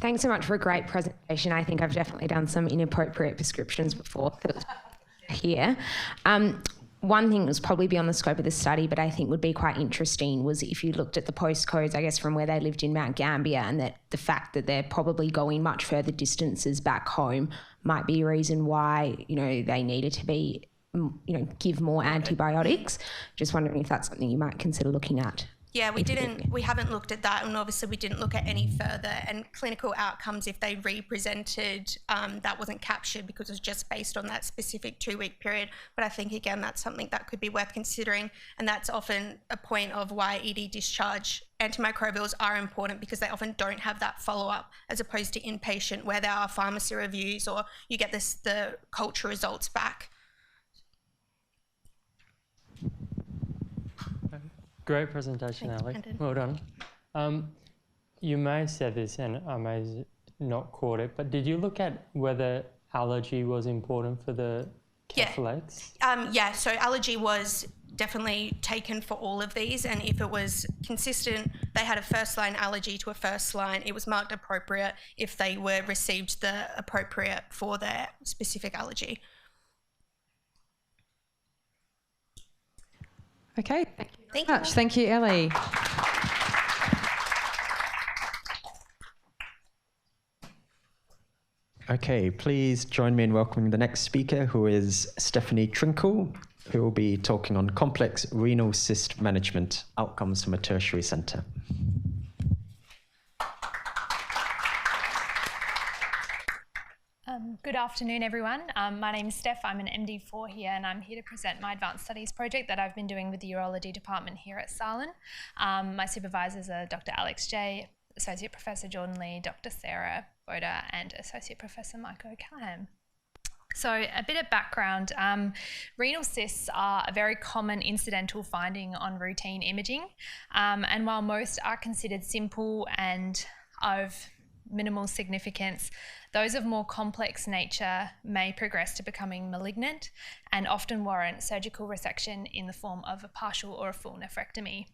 Thanks so much for a great presentation. I think I've definitely done some inappropriate prescriptions before here. One thing that was probably beyond the scope of the study, but I think would be quite interesting, was if you looked at the postcodes, I guess, from where they lived in Mount Gambier, and that the fact that they're probably going much further distances back home might be a reason why, they needed to be, give more antibiotics. Just wondering if that's something you might consider looking at. Yeah, we haven't looked at that, and obviously we didn't look at any further. And clinical outcomes, if they re-presented, that wasn't captured because it was just based on that specific 2-week period. But I think, again, that's something that could be worth considering, and that's often a point of why ED discharge antimicrobials are important, because they often don't have that follow-up, as opposed to inpatient where there are pharmacy reviews or you get the culture results back. Great presentation, Thanks, Ali. Brandon. Well done. You may have said this and I may have not caught it, but did you look at whether allergy was important for the catholics? Yeah, so allergy was definitely taken for all of these, and if it was consistent, they had a first-line allergy to a first line, it was marked appropriate if they were received the appropriate for their specific allergy. Okay, Thank you. much. Thank you, Ellie. Okay, please join me in welcoming the next speaker, who is Stephanie Trinkle, who will be talking on complex renal cyst management outcomes from a tertiary centre. Good afternoon, everyone. My name's Steph. I'm an MD4 here, and I'm here to present my advanced studies project that I've been doing with the urology department here at SALHN. My supervisors are Dr. Alex J, Associate Professor Jordan Lee, Dr. Sarah Boda, and Associate Professor Michael O'Callaghan. So a bit of background, renal cysts are a very common incidental finding on routine imaging, and while most are considered simple and of minimal significance, those of more complex nature may progress to becoming malignant and often warrant surgical resection in the form of a partial or a full nephrectomy.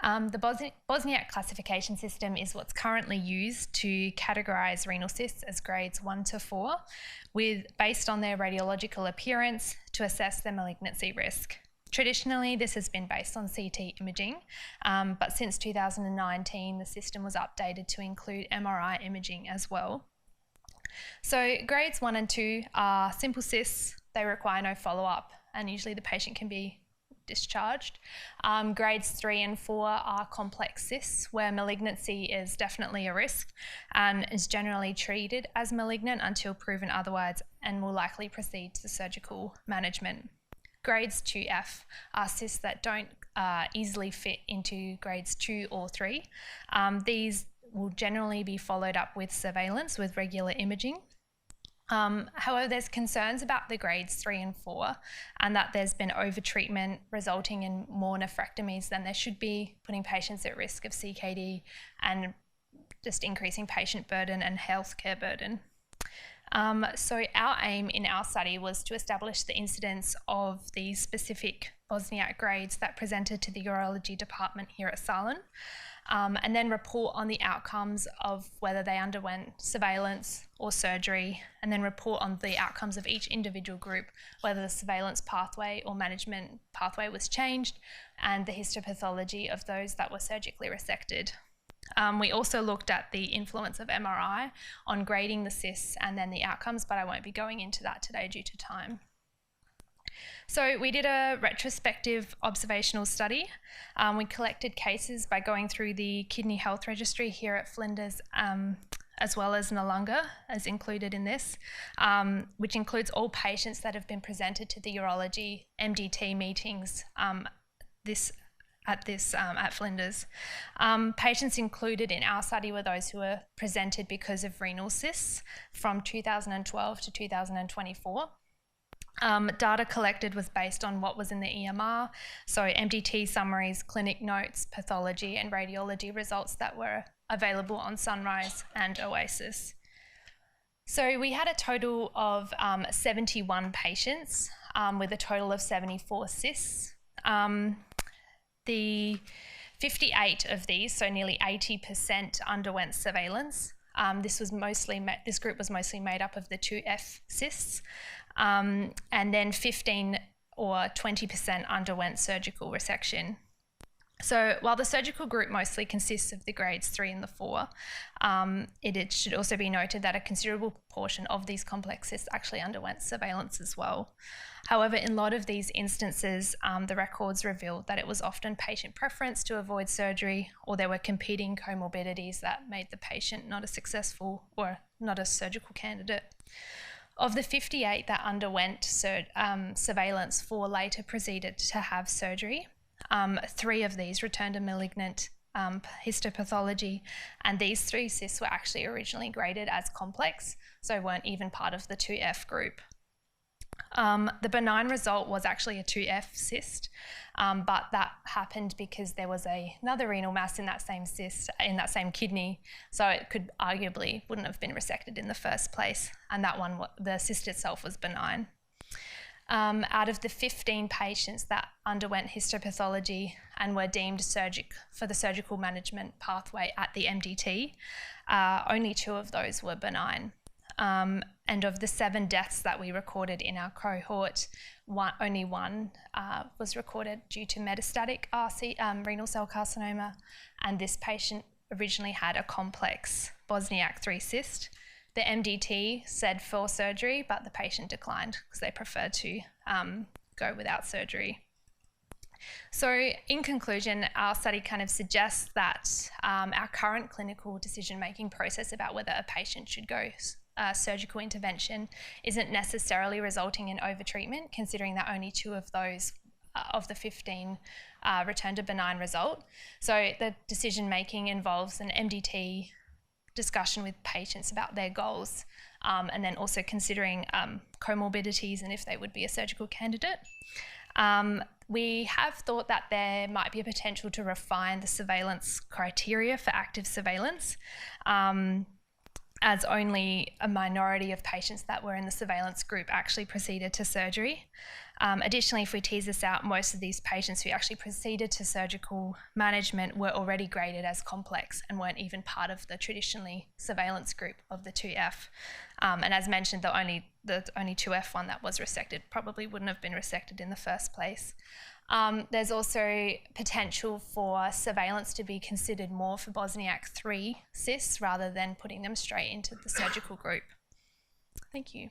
The Bosniak classification system is what's currently used to categorise renal cysts as grades 1 to 4, based on their radiological appearance to assess their malignancy risk. Traditionally, this has been based on CT imaging, but since 2019, the system was updated to include MRI imaging as well. So grades 1 and 2 are simple cysts. They require no follow-up, and usually the patient can be discharged. Grades 3 and 4 are complex cysts, where malignancy is definitely a risk and is generally treated as malignant until proven otherwise, and will likely proceed to surgical management. Grades 2F are cysts that don't easily fit into grades 2 or 3. These will generally be followed up with surveillance with regular imaging. However, there's concerns about the grades 3 and 4, and that there's been over-treatment resulting in more nephrectomies than there should be, putting patients at risk of CKD and just increasing patient burden and healthcare burden. So our aim in our study was to establish the incidence of these specific Bosniak grades that presented to the urology department here at SALHN, and then report on the outcomes of whether they underwent surveillance or surgery, and then report on the outcomes of each individual group, whether the surveillance pathway or management pathway was changed, and the histopathology of those that were surgically resected. We also looked at the influence of MRI on grading the cysts and then the outcomes, but I won't be going into that today due to time. So we did a retrospective observational study. We collected cases by going through the Kidney Health Registry here at Flinders, as well as Noarlunga, as included in this, which includes all patients that have been presented to the urology MDT meetings at Flinders. Patients included in our study were those who were presented because of renal cysts from 2012 to 2024. Data collected was based on what was in the EMR, so MDT summaries, clinic notes, pathology and radiology results that were available on Sunrise and Oasis. So we had a total of 71 patients with a total of 74 cysts. The 58 of these, so nearly 80%, underwent surveillance. This group was mostly made up of the 2F cysts, and then 15 or 20% underwent surgical resection. So while the surgical group mostly consists of the grades 3 and the 4, it should also be noted that a considerable portion of these complex cysts actually underwent surveillance as well. However, in a lot of these instances, the records revealed that it was often patient preference to avoid surgery, or there were competing comorbidities that made the patient not a successful or not a surgical candidate. Of the 58 that underwent surveillance, 4 later proceeded to have surgery. 3 of these returned a malignant histopathology, and these 3 cysts were actually originally graded as complex, so weren't even part of the 2F group. The benign result was actually a 2F cyst, but that happened because there was another renal mass in that same cyst, in that same kidney, so it could arguably wouldn't have been resected in the first place, and that one, the cyst itself was benign. Out of the 15 patients that underwent histopathology and were deemed for the surgical management pathway at the MDT, only 2 of those were benign. And of the 7 deaths that we recorded in our cohort, only 1 was recorded due to metastatic renal cell carcinoma, and this patient originally had a complex Bosniak 3 cyst. The MDT said for surgery, but the patient declined because they preferred to go without surgery. So in conclusion, our study kind of suggests that our current clinical decision-making process about whether a patient should go surgical intervention isn't necessarily resulting in overtreatment, considering that only 2 of those of the 15 returned a benign result. So the decision-making involves an MDT discussion with patients about their goals, and then also considering comorbidities and if they would be a surgical candidate. We have thought that there might be a potential to refine the surveillance criteria for active surveillance, as only a minority of patients that were in the surveillance group actually proceeded to surgery. Additionally, if we tease this out, most of these patients who actually proceeded to surgical management were already graded as complex and weren't even part of the traditionally surveillance group of the 2F. And as mentioned, the only 2F one that was resected probably wouldn't have been resected in the first place. There's also potential for surveillance to be considered more for Bosniak 3 cysts rather than putting them straight into the surgical group. Thank you.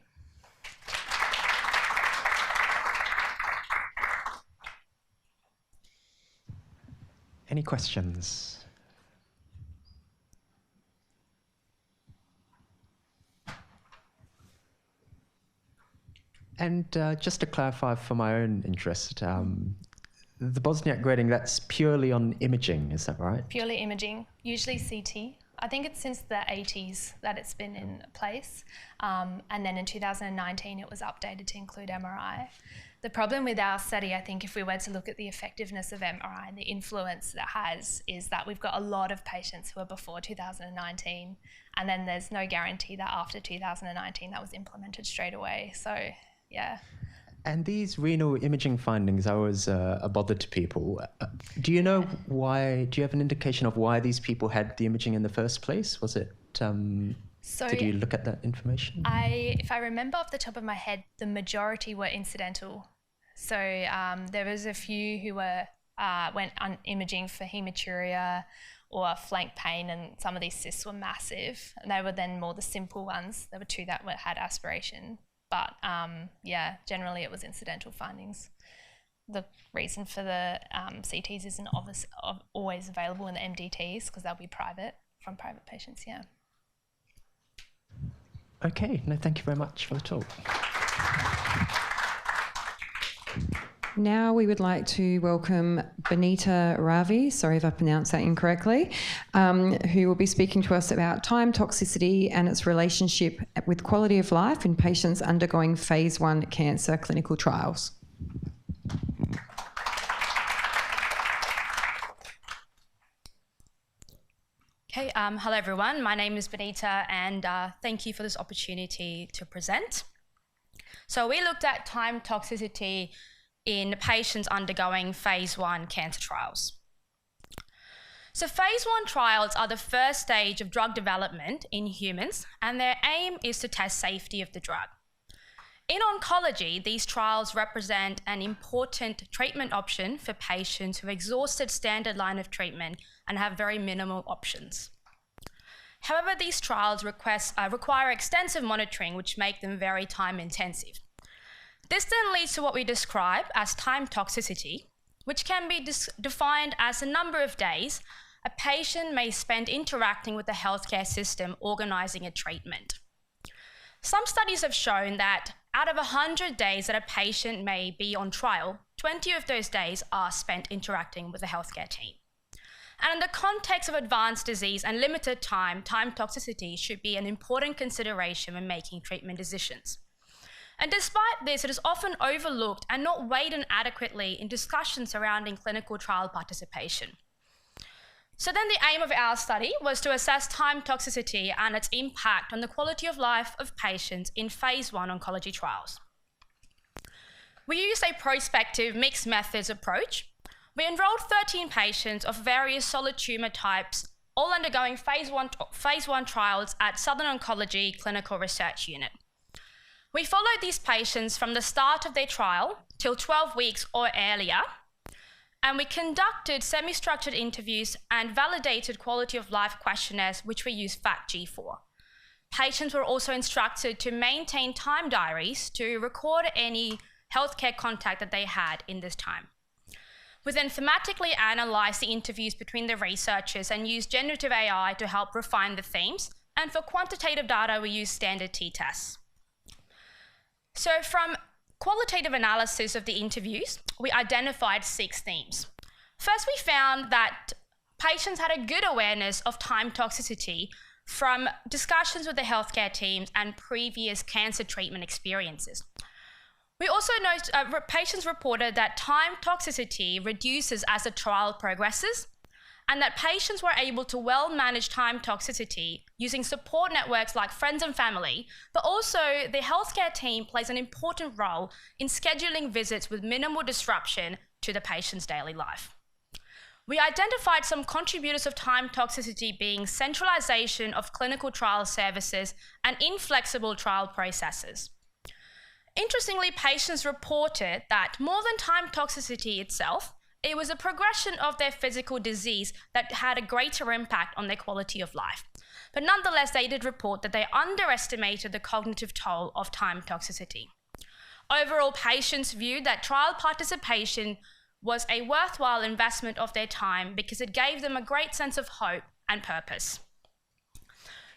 Any questions? And just to clarify for my own interest, the Bosniak grading, that's purely on imaging, is that right? Purely imaging, usually CT. I think it's since the 80s that it's been in place. And then in 2019, it was updated to include MRI. The problem with our study, I think, if we were to look at the effectiveness of MRI and the influence that has, is that we've got a lot of patients who are before 2019, and then there's no guarantee that after 2019 that was implemented straight away. So, yeah. And these renal imaging findings are always a bother to people. Do you know why? Do you have an indication of why these people had the imaging in the first place? Was it? Did you look at that information? If I remember off the top of my head, the majority were incidental. So there was a few who went on imaging for hematuria or flank pain, and some of these cysts were massive. And they were then more the simple ones. There were 2 that had aspiration. But yeah, generally it was incidental findings. The reason for the CTs isn't always available in the MDTs because they'll be private, from private patients, yeah. Okay, no, thank you very much for the talk. Now we would like to welcome Benita Ravi, sorry if I pronounced that incorrectly, who will be speaking to us about time toxicity and its relationship with quality of life in patients undergoing phase 1 cancer clinical trials. Okay, hello everyone. My name is Benita, and thank you for this opportunity to present. So we looked at time toxicity in patients undergoing phase 1 cancer trials. So phase 1 trials are the first stage of drug development in humans, and their aim is to test safety of the drug. In oncology, these trials represent an important treatment option for patients who have exhausted standard line of treatment and have very minimal options. However, these trials require extensive monitoring, which make them very time intensive. This then leads to what we describe as time toxicity, which can be defined as a number of days a patient may spend interacting with the healthcare system organising a treatment. Some studies have shown that out of 100 days that a patient may be on trial, 20 of those days are spent interacting with the healthcare team. And in the context of advanced disease and limited time toxicity should be an important consideration when making treatment decisions. And despite this, it is often overlooked and not weighed in adequately in discussions surrounding clinical trial participation. So then the aim of our study was to assess time toxicity and its impact on the quality of life of patients in phase 1 oncology trials. We used a prospective mixed methods approach. We enrolled 13 patients of various solid tumour types, all undergoing phase 1 trials at Southern Oncology Clinical Research Unit. We followed these patients from the start of their trial till 12 weeks or earlier, and we conducted semi-structured interviews and validated quality of life questionnaires, which we use FACT-G for. Patients were also instructed to maintain time diaries to record any healthcare contact that they had in this time. We then thematically analysed the interviews between the researchers and used generative AI to help refine the themes, and for quantitative data we used standard t-tests. So from qualitative analysis of the interviews, we identified 6 themes. First, we found that patients had a good awareness of time toxicity from discussions with the healthcare teams and previous cancer treatment experiences. We also noticed patients reported that time toxicity reduces as the trial progresses, and that patients were able to well manage time toxicity using support networks like friends and family, but also the healthcare team plays an important role in scheduling visits with minimal disruption to the patient's daily life. We identified some contributors of time toxicity being centralization of clinical trial services and inflexible trial processes. Interestingly, patients reported that more than time toxicity itself, it was a progression of their physical disease that had a greater impact on their quality of life. But nonetheless, they did report that they underestimated the cognitive toll of time toxicity. Overall, patients viewed that trial participation was a worthwhile investment of their time because it gave them a great sense of hope and purpose.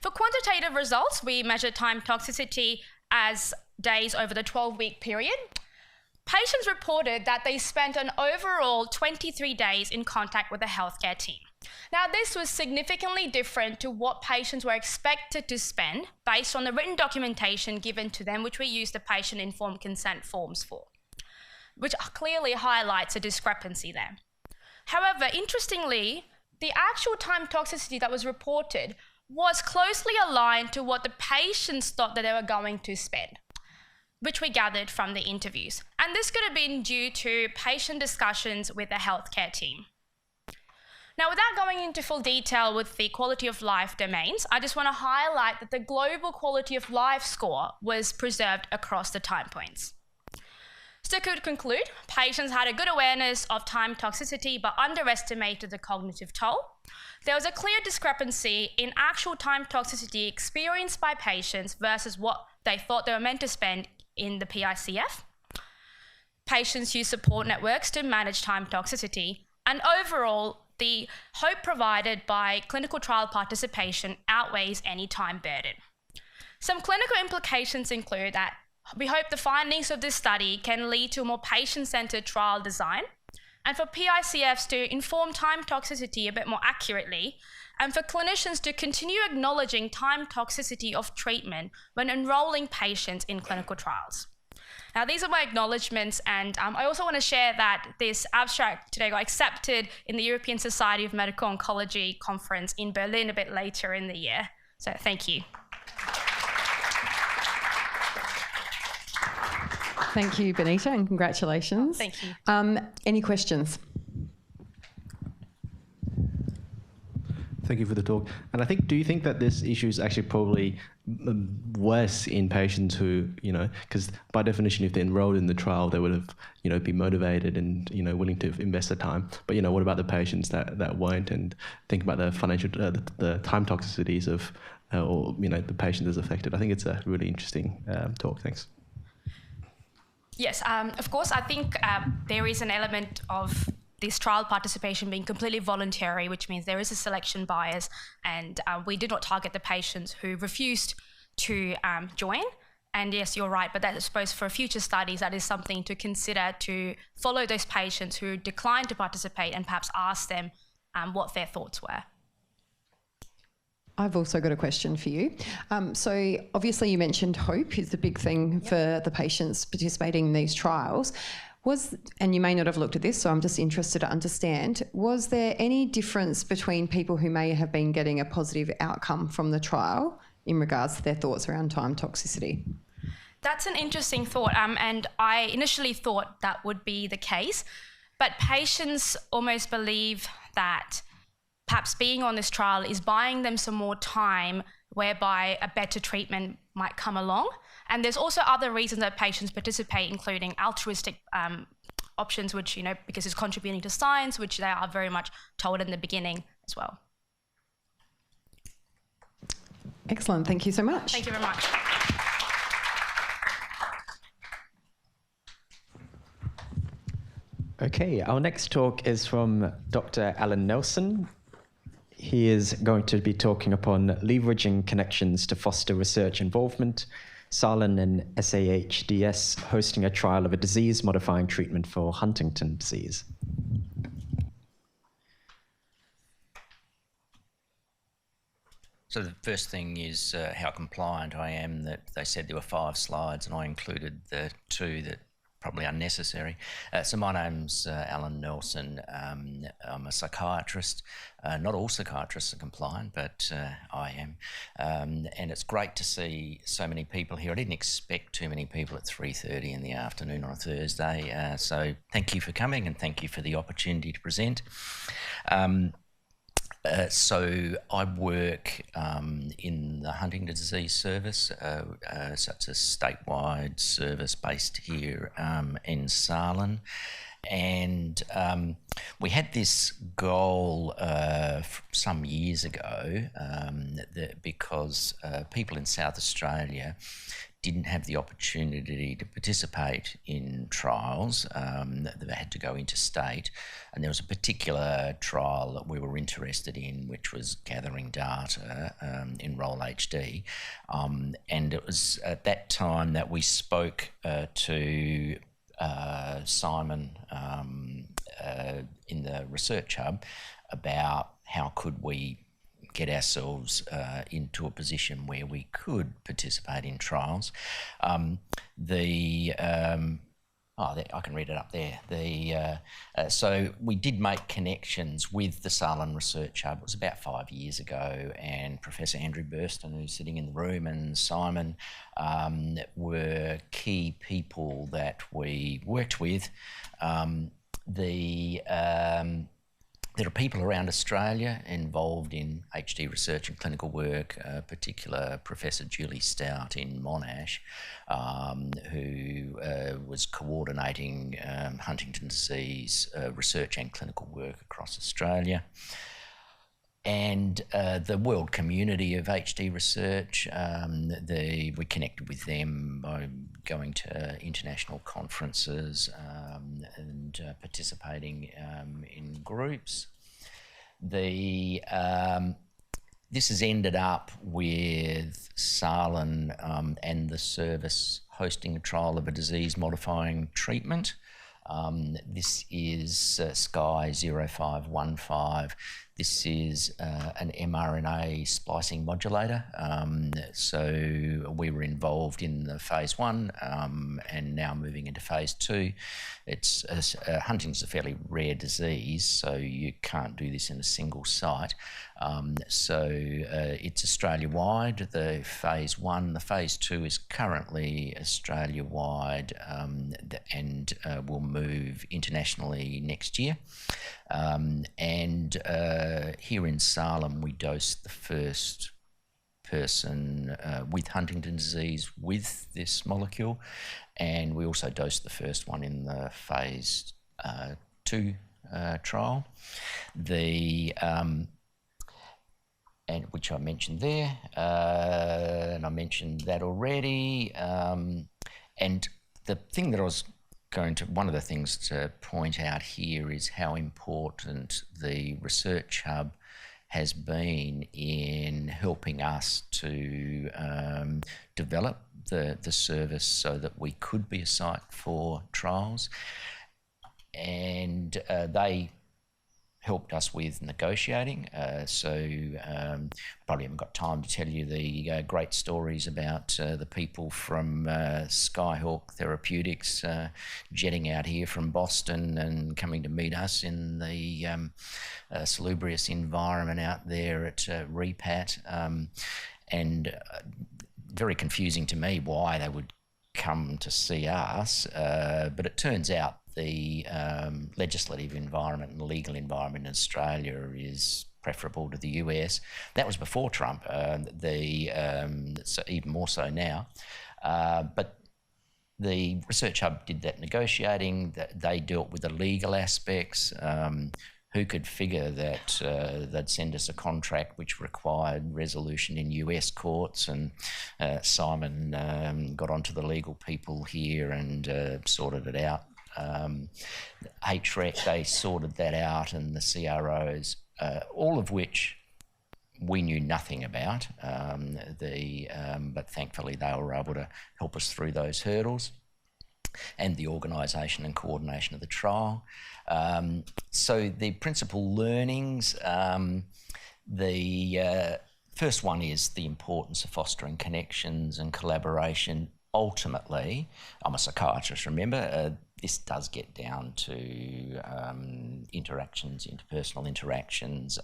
For quantitative results, we measured time toxicity as days over the 12-week period. Patients reported that they spent an overall 23 days in contact with the healthcare team. Now, this was significantly different to what patients were expected to spend based on the written documentation given to them, which we used the patient-informed consent forms for, which clearly highlights a discrepancy there. However, interestingly, the actual time toxicity that was reported was closely aligned to what the patients thought that they were going to spend, which we gathered from the interviews. And this could have been due to patient discussions with the healthcare team. Now, without going into full detail with the quality of life domains, I just want to highlight that the global quality of life score was preserved across the time points. So to conclude, patients had a good awareness of time toxicity but underestimated the cognitive toll. There was a clear discrepancy in actual time toxicity experienced by patients versus what they thought they were meant to spend in the PICF. Patients use support networks to manage time toxicity, and overall, the hope provided by clinical trial participation outweighs any time burden. Some clinical implications include that we hope the findings of this study can lead to a more patient-centered trial design, and for PICFs to inform time toxicity a bit more accurately, and for clinicians to continue acknowledging time toxicity of treatment when enrolling patients in clinical trials. Now, these are my acknowledgements, and I also want to share that this abstract today got accepted in the European Society of Medical Oncology conference in Berlin a bit later in the year. So thank you. Thank you, Benita, and congratulations. Thank you. Any questions? Thank you for the talk. And I think, do you think that this issue is actually probably worse in patients who, because by definition, if they enrolled in the trial, they would have, be motivated and, willing to invest the time. But, what about the patients that won't, and think about the financial, the time toxicities of, or, the patient is affected? I think it's a really interesting talk. Thanks. Yes, of course, I think there is an element of this trial participation being completely voluntary, which means there is a selection bias, and we did not target the patients who refused to join. And yes, you're right, but that, I suppose for future studies, that is something to consider, to follow those patients who declined to participate and perhaps ask them what their thoughts were. I've also got a question for you. So obviously you mentioned hope is the big thing for the patients participating in these trials. And you may not have looked at this, so I'm just interested to understand, was there any difference between people who may have been getting a positive outcome from the trial in regards to their thoughts around time toxicity? That's an interesting thought, and I initially thought that would be the case, but patients almost believe that perhaps being on this trial is buying them some more time whereby a better treatment might come along. And there's also other reasons that patients participate, including altruistic options, which, because it's contributing to science, which they are very much told in the beginning as well. Excellent. Thank you so much. Thank you very much. Okay, our next talk is from Dr. Alan Nelson. He is going to be talking upon leveraging connections to foster research involvement, SALHN and SAHDS hosting a trial of a disease-modifying treatment for Huntington disease. So the first thing is how compliant I am, that they said there were 5 slides and I included the 2 that probably unnecessary. So my name's Alan Nelson. I'm a psychiatrist. Not all psychiatrists are compliant, but I am. And it's great to see so many people here. I didn't expect too many people at 3:30 in the afternoon on a Thursday. So thank you for coming and thank you for the opportunity to present. So I work in the Huntington disease service, such a statewide service based here in SALHN. And we had this goal some years ago that because people in South Australia didn't have the opportunity to participate in trials, they had to go interstate, and there was a particular trial that we were interested in, which was gathering data, Enroll HD, and it was at that time that we spoke to Simon in the research hub about how could we get ourselves into a position where we could participate in trials. I can read it up there. So we did make connections with the SALHN Research Hub. It was about 5 years ago, and Professor Andrew Burston, who's sitting in the room, and Simon were key people that we worked with. There are people around Australia involved in HD research and clinical work, particular Professor Julie Stout in Monash, who was coordinating Huntington disease research and clinical work across Australia. And the world community of HD research, we connected with them by going to international conferences and participating in groups. This has ended up with SALHN and the service hosting a trial of a disease-modifying treatment. This is Sky 0515. This is an mRNA splicing modulator. So we were involved in the phase 1 and now moving into phase 2. Huntington's a fairly rare disease, so you can't do this in a single site. So it's Australia-wide, the phase 1. The phase 2 is currently Australia-wide and will move internationally next year. Here in SALHN, we dosed the first person with Huntington's disease with this molecule, and we also dosed the first one in the phase 2 trial. And which I mentioned there, and I mentioned that already. And the thing that I was one of the things to point out here is how important the research hub has been in helping us to develop the service so that we could be a site for trials. And they helped us with negotiating. Probably haven't got time to tell you the great stories about the people from Skyhawk Therapeutics jetting out here from Boston and coming to meet us in the salubrious environment out there at REPAT. And very confusing to me why they would come to see us, but it turns out the legislative environment and legal environment in Australia is preferable to the US. That was before Trump, so even more so now. But the Research Hub did that negotiating, that they dealt with the legal aspects. Who could figure that they'd send us a contract which required resolution in US courts, and Simon got onto the legal people here and sorted it out. HREC, they sorted that out, and the CROs, all of which we knew nothing about, but thankfully they were able to help us through those hurdles, and the organisation and coordination of the trial. So the principal learnings, the first one is the importance of fostering connections and collaboration. Ultimately, I'm a psychiatrist, remember, this does get down to interactions, interpersonal interactions,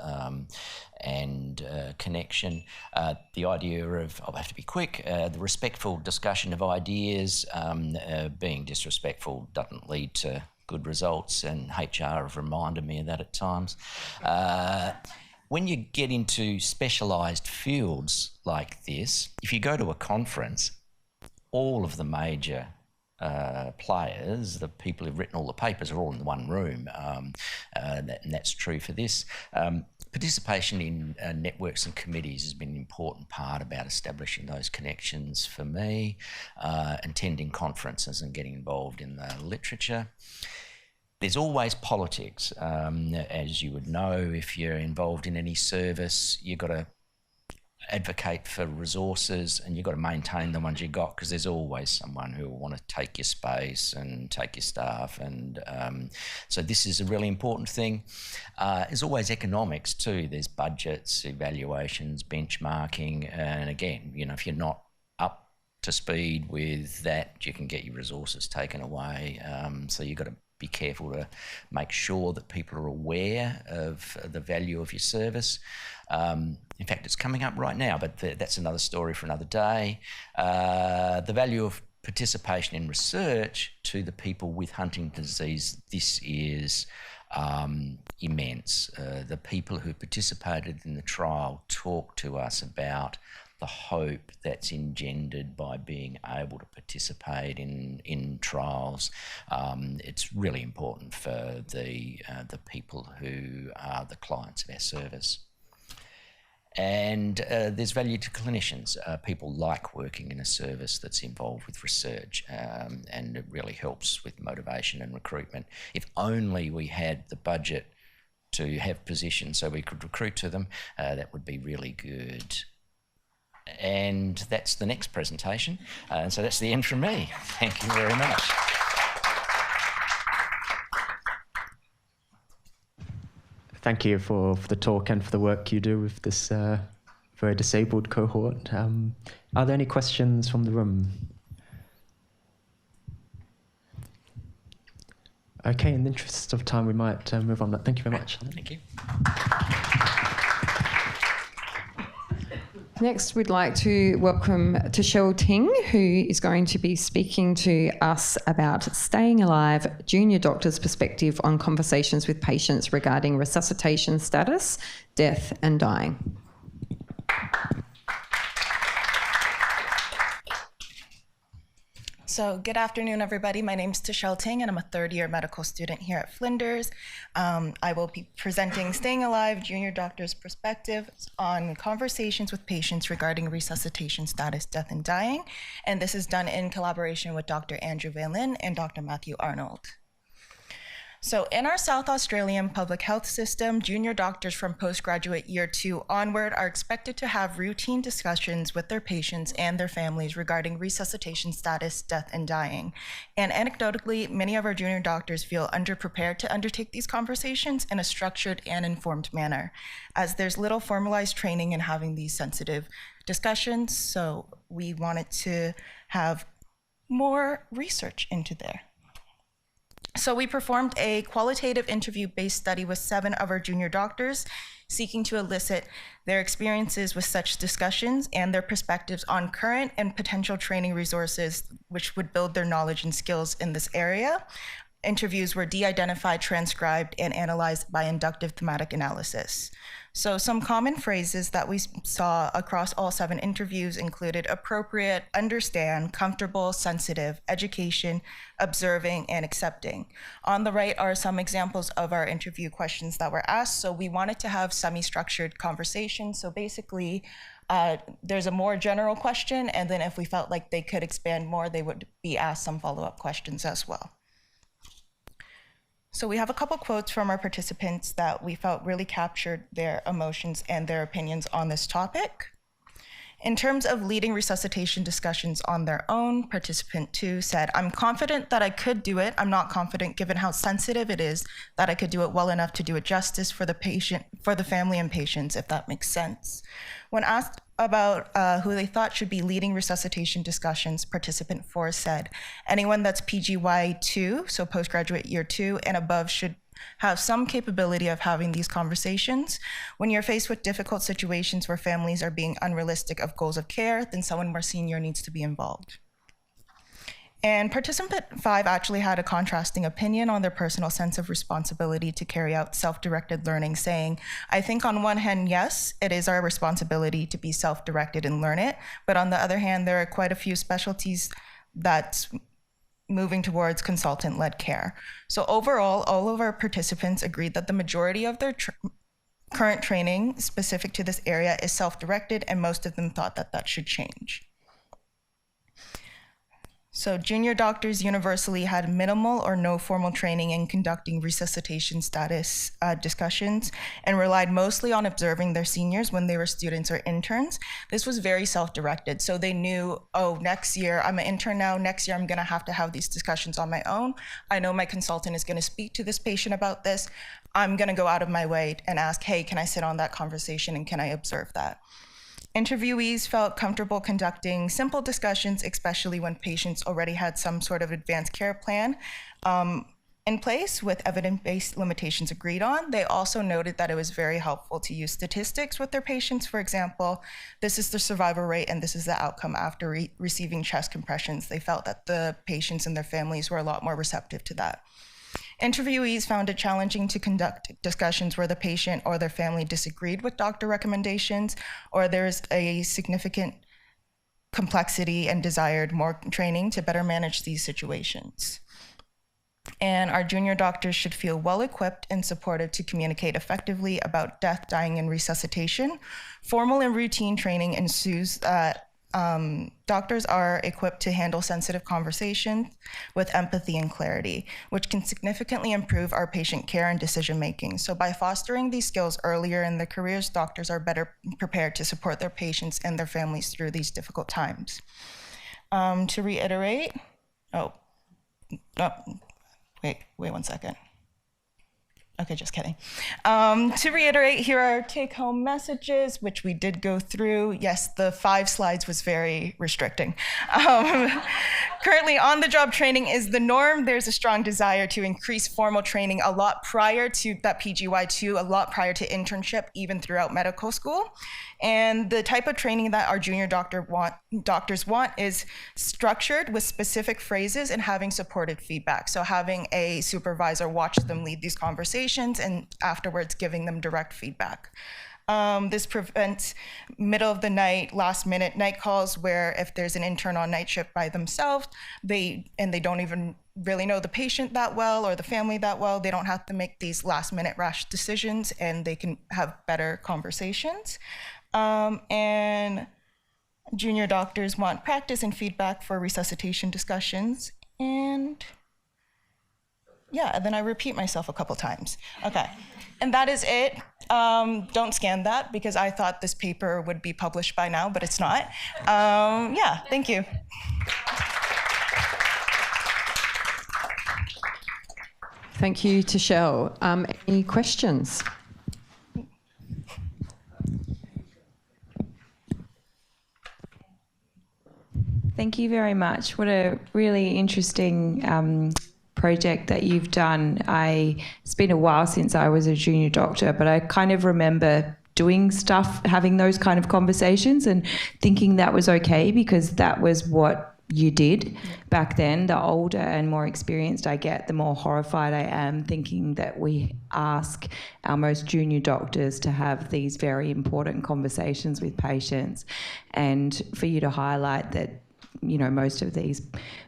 and connection. The idea of, I'll have to be quick, the respectful discussion of ideas. Being disrespectful doesn't lead to good results, and HR have reminded me of that at times. When you get into specialised fields like this, if you go to a conference, all of the major players, the people who've written all the papers, are all in one room, and that's true for this. Participation in networks and committees has been an important part about establishing those connections for me, attending conferences and getting involved in the literature. There's always politics. As you would know, if you're involved in any service, you've got to advocate for resources, and you've got to maintain the ones you got, because there's always someone who will want to take your space and take your staff, and so this is a really important thing. There's always economics too. There's budgets, evaluations, benchmarking, and again, you know, if you're not up to speed with that, you can get your resources taken away. So you've got to be careful to make sure that people are aware of the value of your service. In fact, it's coming up right now, but that's another story for another day. The value of participation in research to the people with Huntington's disease, this is immense. The people who participated in the trial talked to us about the hope that's engendered by being able to participate in trials. It's really important for the people who are the clients of our service. And there's value to clinicians. People like working in a service that's involved with research, and it really helps with motivation and recruitment. If only we had the budget to have positions so we could recruit to them, that would be really good. And that's the next presentation. So that's the end from me. Thank you very much. Thank you for the talk and for the work you do with this very disabled cohort. Are there any questions from the room? Okay, in the interest of time, we might move on. Thank you very much. Thank you. Next, we'd like to welcome Tashel Ting, who is going to be speaking to us about Staying Alive, junior doctor's perspective on conversations with patients regarding resuscitation status, death and dying. So good afternoon, everybody. My name is Tashel Ting, and I'm a third-year medical student here at Flinders. I will be presenting Staying Alive, Junior Doctor's Perspectives on Conversations with Patients Regarding Resuscitation Status, Death, and Dying. And this is done in collaboration with Dr. Andrew Van Lin and Dr. Matthew Arnold. So in our South Australian public health system, junior doctors from postgraduate year 2 onward are expected to have routine discussions with their patients and their families regarding resuscitation status, death, and dying. And anecdotally, many of our junior doctors feel underprepared to undertake these conversations in a structured and informed manner, as there's little formalized training in having these sensitive discussions. So we wanted to have more research into there. So we performed a qualitative interview-based study with 7 of our junior doctors, seeking to elicit their experiences with such discussions and their perspectives on current and potential training resources which would build their knowledge and skills in this area. Interviews were de-identified, transcribed, and analyzed by inductive thematic analysis. So some common phrases that we saw across all 7 interviews included appropriate, understand, comfortable, sensitive, education, observing, and accepting. On the right are some examples of our interview questions that were asked. So we wanted to have semi-structured conversations. So basically, there's a more general question, and then if we felt like they could expand more, they would be asked some follow-up questions as well. So we have a couple quotes from our participants that we felt really captured their emotions and their opinions on this topic. In terms of leading resuscitation discussions on their own, participant 2 said, "I'm confident that I could do it. I'm not confident given how sensitive it is that I could do it well enough to do it justice for the patient, for the family and patients, if that makes sense." When asked about who they thought should be leading resuscitation discussions, participant 4 said, "Anyone that's PGY 2, so postgraduate year 2 and above, should have some capability of having these conversations. When you're faced with difficult situations where families are being unrealistic of goals of care, then someone more senior needs to be involved." And participant 5 actually had a contrasting opinion on their personal sense of responsibility to carry out self-directed learning, saying, "I think on one hand, yes, it is our responsibility to be self-directed and learn it, but on the other hand, there are quite a few specialties that's moving towards consultant-led care." So overall, all of our participants agreed that the majority of their current training specific to this area is self-directed, and most of them thought that that should change. So junior doctors universally had minimal or no formal training in conducting resuscitation status discussions and relied mostly on observing their seniors when they were students or interns. This was very self-directed. So they knew, oh, next year, I'm an intern now, next year I'm gonna have to have these discussions on my own. I know my consultant is gonna speak to this patient about this. I'm gonna go out of my way and ask, hey, can I sit on that conversation and can I observe that? Interviewees felt comfortable conducting simple discussions, especially when patients already had some sort of advanced care plan in place with evidence-based limitations agreed on. They also noted that it was very helpful to use statistics with their patients. For example, this is the survival rate and this is the outcome after receiving chest compressions. They felt that the patients and their families were a lot more receptive to that. Interviewees found it challenging to conduct discussions where the patient or their family disagreed with doctor recommendations, or there's a significant complexity and desired more training to better manage these situations. And our junior doctors should feel well-equipped and supported to communicate effectively about death, dying, and resuscitation. Formal and routine training ensues that doctors are equipped to handle sensitive conversations with empathy and clarity, which can significantly improve our patient care and decision-making. So by fostering these skills earlier in their careers, doctors are better prepared to support their patients and their families through these difficult times. To reiterate, wait 1 second. Okay, just kidding. To reiterate, here are take-home messages, which we did go through. Yes, the 5 slides was very restricting. Currently, on-the-job training is the norm. There's a strong desire to increase formal training a lot prior to that PGY2, a lot prior to internship, even throughout medical school. And the type of training that our junior doctors want is structured with specific phrases and having supported feedback. So having a supervisor watch them lead these conversations and afterwards giving them direct feedback. This prevents middle of the night, last minute night calls where if there's an intern on night shift by themselves, they don't even really know the patient that well or the family that well, they don't have to make these last minute rash decisions and they can have better conversations. And junior doctors want practice and feedback for resuscitation discussions. And yeah, and then I repeat myself a couple times. Okay. And that is it. Don't scan that because I thought this paper would be published by now, but it's not. Yeah, thank you. Thank you, Tashelle. Any questions? Thank you very much. What a really interesting project that you've done. It's been a while since I was a junior doctor, but I kind of remember doing stuff, having those kind of conversations and thinking that was okay because that was what you did back then. The older and more experienced I get, the more horrified I am thinking that we ask our most junior doctors to have these very important conversations with patients, and for you to highlight that, you know, most of these,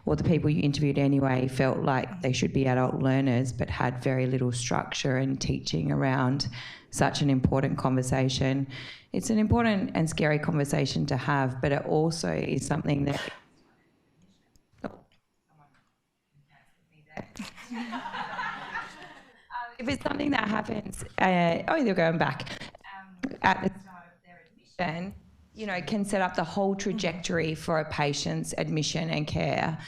or the people you interviewed anyway, felt like they should be adult learners but had very little structure and teaching around such an important conversation. It's an important and scary conversation to have, but it also is something that if it's something that happens, they're going back at the start of their admission, you know, can set up the whole trajectory for a patient's admission and care.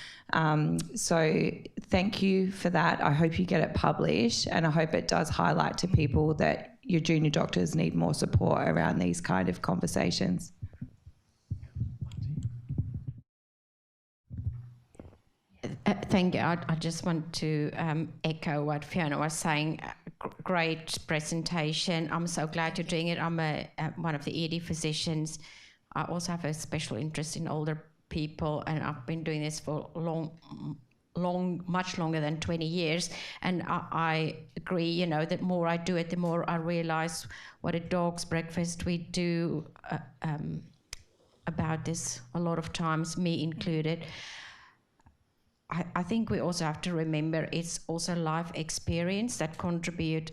So thank you for that. I hope you get it published, and I hope it does highlight to people that your junior doctors need more support around these kind of conversations. Thank you. I just want to echo what Fiona was saying. Great presentation. I'm so glad you're doing it. I'm one of the ED physicians. I also have a special interest in older people, and I've been doing this for much longer than 20 years. And I agree, you know, the more I do it, the more I realize what a dog's breakfast we do about this a lot of times, me included. I think we also have to remember it's also life experience that contribute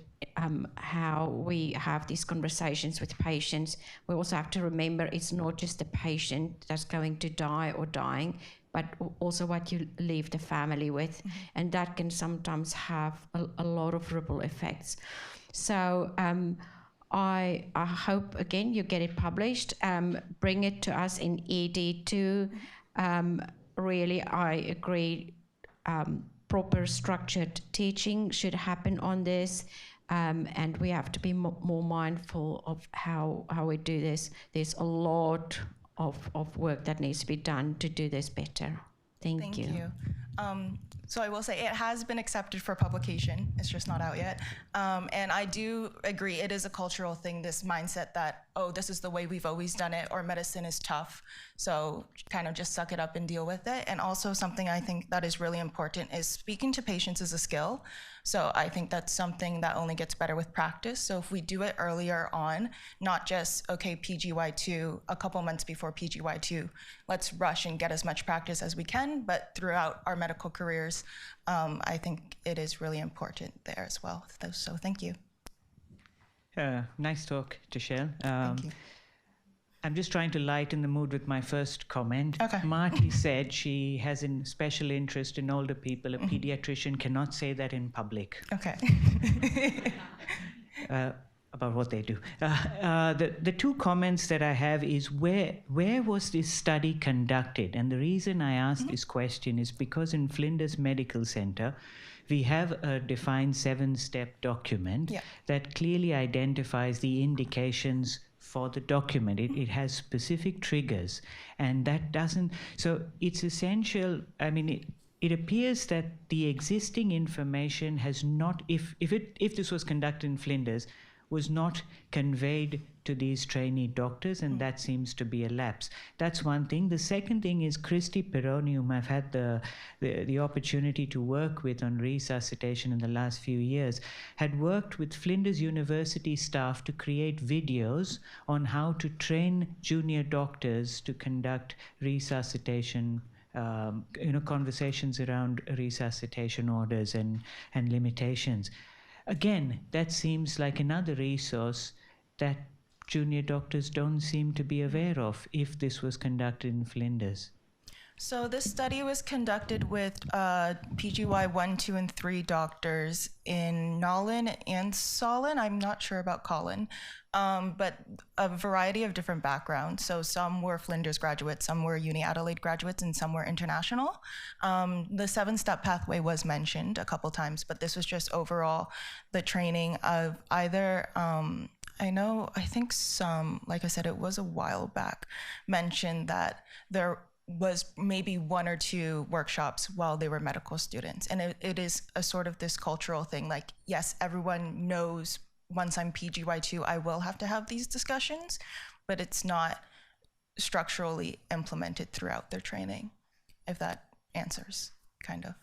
how we have these conversations with patients. We also have to remember it's not just the patient that's going to die or dying, but also what you leave the family with. Mm-hmm. And that can sometimes have a lot of ripple effects. So I hope, again, you get it published. Bring it to us in ED2. Really, I agree, proper structured teaching should happen on this, and we have to be more mindful of how we do this. There's a lot of work that needs to be done to do this better. Thank you. So I will say it has been accepted for publication. It's just not out yet. And I do agree it is a cultural thing, this mindset that, oh, this is the way we've always done it, or medicine is tough. So kind of just suck it up and deal with it. And also something I think that is really important is speaking to patients is a skill. So I think that's something that only gets better with practice. So if we do it earlier on, not just, okay, PGY2, a couple months before PGY2, let's rush and get as much practice as we can, but throughout our medical careers, I think it is really important there as well. So thank you. Nice talk, Tashelle. Thank you. I'm just trying to lighten the mood with my first comment. Okay. Marty said she has a special interest in older people. A pediatrician cannot say that in public. Okay. About what they do. The two comments that I have is where was this study conducted? And the reason I ask this question is because in Flinders Medical Center, we have a defined 7-step document that clearly identifies the indications for the document. It has specific triggers, and that doesn't. So it's essential. I mean, it appears that the existing information has not, if this was conducted in Flinders, was not conveyed to these trainee doctors, and that seems to be a lapse. That's one thing. The second thing is Christy Peroni, whom I've had the opportunity to work with on resuscitation in the last few years, had worked with Flinders University staff to create videos on how to train junior doctors to conduct resuscitation, conversations around resuscitation orders and limitations. Again, that seems like another resource that junior doctors don't seem to be aware of if this was conducted in Flinders. So this study was conducted with PGY 1, 2, and 3 doctors in Nollan and SALHN. I'm not sure about Colin, but a variety of different backgrounds. So some were Flinders graduates, some were Adelaide graduates, and some were international. The 7-step pathway was mentioned a couple times, but this was just overall the training of either, I think some, like I said, it was a while back, mentioned that there was maybe 1 or 2 workshops while they were medical students. And it is a sort of this cultural thing, like, yes, everyone knows once I'm PGY2, I will have to have these discussions, but it's not structurally implemented throughout their training, if that answers, kind of.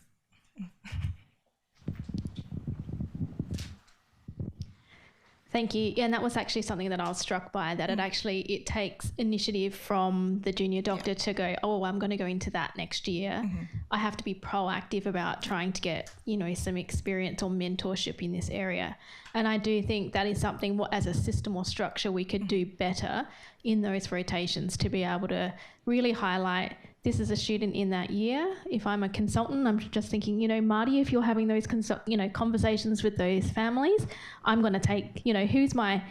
Thank you. Yeah, and that was actually something that I was struck by, that it takes initiative from the junior doctor to go, oh, I'm going to go into that next year. I have to be proactive about trying to get, some experience or mentorship in this area. And I do think that is something, as a system or structure, we could do better in those rotations, to be able to really highlight, this is a student in that year. If I'm a consultant, I'm just thinking, Marty, if you're having those conversations with those families, I'm going to take, who's my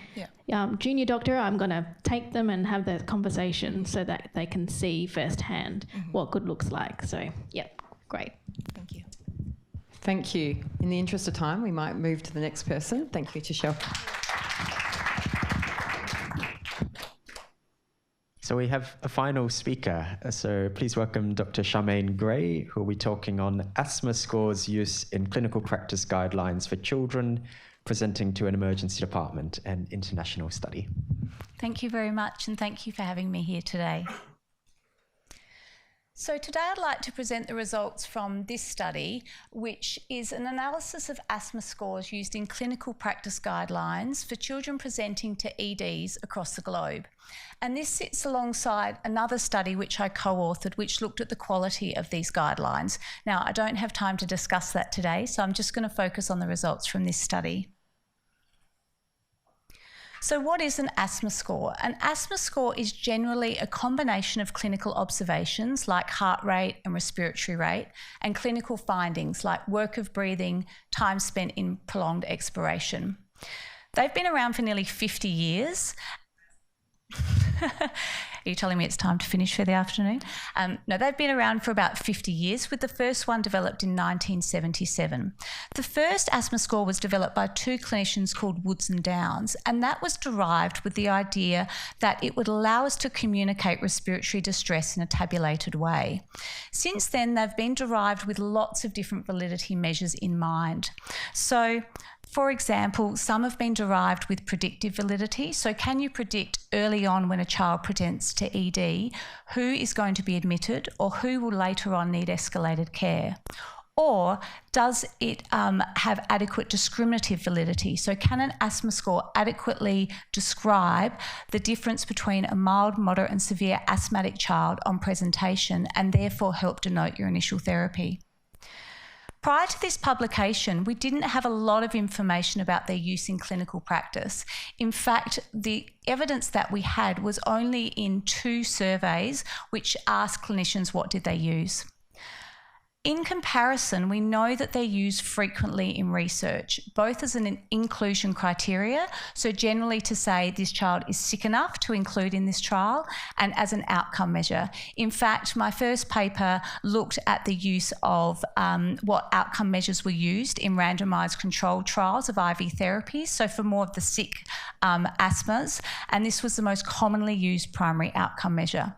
junior doctor, I'm going to take them and have that conversation so that they can see firsthand what good looks like. So, great. Thank you. Thank you. In the interest of time, we might move to the next person. Thank you, Tishel. So we have a final speaker. So please welcome Dr. Charmaine Gray, who will be talking on asthma scores use in clinical practice guidelines for children, presenting to an emergency department and international study. Thank you very much, and thank you for having me here today. So today I'd like to present the results from this study, which is an analysis of asthma scores used in clinical practice guidelines for children presenting to EDs across the globe. And this sits alongside another study which I co-authored, which looked at the quality of these guidelines. Now, I don't have time to discuss that today, so I'm just going to focus on the results from this study. So what is an asthma score? An asthma score is generally a combination of clinical observations like heart rate and respiratory rate, and clinical findings like work of breathing, time spent in prolonged expiration. They've been around for nearly 50 years. Are you telling me it's time to finish for the afternoon? No, they've been around for about 50 years, with the first one developed in 1977. The first asthma score was developed by 2 clinicians called Woods and Downs, and that was derived with the idea that it would allow us to communicate respiratory distress in a tabulated way. Since then, they've been derived with lots of different validity measures in mind. So, for example, some have been derived with predictive validity. So can you predict early on when a child presents to ED who is going to be admitted or who will later on need escalated care? Or does it have adequate discriminative validity? So can an asthma score adequately describe the difference between a mild, moderate and severe asthmatic child on presentation and therefore help denote your initial therapy? Prior to this publication, we didn't have a lot of information about their use in clinical practice. In fact, the evidence that we had was only in 2 surveys which asked clinicians what did they use. In comparison, we know that they're used frequently in research, both as an inclusion criteria, so generally to say this child is sick enough to include in this trial, and as an outcome measure. In fact, my first paper looked at the use of what outcome measures were used in randomised controlled trials of IV therapies, so for more of the sick asthmas, and this was the most commonly used primary outcome measure.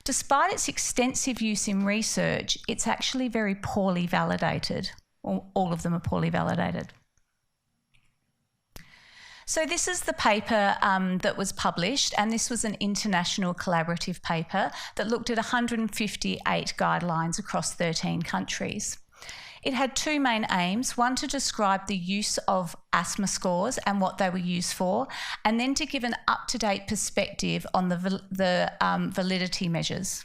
Despite its extensive use in research, it's actually very poorly validated. All of them are poorly validated. So this is the paper that was published, and this was an international collaborative paper that looked at 158 guidelines across 13 countries. It had two main aims, one to describe the use of asthma scores and what they were used for, and then to give an up-to-date perspective on the validity measures.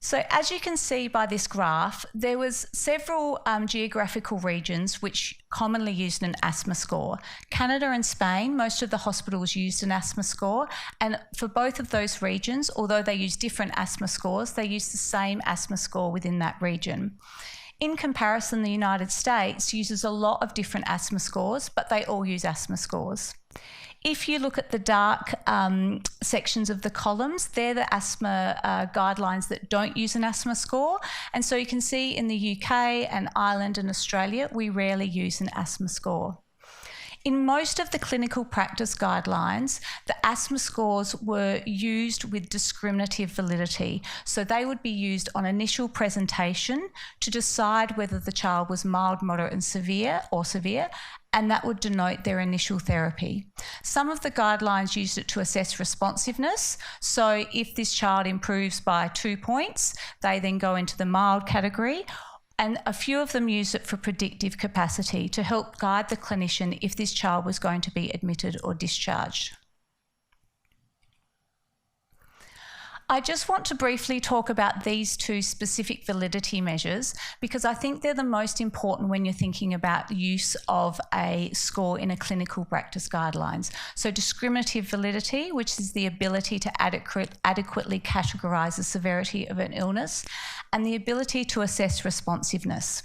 So as you can see by this graph, there was several geographical regions which commonly used an asthma score. Canada and Spain, most of the hospitals used an asthma score, and for both of those regions, although they used different asthma scores, they used the same asthma score within that region. In comparison, the United States uses a lot of different asthma scores, but they all use asthma scores. If you look at the dark sections of the columns, they're the asthma guidelines that don't use an asthma score. And so you can see in the UK and Ireland and Australia, we rarely use an asthma score. In most of the clinical practice guidelines, the asthma scores were used with discriminative validity. So they would be used on initial presentation to decide whether the child was mild, moderate and severe or severe, and that would denote their initial therapy. Some of the guidelines used it to assess responsiveness. So if this child improves by 2 points, they then go into the mild category. And a few of them use it for predictive capacity to help guide the clinician if this child was going to be admitted or discharged. I just want to briefly talk about these two specific validity measures because I think they're the most important when you're thinking about the use of a score in a clinical practice guidelines. So discriminative validity, which is the ability to adequately categorise the severity of an illness, and the ability to assess responsiveness.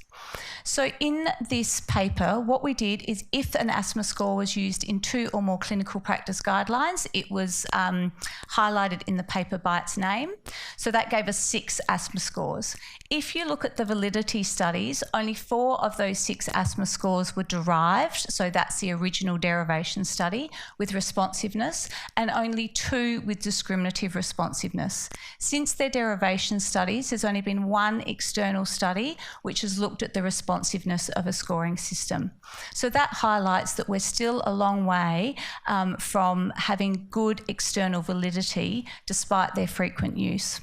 So in this paper, what we did is if an asthma score was used in 2 or more clinical practice guidelines, it was highlighted in the paper by its name. So that gave us 6 asthma scores. If you look at the validity studies, only 4 of those 6 asthma scores were derived. So that's the original derivation study with responsiveness, and only 2 with discriminative responsiveness. Since their derivation studies, there's only been 1 external study which has looked at the responsiveness of a scoring system. So that highlights that we're still a long way from having good external validity despite their frequent use.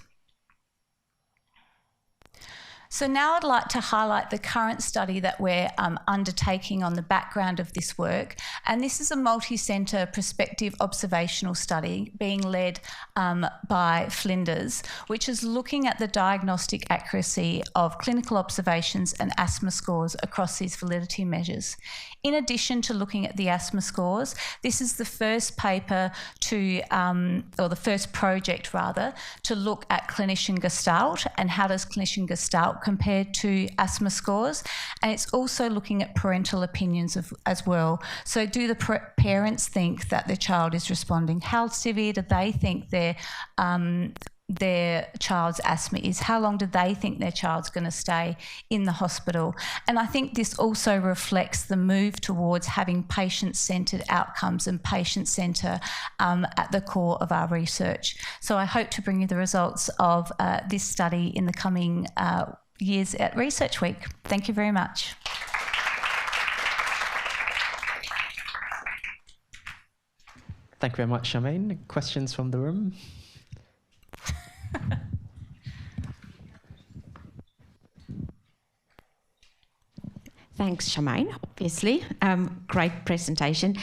So now I'd like to highlight the current study that we're undertaking on the background of this work. And this is a multi-centre prospective observational study being led by Flinders, which is looking at the diagnostic accuracy of clinical observations and asthma scores across these validity measures. In addition to looking at the asthma scores, this is the first paper to, or the first project rather, to look at clinician gestalt and how does clinician gestalt compared to asthma scores, and it's also looking at parental opinions as well. So do the parents think that their child is responding? How severe do they think their child's asthma is? How long do they think their child's going to stay in the hospital? And I think this also reflects the move towards having patient-centred outcomes and patient-centre at the core of our research. So I hope to bring you the results of this study in the coming years at Research Week. Thank you very much. Thank you very much, Charmaine. Questions from the room? Thanks, Charmaine, obviously. Great presentation.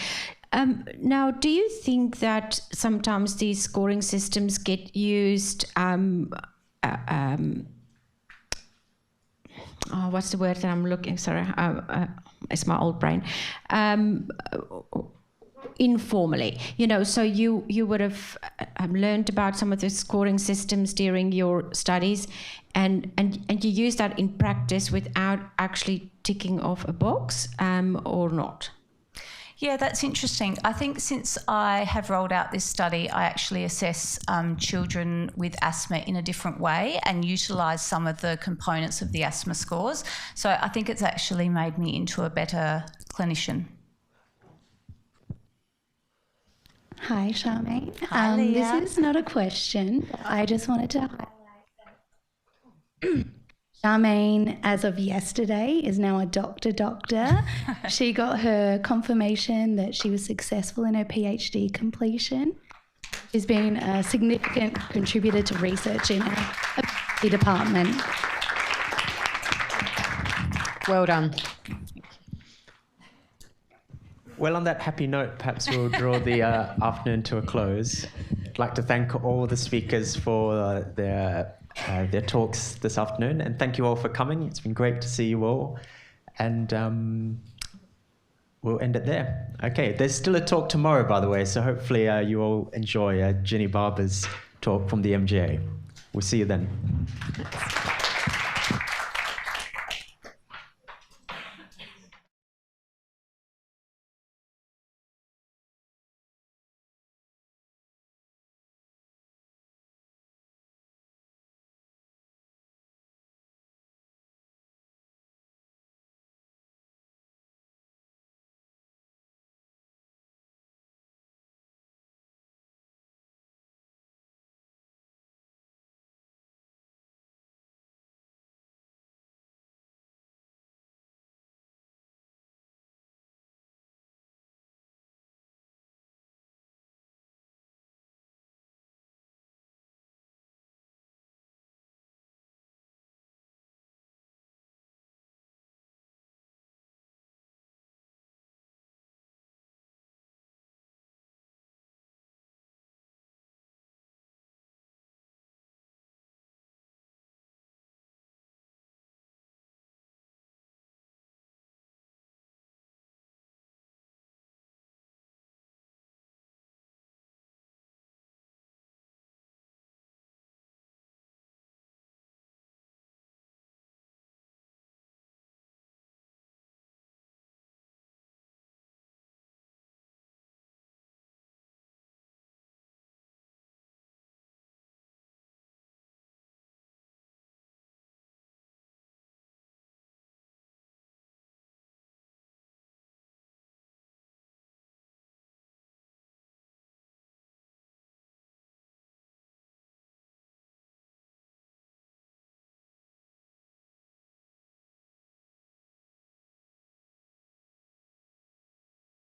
Now, do you think that sometimes these scoring systems get used, what's the word that I'm looking, sorry, it's my old brain. informally, so you would have learned about some of the scoring systems during your studies, and you use that in practice without actually ticking off a box, or not? Yeah, that's interesting. I think since I have rolled out this study, I actually assess children with asthma in a different way and utilise some of the components of the asthma scores. So I think it's actually made me into a better clinician. Hi, Charmaine. Hi, Leah. This is not a question. I just wanted to highlight that Charmaine, as of yesterday, is now a doctor. She got her confirmation that she was successful in her PhD completion. She's been a significant contributor to research in our department. Well done. Well, on that happy note, perhaps we'll draw the afternoon to a close. I'd like to thank all the speakers for their talks this afternoon, and thank you all for coming. It's been great to see you all, and we'll end it there. Okay, there's still a talk tomorrow, by the way, so hopefully you all enjoy Ginny Barber's talk from the MGA. We'll see you then.